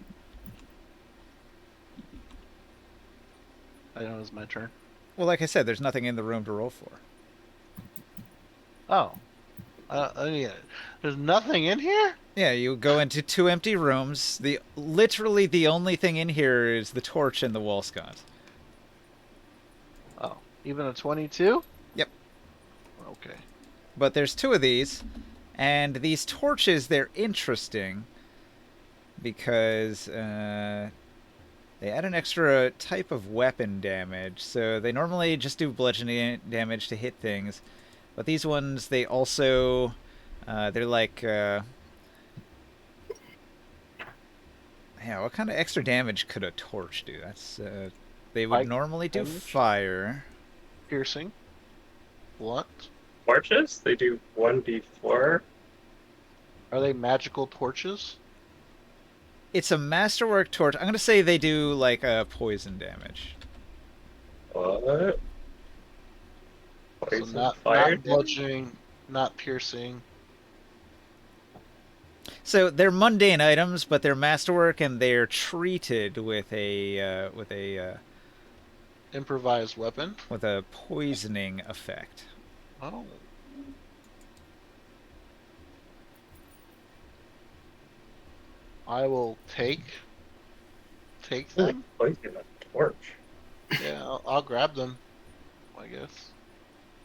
I know it was my turn. Well, like I said, there's nothing in the room to roll for. Oh. Yeah. There's nothing in here? Yeah, you go into 2 empty rooms. Literally the only thing in here is the torch and the wall sconce. Oh. Even a 22? Yep. Okay. But there's 2 of these, and these torches, they're interesting because they add an extra type of weapon damage. So they normally just do bludgeoning damage to hit things, but these ones, they also they're like yeah, what kind of extra damage could a torch do? That's they would Spike normally do damage? fire. Piercing. Blunt. Torches? They do 1d4. Are they magical torches? It's a masterwork torch. I'm gonna say they do like poison damage. What? So Poison not fire not bludgeoning, not piercing. So they're mundane items, but they're masterwork, and they're treated with a Improvised weapon. with a poisoning effect. Oh. I will take them. Poison a torch. Yeah, I'll grab them. I guess.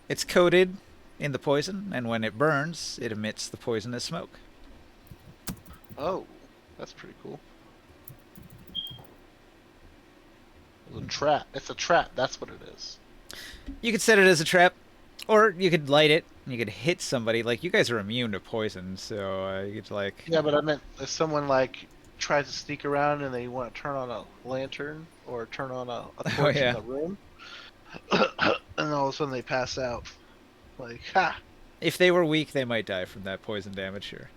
It's coated in the poison, and when it burns, it emits the poisonous smoke. Oh, that's pretty cool. It's a trap. It's a trap. That's what it is. You could set it as a trap, or you could light it, and you could hit somebody. Like, you guys are immune to poison, so you could, like... Yeah, but I meant if someone like tries to sneak around and they want to turn on a lantern or turn on a torch yeah. in the room, and all of a sudden they pass out. Like, ha! If they were weak, they might die from that poison damage, sure.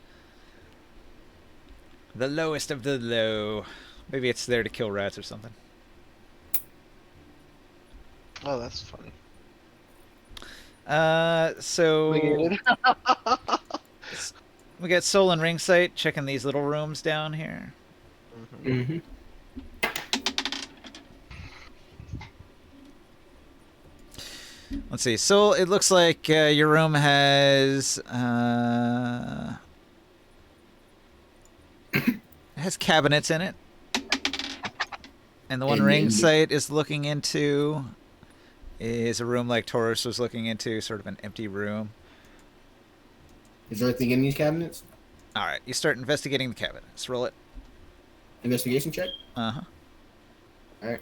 The lowest of the low. Maybe it's there to kill rats or something. Oh, that's funny. So... Weird. We got Soul and Ring Sight checking these little rooms down here. Mhm. Let's see. Soul, it looks like your room has... it has cabinets in it. And the one Ring Sight is looking into is a room like Taurus was looking into, sort of an empty room. Is there anything in these cabinets? All right, you start investigating the cabinets. Roll it. Investigation check? Uh-huh. All right.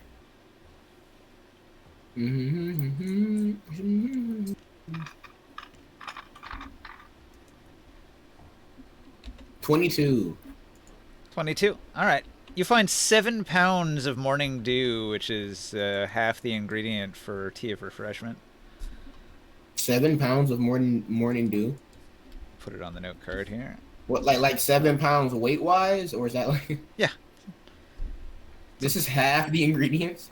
22. 22. All right. You find 7 pounds of morning dew, which is half the ingredient for tea of refreshment. 7 pounds of morning dew. Put it on the note card here. What, like 7 pounds weight wise, or is that like? Yeah. This is half the ingredients.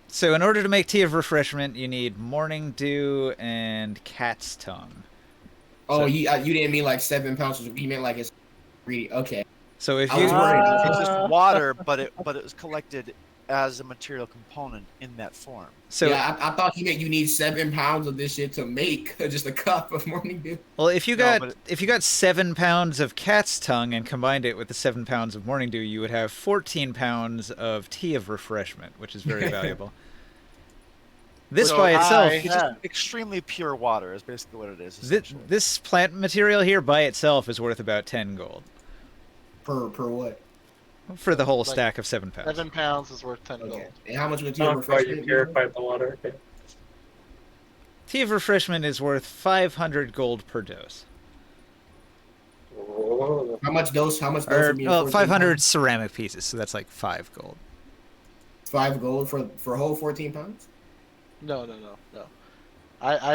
So in order to make tea of refreshment, you need morning dew and cat's tongue. Oh, So- you didn't mean like 7 pounds. You meant like it's okay. So if I you was worried. It's just water, but it was collected as a material component in that form. so yeah, I thought he meant you need 7 pounds of this shit to make just a cup of morning dew. well, if you No, got 7 pounds of cat's tongue and combined it with the 7 pounds of morning dew, you would have 14 pounds of tea of refreshment, which is very valuable. This So by itself, It's just extremely pure water is basically what it is. essentially. this plant material here by itself is worth about 10 gold Per what? for the whole Like stack of 7 pounds. 7 pounds is worth 10 Okay. gold. And how much would Oh, your you refreshment? purified the water. Okay. Tea of refreshment is worth 500 gold per dose. Whoa. How much dose? How much dose? Or, would be in well, 14 500 pounds? ceramic pieces, so that's like 5 gold. 5 gold for a whole 14 pounds? No. I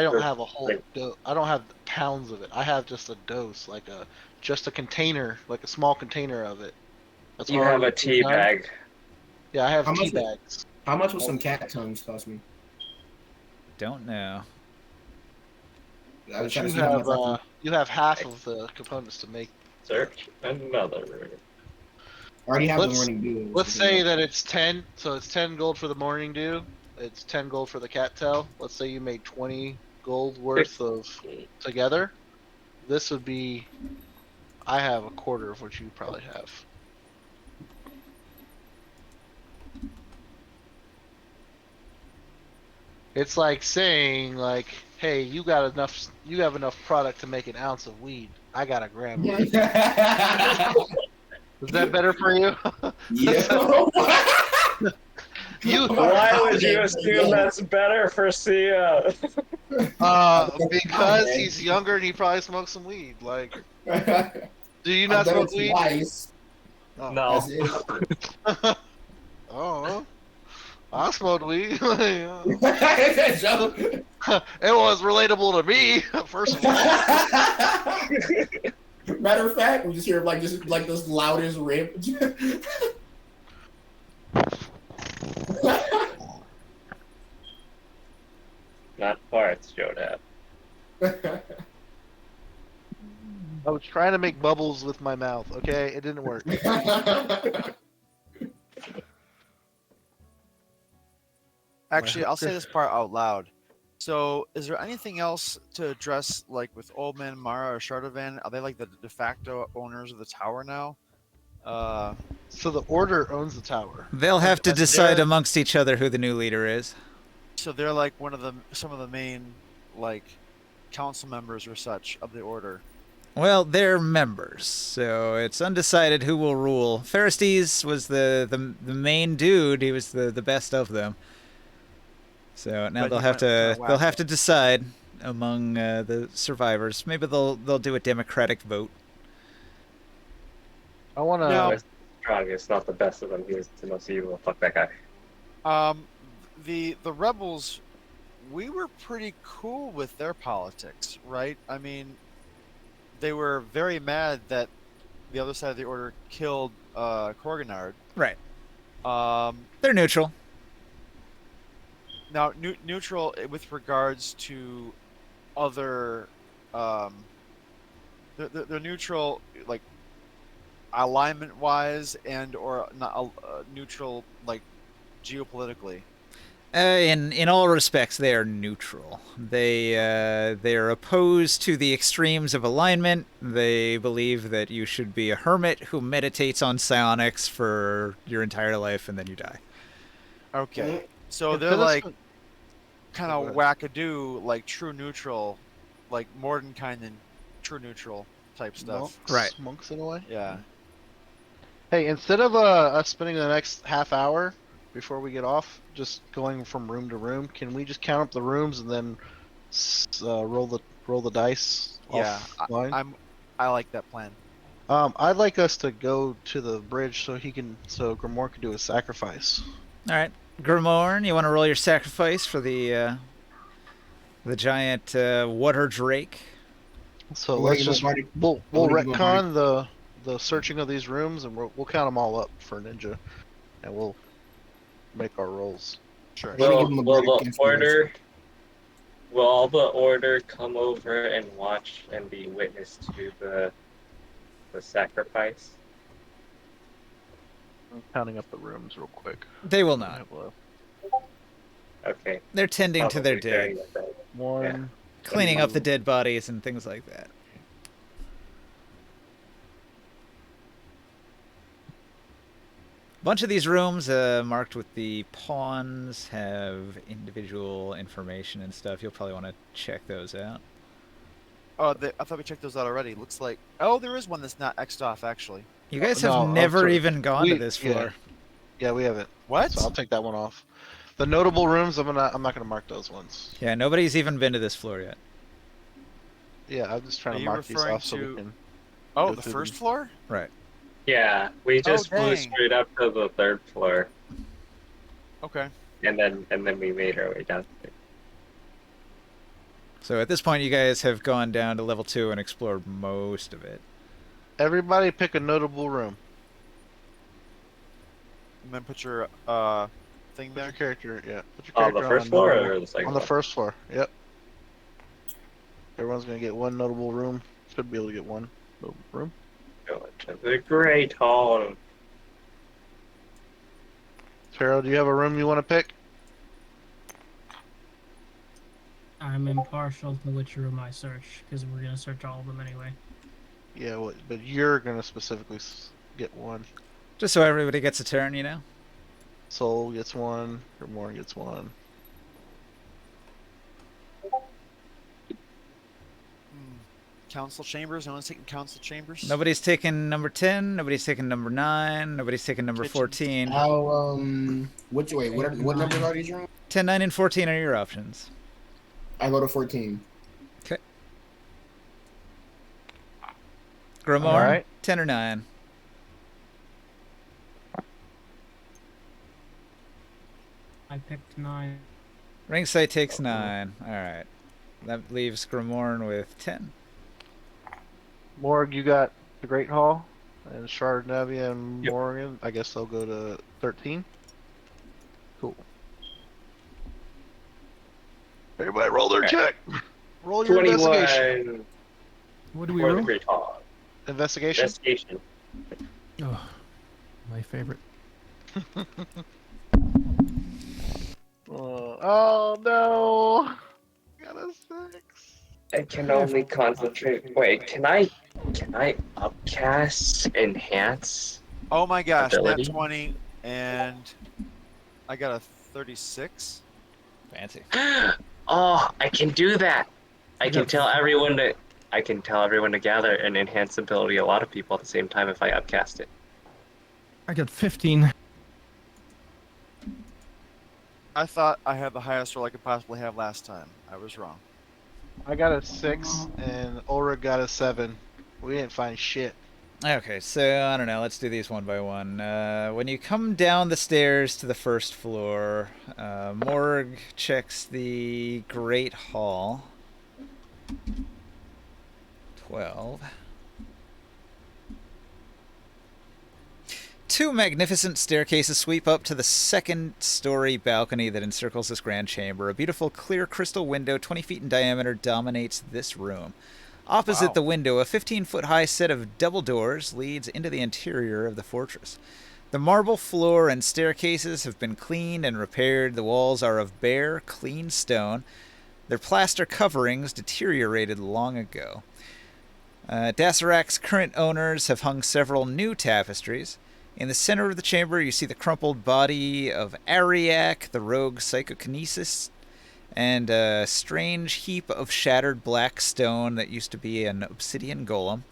don't Sure. have a whole. I don't have pounds of it. I have just a dose, like just a container, like a small container of it. That's You have a already tea done. bag. Yeah, I have How tea much would- bags. How much would some cat tongues cost me? Don't know. I was But trying you to see how much have I could- you have half of the components to make. Search another room. I already have the let's- morning dew. Let's say that it's 10. So it's 10 gold for the morning dew. It's 10 gold for the cattail. Let's say you made 20 gold worth of together. This would be. I have a quarter of what you probably have. It's like saying like, "Hey, you have enough product to make an ounce of weed. I got a gram of weed." Is that better for you? Yo. You Why would you assume that's better for Sia? because he's younger and he probably smokes some weed. Like, do you I've not done smoke it weed? twice. Oh. No. That's it. Oh, I smoked weed. Joe. It was relatable to me, first of all. Matter of fact, we just hear like this loudest rip. Not farts, Joe. I was trying to make bubbles with my mouth. Okay, it didn't work. Actually, I'll say this part out loud. So, is there anything else to address, like with Old Man Mara or Shardovan? Are they like the de facto owners of the tower now? So the order owns the tower. They'll have to Yes, decide they're- amongst each other who the new leader is. So they're like some of the main like council members or such of the order. Well, they're members, so it's undecided who will rule. Pharistes was the main dude. He was the best of them. So now But they'll he have went to whack. decide among the survivors. Maybe they'll do a democratic vote. I want to. Now- Strongest, not the best of them. He was the most evil. Fuck that guy. The rebels, we were pretty cool with their politics, right? I mean, they were very mad that the other side of the order killed Korganard. Right. Um, They're neutral. Now, neutral with regards to other, they're neutral like alignment wise and or not neutral like geopolitically. In all respects, they are neutral. They are opposed to the extremes of alignment. They believe that you should be a hermit who meditates on psionics for your entire life and then you die. Okay, so And they're Phyllis- like kind Go of ahead. wackadoo, like true neutral, like Mordenkainen and true neutral type stuff. monks, Right. monks in a way. Yeah. Hey, instead of us spending the next half hour before we get off, just going from room to room, can we just count up the rooms and then roll the dice? Yeah, offline? I like that plan. I'd like us to go to the bridge so Grimoire can do a sacrifice. All right, Grimorn, you want to roll your sacrifice for the giant water drake? So Where let's you just go, Marty? we'll Where you go, retcon the searching of these rooms and we'll count them all up for Ninja, and we'll make our rolls. Sure. Let me give him a break Will against the order? Will all the order come over and watch and be witness to the sacrifice? I'm counting up the rooms real quick. They will I not. have Okay. They're tending to their Probably dead, during the day. one. cleaning up the dead bodies and things like that. A bunch of these rooms marked with the pawns have individual information and stuff. You'll probably want to check those out. Oh, I thought we checked those out already. Looks like there is one that's not X'd off actually. You guys have No, never sorry. even gone to We- this yeah. floor. Yeah, we have it. What? So I'll take that one off. The notable rooms, I'm not gonna mark those ones. Yeah, nobody's even been to this floor yet. Yeah, I'm just trying Are to you mark these referring off so we to- can. Oh, go the through first them. floor? Right. Yeah, we just flew dang. straight up to the third floor, Okay. and then we made our way down. So at this point, you guys have gone down to level 2 and explored most of it. Everybody pick a notable room. And then put your thing Put there. your character, yeah. Put your On character the first a floor notable- or the second on the floor? first floor. Yep. Everyone's gonna get one notable room. Should be able to get one notable room. Go into the Great Hall. Pharaoh, do you have a room you want to pick? I'm impartial to which room I search because we're gonna search all of them anyway. Yeah, but you're gonna specifically get one. Just so everybody gets a turn, you know? Soul gets one. Grimoire gets one. council chambers? No one's taking council chambers? Nobody's taking number 10. Nobody's taking number 9. Nobody's taking number Kitchen. 14. How what numbers are these rooms? 10, 9, and 14 are your options. I go to 14. Okay. Grimoire, All right. 10 or 9. I picked 9. Ringside takes 9. All right. That leaves Grimoire with 10. Morg, you got the Great Hall, and Chardonnay and Morgan. I guess they'll go to 13. Cool. Everybody, roll their check. Roll your investigation. 21 What do we for the roll? Great Hall. Investigation. Investigation. Oh, my favorite. Oh no! Got a 6. I can only concentrate. Wait, can I upcast enhance? Oh my gosh, Ability? nat 20, and I got a 36. Fancy. Oh, I can do that. I You can got tell everyone to gather and enhance ability a lot of people at the same time if I upcast it. I got 15. I thought I had the highest roll I could possibly have last time. I was wrong. I got a 6, and Ulrich got a 7. We didn't find shit. Okay, so I don't know. Let's do these one by one. When you come down the stairs to the first floor, Morg checks the Great Hall. 12. 2 magnificent staircases sweep up to the second-story balcony that encircles this grand chamber. A beautiful, clear crystal window, 20 feet in diameter, dominates this room. Opposite the window, a 15-foot-high set of double doors leads into the interior of the fortress. The marble floor and staircases have been cleaned and repaired. The walls are of bare, clean stone. Their plaster coverings deteriorated long ago. Dasaraches' current owners have hung several new tapestries. In the center of the chamber, you see the crumpled body of Ariak, the rogue psychokinesis, and a strange heap of shattered black stone that used to be an obsidian golem.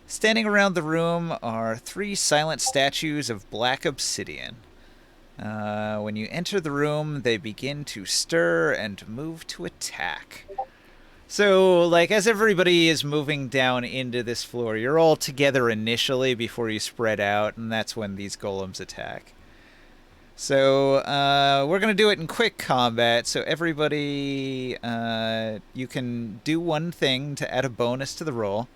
Standing around the room are 3 silent statues of black obsidian. When you enter the room, they begin to stir and move to attack. So, like, as everybody is moving down into this floor, you're all together initially before you spread out, and that's when these golems attack. So, we're going to do it in quick combat, so everybody, you can do one thing to add a bonus to the roll.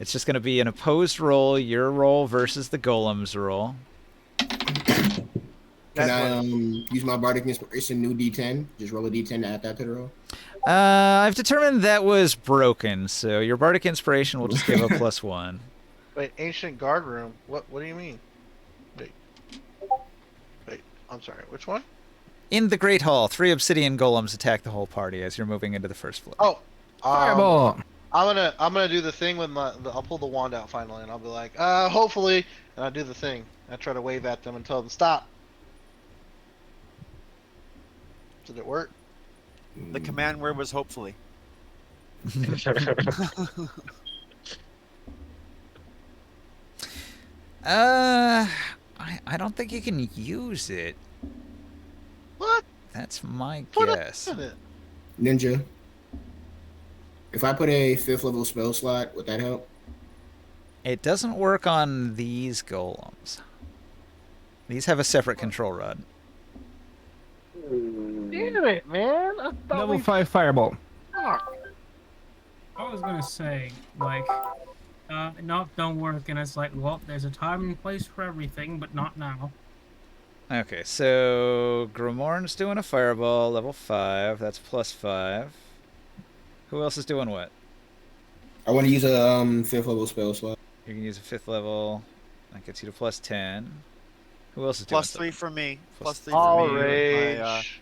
It's just going to be an opposed roll, your roll versus the golem's roll. Can I use my bardic inspiration, new D10? Just roll a D10 to add that to the roll. I've determined that was broken, so your bardic inspiration will just give a +1. Wait, ancient guard room. What do you mean? Wait, I'm sorry. Which one? In the Great Hall, 3 obsidian golems attack the whole party as you're moving into the first floor. Oh, Fireball! I'm gonna do the thing with I'll pull the wand out finally, and I'll be like, hopefully, and I do the thing. I try to wave at them and tell them stop. Did it work? The command word was hopefully. I don't think you can use it. What? That's my Put guess. it in it. Ninja. If I put a 5th level spell slot, would that help? It doesn't work on these golems. These have a separate control rod. Damn it, man! I thought Level 5 fireball. I was gonna say, like, no, don't work, and it's like, well, there's a time and place for everything, but not now. Okay, so Grimoire's doing a fireball, level 5. That's +5. Who else is doing what? I want to use a 5th level spell slot. You can use a 5th level. That gets you to +10. Who else is doing +3 for me. Plus- +3 All for me. rage.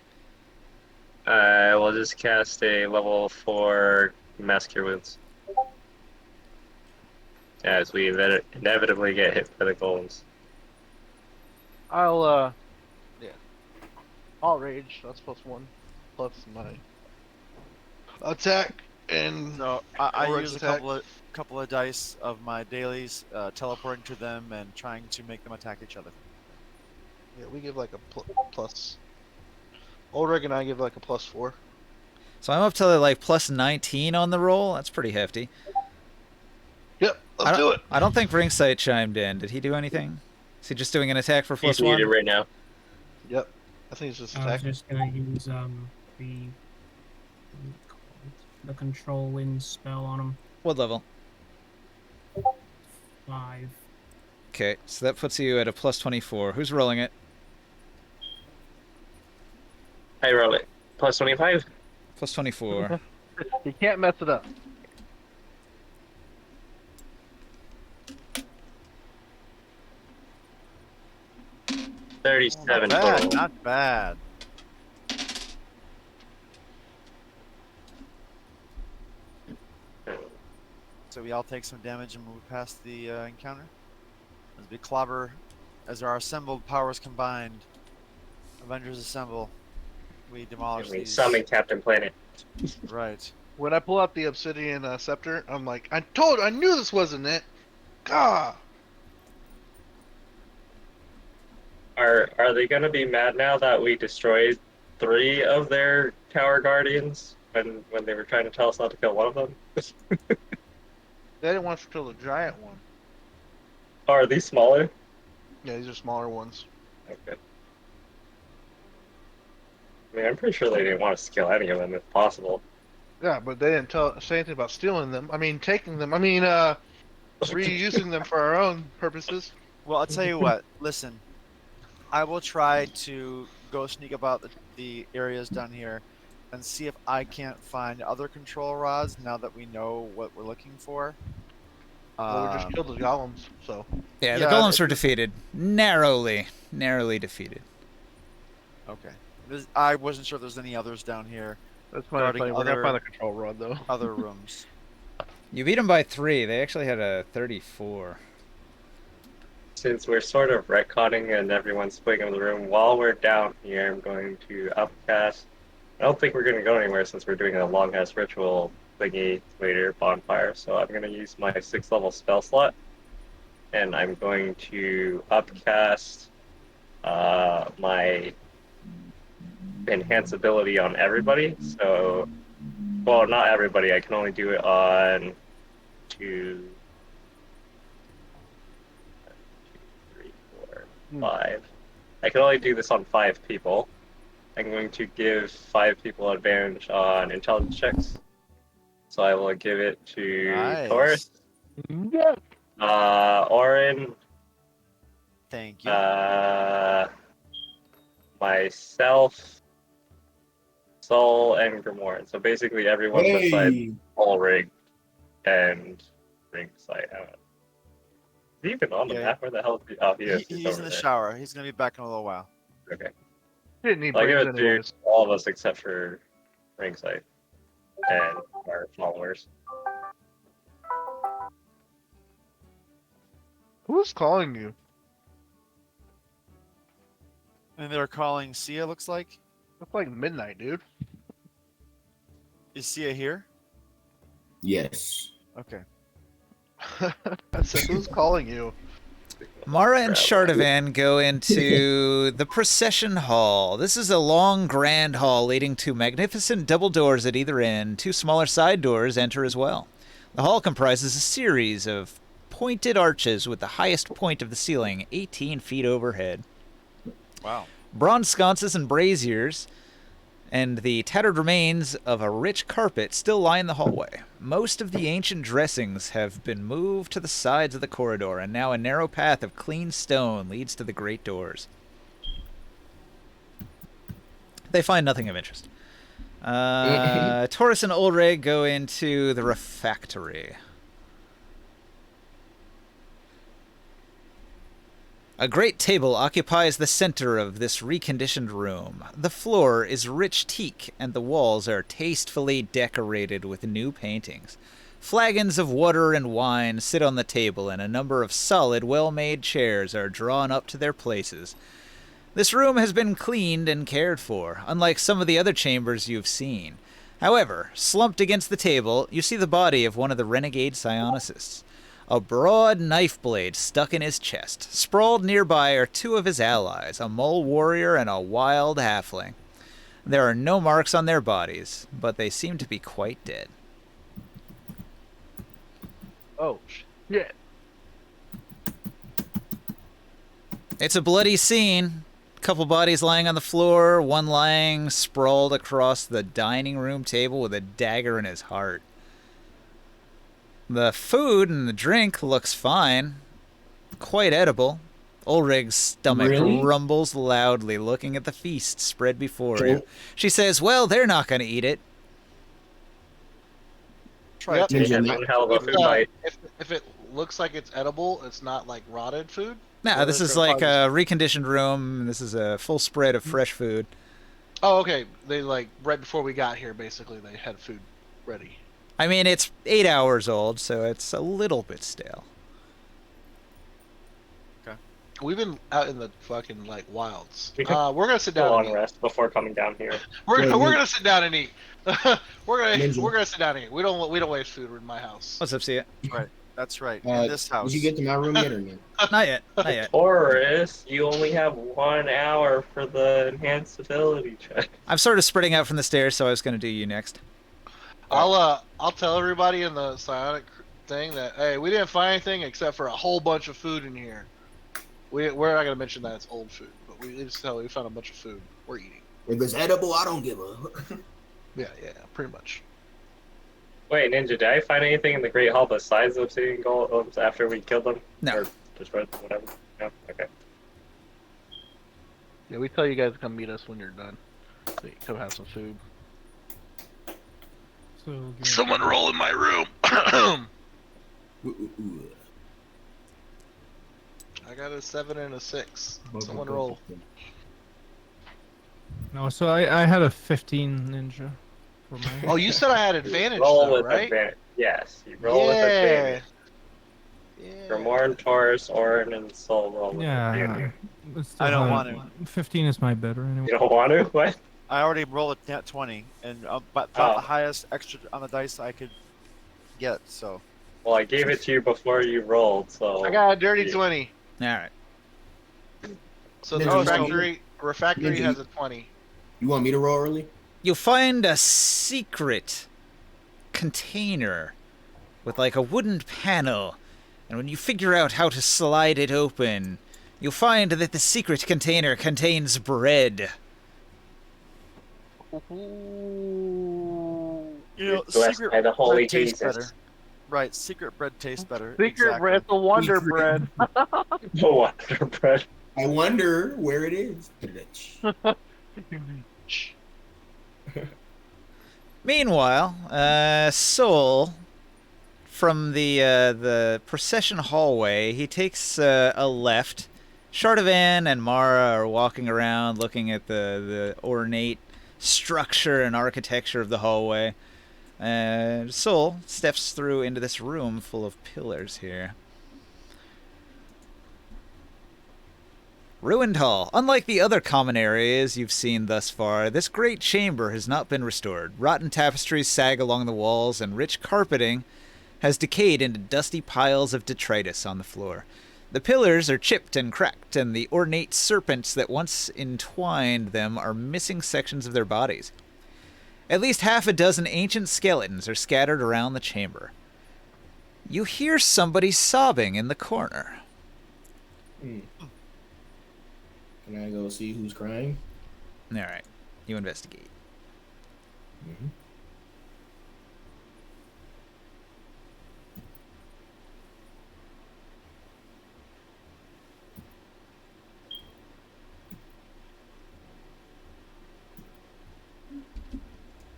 I will just cast a level 4 Mass Cure Wounds. As we inevitably get hit by the golems. I'll yeah. All rage. That's +1. Plus my attack And So I Ulrich's use a attack. couple of dice of my dailies, teleporting to them and trying to make them attack each other. Yeah, we give like a plus. Ulrich and I give like a +4. So I'm up to like plus 19 on the roll. That's pretty hefty. Yep, let's do it. I don't think Ringsight chimed in. Did he do anything? Is he just doing an attack for He's +1? muted right now. Yep, I think it's just I was attack. just gonna use the control wind spell on him. What level? 5. Okay, so that puts you at a plus 24. Who's rolling it? I roll it. Plus 25. Plus 24. You can't mess it up. Oh, 37 not bad, total. not bad. So we all take some damage and move past the encounter. As we clobber, as our assembled powers combined, Avengers assemble. We demolish And we these. summon Captain Planet. Right. When I pull out the obsidian scepter, I'm like, I knew this wasn't it. Gah! Are they gonna be mad now that we destroyed 3 of their tower guardians when they were trying to tell us not to kill one of them? They didn't want to kill the giant one. Oh, are these smaller? Yeah, these are smaller ones. Okay. I mean, I'm pretty sure they didn't want us to kill any of them if possible. Yeah, but they didn't say anything about stealing them. I mean, taking them. I mean, reusing them for our own purposes. Well, I'll tell you what. Listen, I will try to go sneak about the areas down here and see if I can't find other control rods now that we know what we're looking for. Well, we just killed the golems, so. Yeah, the Yeah, golems were defeated. Narrowly defeated. Okay. I wasn't sure if there's any others down here. That's Guarding funny. We're gonna other- find the control rod, though. Other rooms. You beat them by 3. They actually had a 34. Since we're sort of retconning and everyone's splitting in the room, while we're down here, I'm going to upcast. I don't think we're going to go anywhere since we're doing a long-ass ritual thingy later, bonfire, so I'm going to use my 6th level spell slot, and I'm going to upcast my enhance ability on everybody, so, well, not everybody, I can only do it on 2, 3, 4, 5. I can only do this on 5 people. I'm going to give 5 people advantage on intelligence checks. So I will give it to Nice. Taurus, Orin, Thank you. myself, Sol, and Grimoire. So basically everyone besides Hey, Ulrich and Ringsight. Is he even on the Yeah. map? Where the hell is he? Oh, he is. He's over in the there. shower. He's gonna be back in a little while. Okay. Didn't need I'll give brains it to anyways. all of us except for Ringsight and our followers. Who's calling you? And they're calling Sia. Looks like. It's like midnight, dude. Is Sia here? yes. Okay. I said, who's calling you? Mara and Shardavan go into the procession hall. This is a long, grand hall leading to magnificent double doors at either end. 2 smaller side doors enter as well. The hall comprises a series of pointed arches with the highest point of the ceiling 18 feet overhead. Wow. Bronze sconces and braziers and the tattered remains of a rich carpet still line the hallway. Most of the ancient dressings have been moved to the sides of the corridor, and now a narrow path of clean stone leads to the great doors. They find nothing of interest. Taurus and Ulrich go into the refectory. A great table occupies the center of this reconditioned room. The floor is rich teak, and the walls are tastefully decorated with new paintings. Flagons of water and wine sit on the table, and a number of solid, well-made chairs are drawn up to their places. This room has been cleaned and cared for, unlike some of the other chambers you've seen. However, slumped against the table, you see the body of one of the renegade psionists. A broad knife blade stuck in his chest. Sprawled nearby are two of his allies, a mole warrior and a wild halfling. There are no marks on their bodies, but they seem to be quite dead. Oh shit! It's a bloody scene. Couple bodies lying on the floor, one lying sprawled across the dining room table with a dagger in his heart. The food and the drink looks fine. Quite edible. Ulrig's stomach Really? rumbles loudly, looking at the feast spread before him. She says, well, they're not going to eat it. Try Yep. to take Ninja, it. One hell of a food Uh, fight. if it looks like it's edible, it's not like rotted food. No, Or this they're is gonna like probably- a reconditioned room. This is a full spread of fresh food. Oh, okay. They like right before we got here, basically they had food ready. I mean, it's 8 hours old, so it's a little bit stale. We've been out in the fucking like wilds. We took We're gonna sit A down. long And eat. rest before coming down here. We're Yeah, we're you- gonna sit down and eat. we're Ninja. gonna sit down and eat. We don't waste food in my house. What's up, Sia? That's right. Uh, In this house. Did you get to my room yet or not? Not yet. Not yet. Taurus, you only have 1 hour for the enhanced ability check. I'm sort of spreading out from the stairs, so I was going to do you next. I'll tell everybody in the psionic thing that hey, we didn't find anything except for a whole bunch of food in here. We're not gonna mention that it's old food, but we just tell we found a bunch of food. We're eating. If it's edible, I don't give a. Yeah, pretty much. Wait, Ninja, did I find anything in the Great Hall besides the obsidian golems after we killed them? No. Or destroyed them, whatever? No? Okay. Yeah, we tell you guys to come meet us when you're done. So you come have some food. So good. Someone roll in my room. Ooh, ooh, ooh. I got a 7 and a 6. Someone roll. No, so I had a 15 ninja for my. Oh, you said I had advantage Roll though, with right? advantage. Yes, you roll with Yeah. advantage. Yeah. Grimoire, Taurus, Orin, and Soul roll with Yeah. advantage. but still, I don't want 15 is my better anyway. You don't want to? What? I already rolled a nat 20, and but about Oh. the highest extra on the dice I could get. So Well, I gave it to you before you rolled, so. I got a dirty Yeah. 20. All right. So the Ninja, refractory Ninja, has a 20. You want me to roll early? You'll find a secret container with like a wooden panel, and when you figure out how to slide it open, you'll find that the secret container contains bread. you know, Blessed secret by the Holy bread tastes Jesus. better. Right, secret bread tastes better. Secret exactly. bread, the Wonder Secret- Bread. No wonder, bread. I wonder where it is. Meanwhile, Soul, from the procession hallway, he takes a left. Shardavan and Mara are walking around looking at the ornate structure and architecture of the hallway. Soul steps through into this room full of pillars here. Ruined Hall. Unlike the other common areas you've seen thus far, this great chamber has not been restored. Rotten tapestries sag along the walls, and rich carpeting has decayed into dusty piles of detritus on the floor. The pillars are chipped and cracked, and the ornate serpents that once entwined them are missing sections of their bodies. At least half a dozen ancient skeletons are scattered around the chamber. You hear somebody sobbing in the corner. Can I go see who's crying? All right, you investigate. Mm-hmm.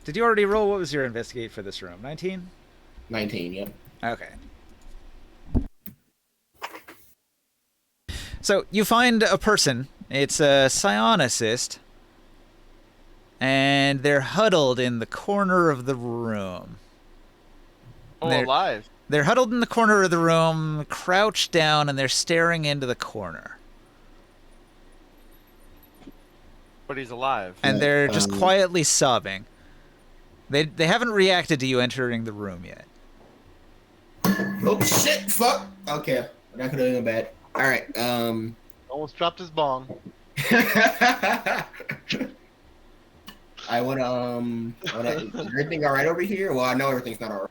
Did you already roll? What was your investigate for this room? 19? 19, yep. Okay. So you find a person. It's a psionicist. And they're huddled in the corner of the room. Oh, They're- alive. They're huddled in the corner of the room, crouched down, and they're staring into the corner. But he's alive. And they're just quietly sobbing. They haven't reacted to you entering the room yet. Oh shit! Fuck. Okay, that could have been bad. All right. Almost dropped his bong. I wanna. Is everything all right over here? Well, I know everything's not all right.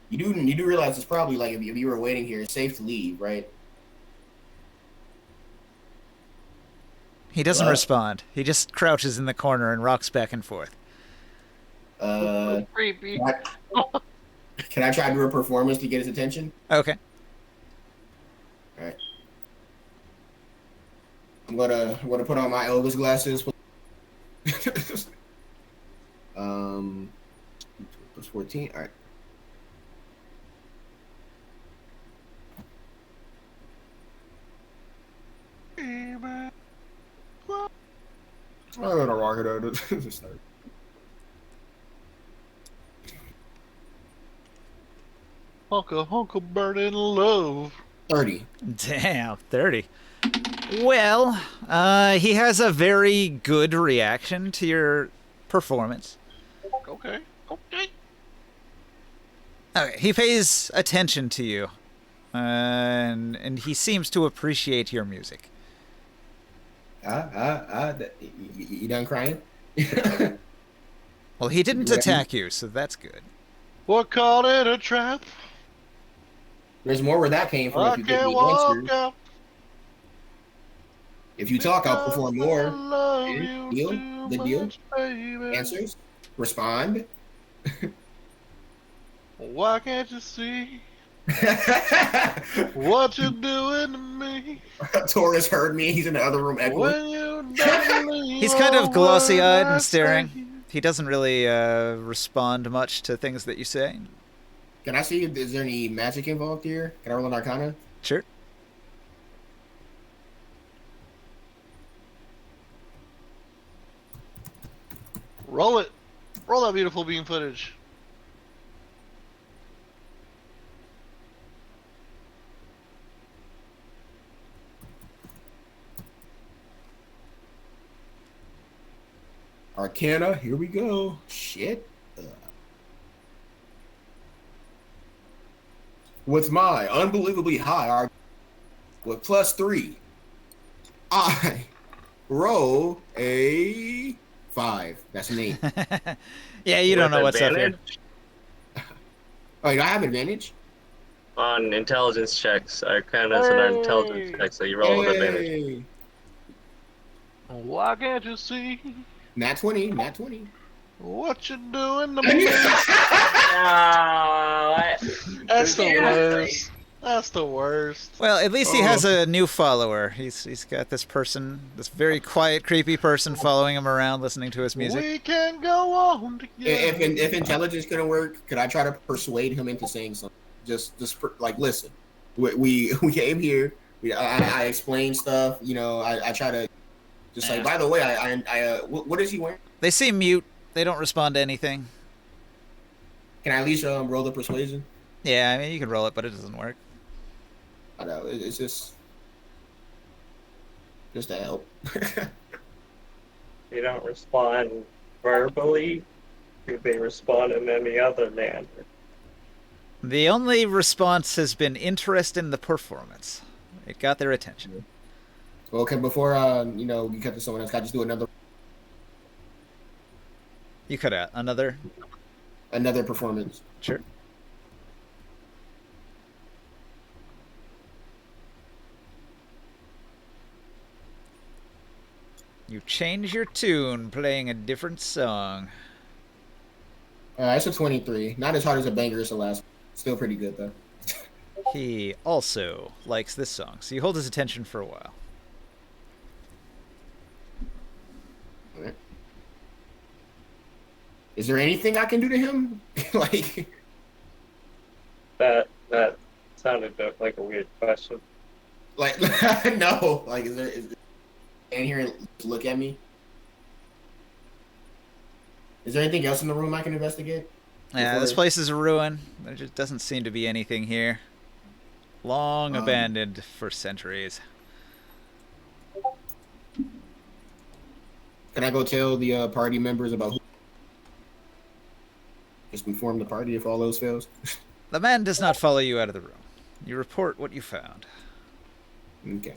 You do realize it's probably like if you were waiting here, it's safe to leave, right? He doesn't What? respond. He just crouches in the corner and rocks back and forth. Creepy. Can I try to do a performance to get his attention? Okay. All right. I'm gonna put on my Elvis glasses. Plus 14. All right. I'm gonna rock it out. Honka bird in love. 30. Damn, 30. Well, he has a very good reaction to your performance. Okay. Okay, he pays attention to you, and he seems to appreciate your music. You done crying? Well, he didn't attack you, so that's good. What called it a trap? There's more where that came from. I If you give can't me walk answers. out. If you talk, I'll perform more. Love Okay, you deal? too Good deal? much, baby. Answers? Respond? Why can't you see what you're doing to me? Taurus heard me. He's in the other room echoing. When you don't believe He's kind of a glossy-eyed word I and staring. say. He doesn't really respond much to things that you say. Can I see if there's any magic involved here? Can I roll an Arcana? Sure. Roll it. Roll that beautiful beam footage. Arcana, here we go. Shit. With my unbelievably high with +3, I roll a 5. That's an 8. Yeah, you don't With know what's up here. advantage Oh, you have advantage? on intelligence checks. Arcana's an intelligence check, so you roll with advantage. Hey. Why can't you see Nat 20. Nat 20. what you're doing to me? That's the worst. That's the worst. Well, at least he has a new follower. He's got this person, this very quiet, creepy person following him around, listening to his music. We can go on together. If intelligence couldn't work, could I try to persuade him into saying something? Like, listen, we came here. I explained stuff. You know, I try to just like. By the way, what is he wearing? They seem mute. They don't respond to anything. Can I at least roll the persuasion? Yeah, I mean, you can roll it, but it doesn't work. I know it's just to help. You don't respond verbally. Do they respond in any other manner? The only response has been interest in the performance. It got their attention. Well, okay, before we cut to someone else, can I just do another You could have another. performance? Sure. You change your tune, playing a different song. It's a 23. Not as hard as a banger as the last one. Still pretty good though. He also likes this song, so you hold his attention for a while. Alright. Is there anything I can do to him? Like That sounded like a weird question. like no. Like is there stand here and look at me? Is there anything else in the room I can investigate? Yeah, this place is a ruin. There just doesn't seem to be anything here. Long abandoned for centuries. Can I go tell the party members about who? Just inform the party if all else fails. The man does not follow you out of the room. You report what you found. Okay.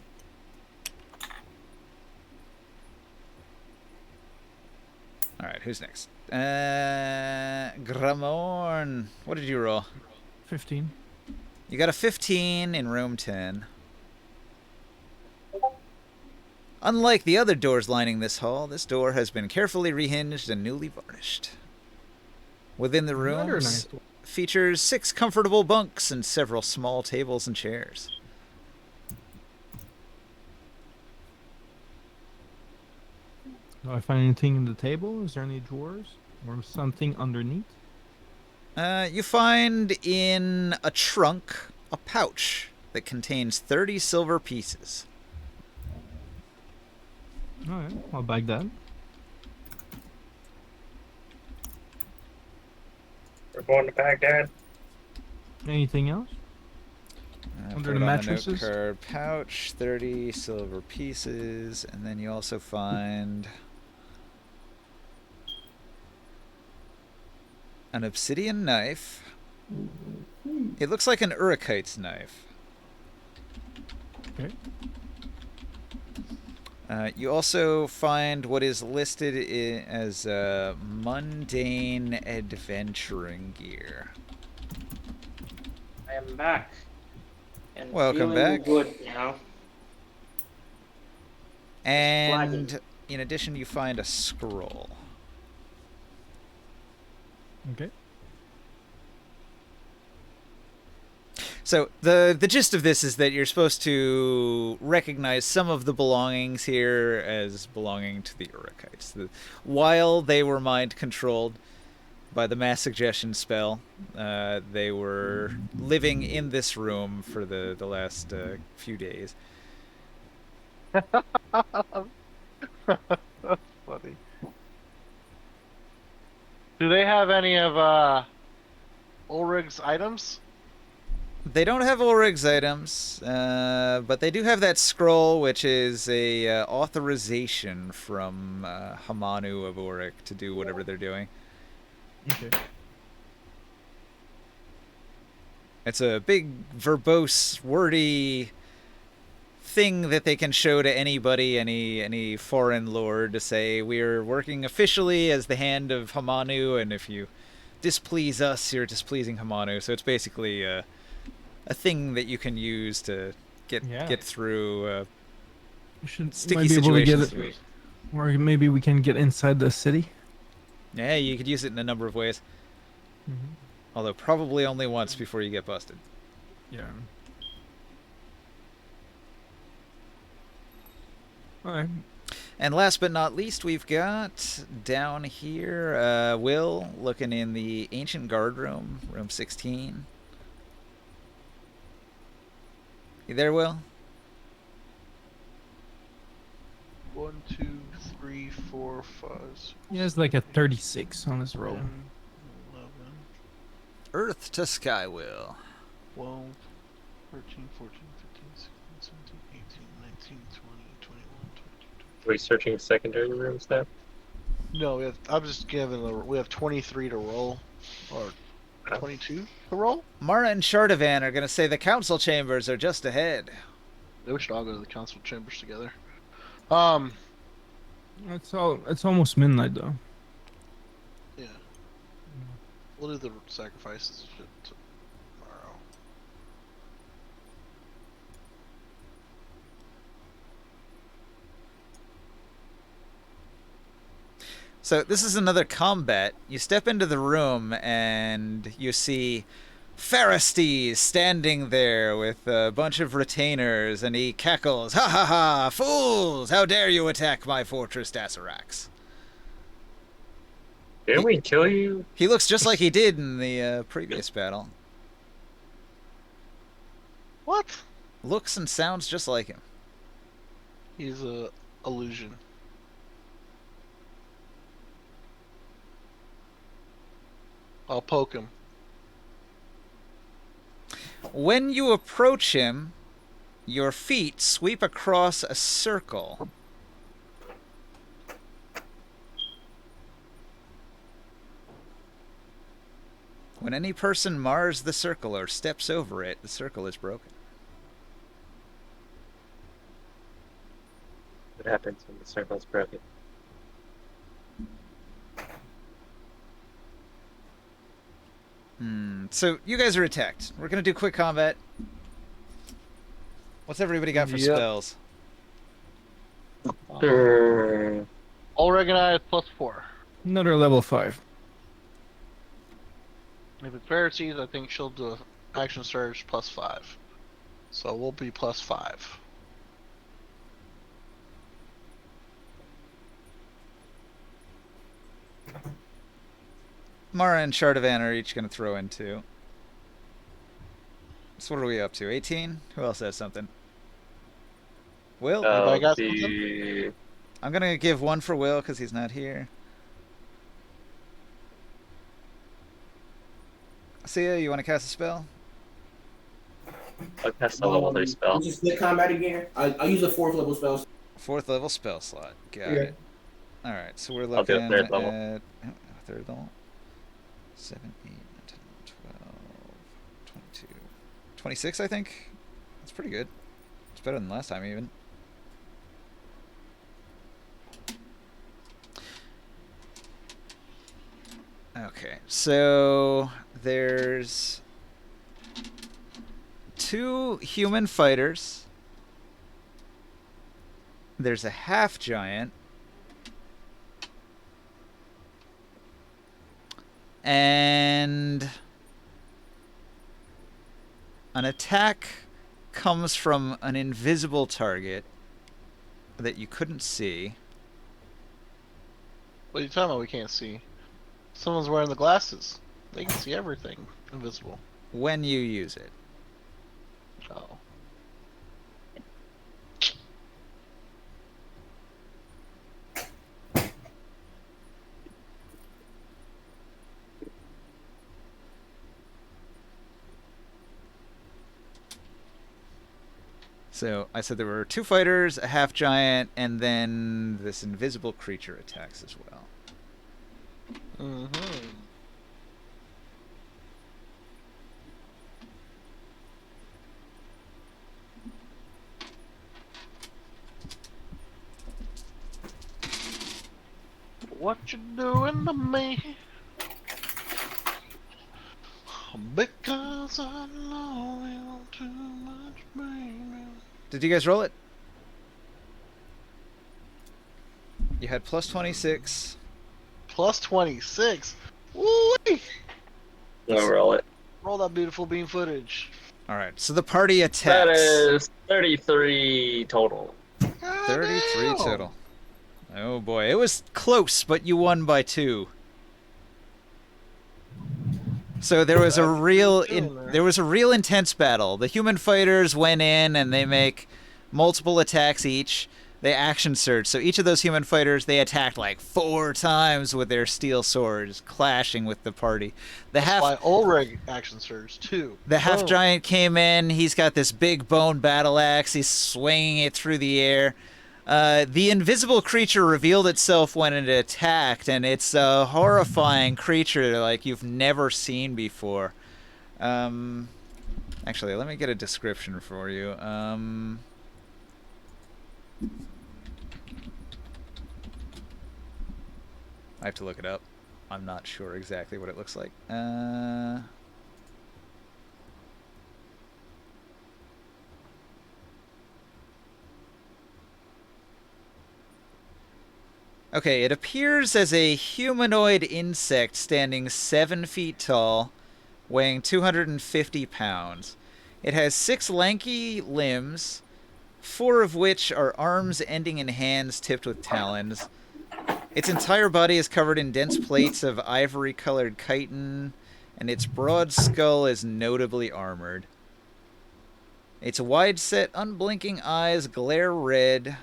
All right, who's next? Gramorn. What did you roll? 15. You got a 15 in room 10. Unlike the other doors lining this hall, this door has been carefully rehinged and newly varnished. Within the Another rooms nice door. features 6 comfortable bunks and several small tables and chairs. Do I find anything in the table? Is there any drawers or something underneath? You find in a trunk a pouch that contains 30 silver pieces. All right, I'll bag that. We're going to Baghdad. Anything else? Under Put the on mattresses? note card, pouch, 30 silver pieces, and then you also find an obsidian knife. It looks like an Urukite's knife. Okay. You also find what is listed as mundane adventuring gear. I am back. And Welcome feeling back. Good, you know. And in addition, you find a scroll. Okay. So the gist of this is that you're supposed to recognize some of the belongings here as belonging to the Urukites. While they were mind controlled by the mass suggestion spell, they were living in this room for the last few days. That's funny. Do they have any of Ulrich's items? They don't have Ulrich's items, but they do have that scroll, which is a authorization from Hamanu of Ulrich to do whatever they're doing. Okay. It's a big, verbose, wordy thing that they can show to anybody, any foreign lord, to say, we're working officially as the hand of Hamanu, and if you displease us, you're displeasing Hamanu. So it's basically a thing that you can use to get through We should sticky might be able to get situations. it, or maybe we can get inside the city. Yeah, you could use it in a number of ways. Mm-hmm. Although probably only once before you get busted. Yeah. All right. And last but not least, we've got down here Will looking in the ancient guard room, room 16. You there, Will? 1, 2, 3, 4, 5, 6, He has like a 36 on his roll. 10, 11, Earth to sky, Will. 12, 13, 14, 15, 16, 17, 18, 19, 20, 21, 22, Are we searching secondary rooms now? 23. No, we have. I'm just giving. We have 23 to roll, or 22 to roll. Mara and Shardavan are going to say the council chambers are just ahead. We should all go to the council chambers together. It's almost midnight though. Yeah. We'll do the sacrifices shit tomorrow. So this is another combat. You step into the room and you see Pharistes standing there with a bunch of retainers, and he cackles, "Ha ha ha! Fools! How dare you attack my fortress, Dasaraches?" Didn't we kill you? He looks just like he did in the previous battle. What? Looks and sounds just like him. He's a illusion. I'll poke him. When you approach him, your feet sweep across a circle. When any person mars the circle or steps over it, the circle is broken. What happens when the circle's broken? So you guys are attacked. We're gonna do quick combat. What's everybody got for spells? All recognized +4. Another level 5. If it's Pharisees, I think she'll do a action surge +5. So we'll be +5. Mara and Shardavan are each gonna throw in 2. So what are we up to? 18? Who else has something? Will? Anybody got something? I'm gonna give 1 for Will because he's not here. Sia, you want to cast a spell? I'll cast a level 3 spell. Just split combat again. I'll use a 4th level spell. 4th level spell slot. Got Yeah. it. Alright, so we're I'll do looking a 3rd level. at... third level? 7, 8, 10, 12, 22, 26, I think? That's pretty good. It's better than last time, even. Okay, so there's 2 human fighters. There's a half giant. And an attack comes from an invisible target that you couldn't see. What are you talking about? We can't see. Someone's wearing the glasses. They can see everything invisible. When you use it. Oh. So I said there were 2 fighters, a half giant, and then this invisible creature attacks as well. Mm-hmm. What you doing to me? Because I love you too much, baby. Did you guys roll it? You had plus 26. Plus 26. Woo-wee! I'll roll it. Roll that beautiful beam footage. Alright, so the party That attacks. is 33 total. 33 total. Oh boy, it was close, but you won by 2. So there was a real intense battle. The human fighters went in and they make multiple attacks each. They action surge. So each of those human fighters, they attacked like 4 times with their steel swords, clashing with the party. That's why Ulrich action surge too. The half giant came in. He's got this big bone battle axe. He's swinging it through the air. The invisible creature revealed itself when it attacked, and it's a horrifying creature like you've never seen before. Actually, let me get a description for you. I have to look it up. I'm not sure exactly what it looks like. Okay, it appears as a humanoid insect standing 7 feet tall, weighing 250 pounds. It has 6 lanky limbs, 4 of which are arms ending in hands tipped with talons. Its entire body is covered in dense plates of ivory-colored chitin, and its broad skull is notably armored. Its wide-set, unblinking eyes glare red.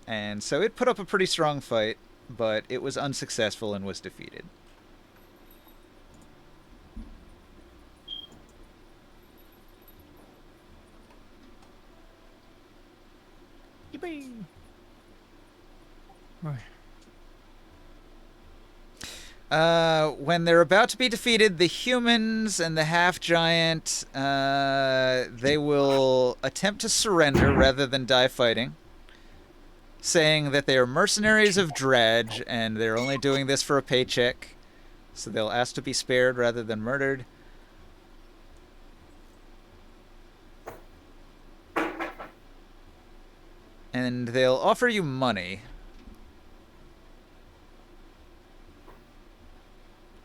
And so it put up a pretty strong fight, but it was unsuccessful and was defeated. Yippee! Right. When they're about to be defeated, the humans and the half-giant, they will attempt to surrender rather than die fighting, saying that they are mercenaries of Dredge, and they're only doing this for a paycheck, so they'll ask to be spared rather than murdered. And they'll offer you money.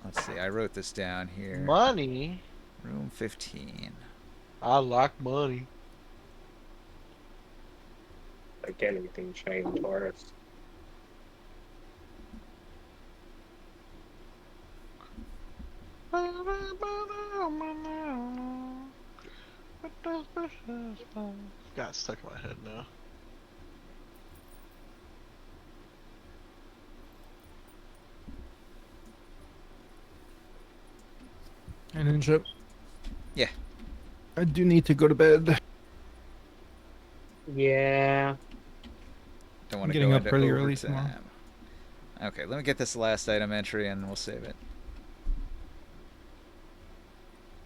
Let's see, I wrote this down here. Money? Room 15. I like money. Like anything shiny Taurus. Got stuck in my head now. And Ninja. Yeah. I do need to go to bed. Yeah. Don't want to Getting go up into pretty overtime. early tomorrow. Okay, let me get this last item entry and we'll save it.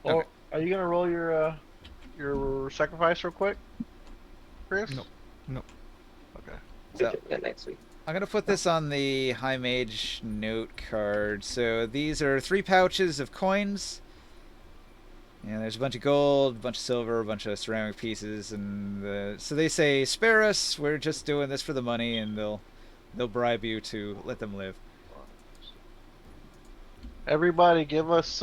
Well, Okay. are you gonna roll your sacrifice real quick, Chris? No. No. Okay. So, Yeah, next week. I'm going to put this on the High Mage note card. So these are 3 pouches of coins. And there's a bunch of gold, a bunch of silver, a bunch of ceramic pieces, and so they say, "Spare us. We're just doing this for the money," and they'll bribe you to let them live. Everybody, give us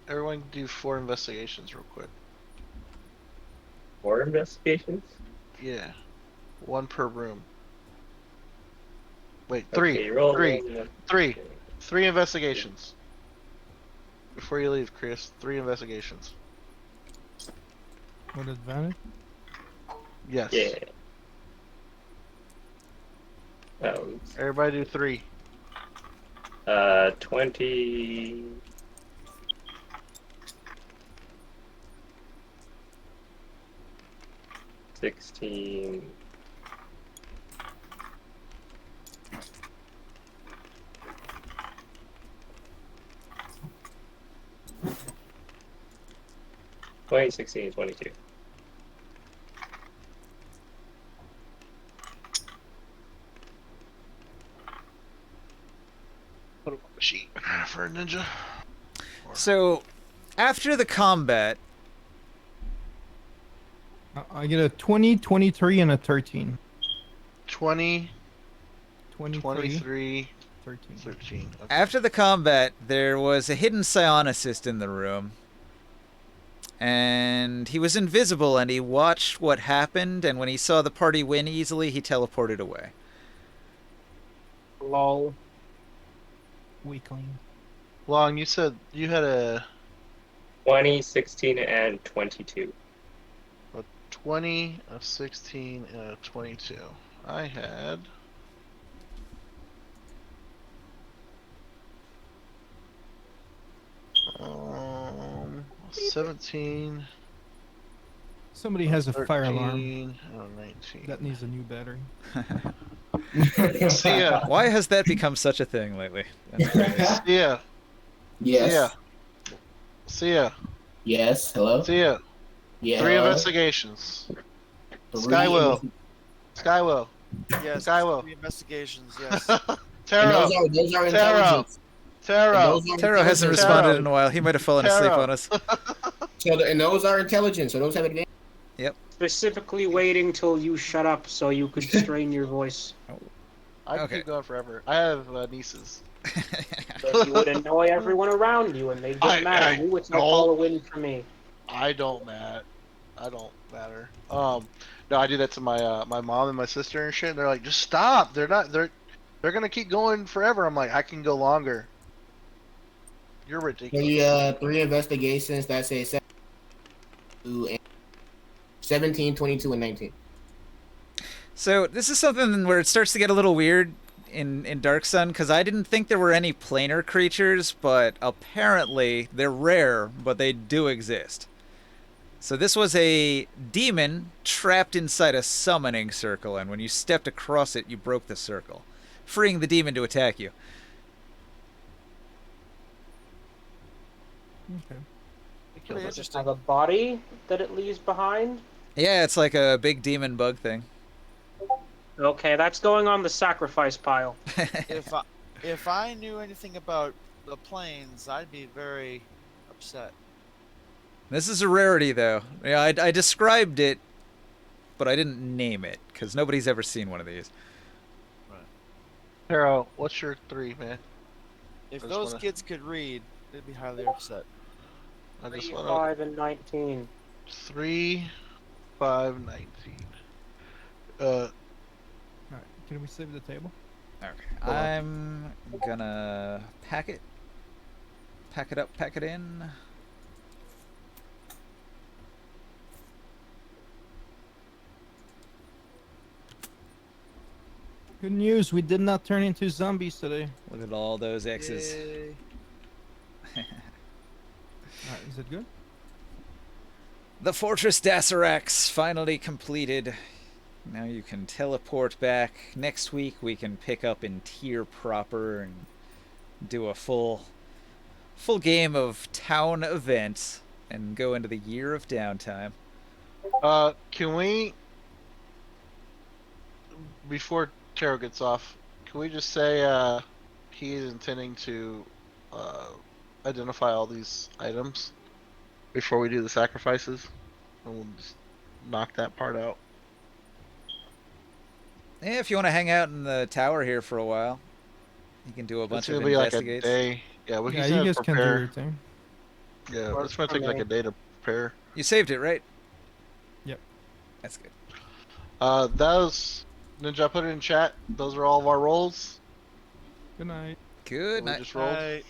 everyone do 4 investigations real quick. 4 investigations? Yeah, 1 per room. Wait, 3, Okay, roll 3, one. 3, 3 investigations. Before you leave, Chris, 3 investigations. What advantage? Yes. Yeah. Um, Everybody do 3. 20. 16. 16, 22. Put up a sheet for a ninja. So, after the combat, I get a 20, 23, and a 13. 20, 23, 23, 13. 13. Okay. after the combat, there was a hidden psionicist in the room. And he was invisible, and he watched what happened, and when he saw the party win easily, he teleported away. Lol. Weakling. Long, you said you had a 20, 16, and 22. 20, a 16, and a 22. I had a 17. Somebody has a fire alarm 13, and a 19. that needs a new battery. See ya. Why has that become such a thing lately? That's crazy. See ya. Yes. See ya. Yes. Hello. See ya. Yeah. 3 hello? investigations. Three Skywell. Skywell. Yes. Skywell. 3 investigations. Yes. And Taro. those are Taro. intelligence. Taro. And those are Taro hasn't intelligence. responded in a while. He might have fallen asleep Taro. on us. And those are intelligence. So those have advantage. Specifically waiting till you shut up so you could strain your voice. I can Okay. keep going forever. I have nieces. So you would annoy everyone around you and they'd get mad at you. It's no call a win for me. I don't matter. No, I do that to my my mom and my sister and shit. And they're like, just stop. They're gonna keep going forever. I'm like, I can go longer. You're ridiculous. 3 investigations. That's a 17, 22, and 19. So this is something where it starts to get a little weird in Dark Sun, because I didn't think there were any planar creatures, but apparently they're rare, but they do exist. So this was a demon trapped inside a summoning circle, and when you stepped across it, you broke the circle, freeing the demon to attack you. Okay. Pretty Does it interesting. have a body that it leaves behind? Yeah, it's like a big demon bug thing. Okay, that's going on the sacrifice pile. If I knew anything about the planes, I'd be very upset. This is a rarity, though. Yeah, I described it, but I didn't name it, because nobody's ever seen one of these. Taro, what's your 3, man? If I just those wanna- kids could read, they'd be highly upset. I 3, just want 5, and 19. 3, 5, 19. All right. Can we save the table? Okay. Hold on. I'm gonna pack it. Pack it up, pack it in. Good news. We did not turn into zombies today. Look at all those X's. Yay. All right. Is it good? The Fortress Dasaraches finally completed. Now you can teleport back. Next week we can pick up in tier proper and do a full game of town events and go into the year of downtime. Can we, before Taro gets off, can we just say, he is intending to, identify all these items before we do the sacrifices? And we'll just knock that part out. Yeah, if you want to hang out in the tower here for a while, you can do a It's bunch gonna of be like a investigates. day. Yeah, well, Yeah, he's you gonna guys can do prepare. your thing. Yeah, Works it's gonna for take like me. a day to prepare. You saved it, right? Yep. That's good. Those, Ninja, I put it in chat. Those are all of our rolls. Good night. Good We night. just rolled. Right.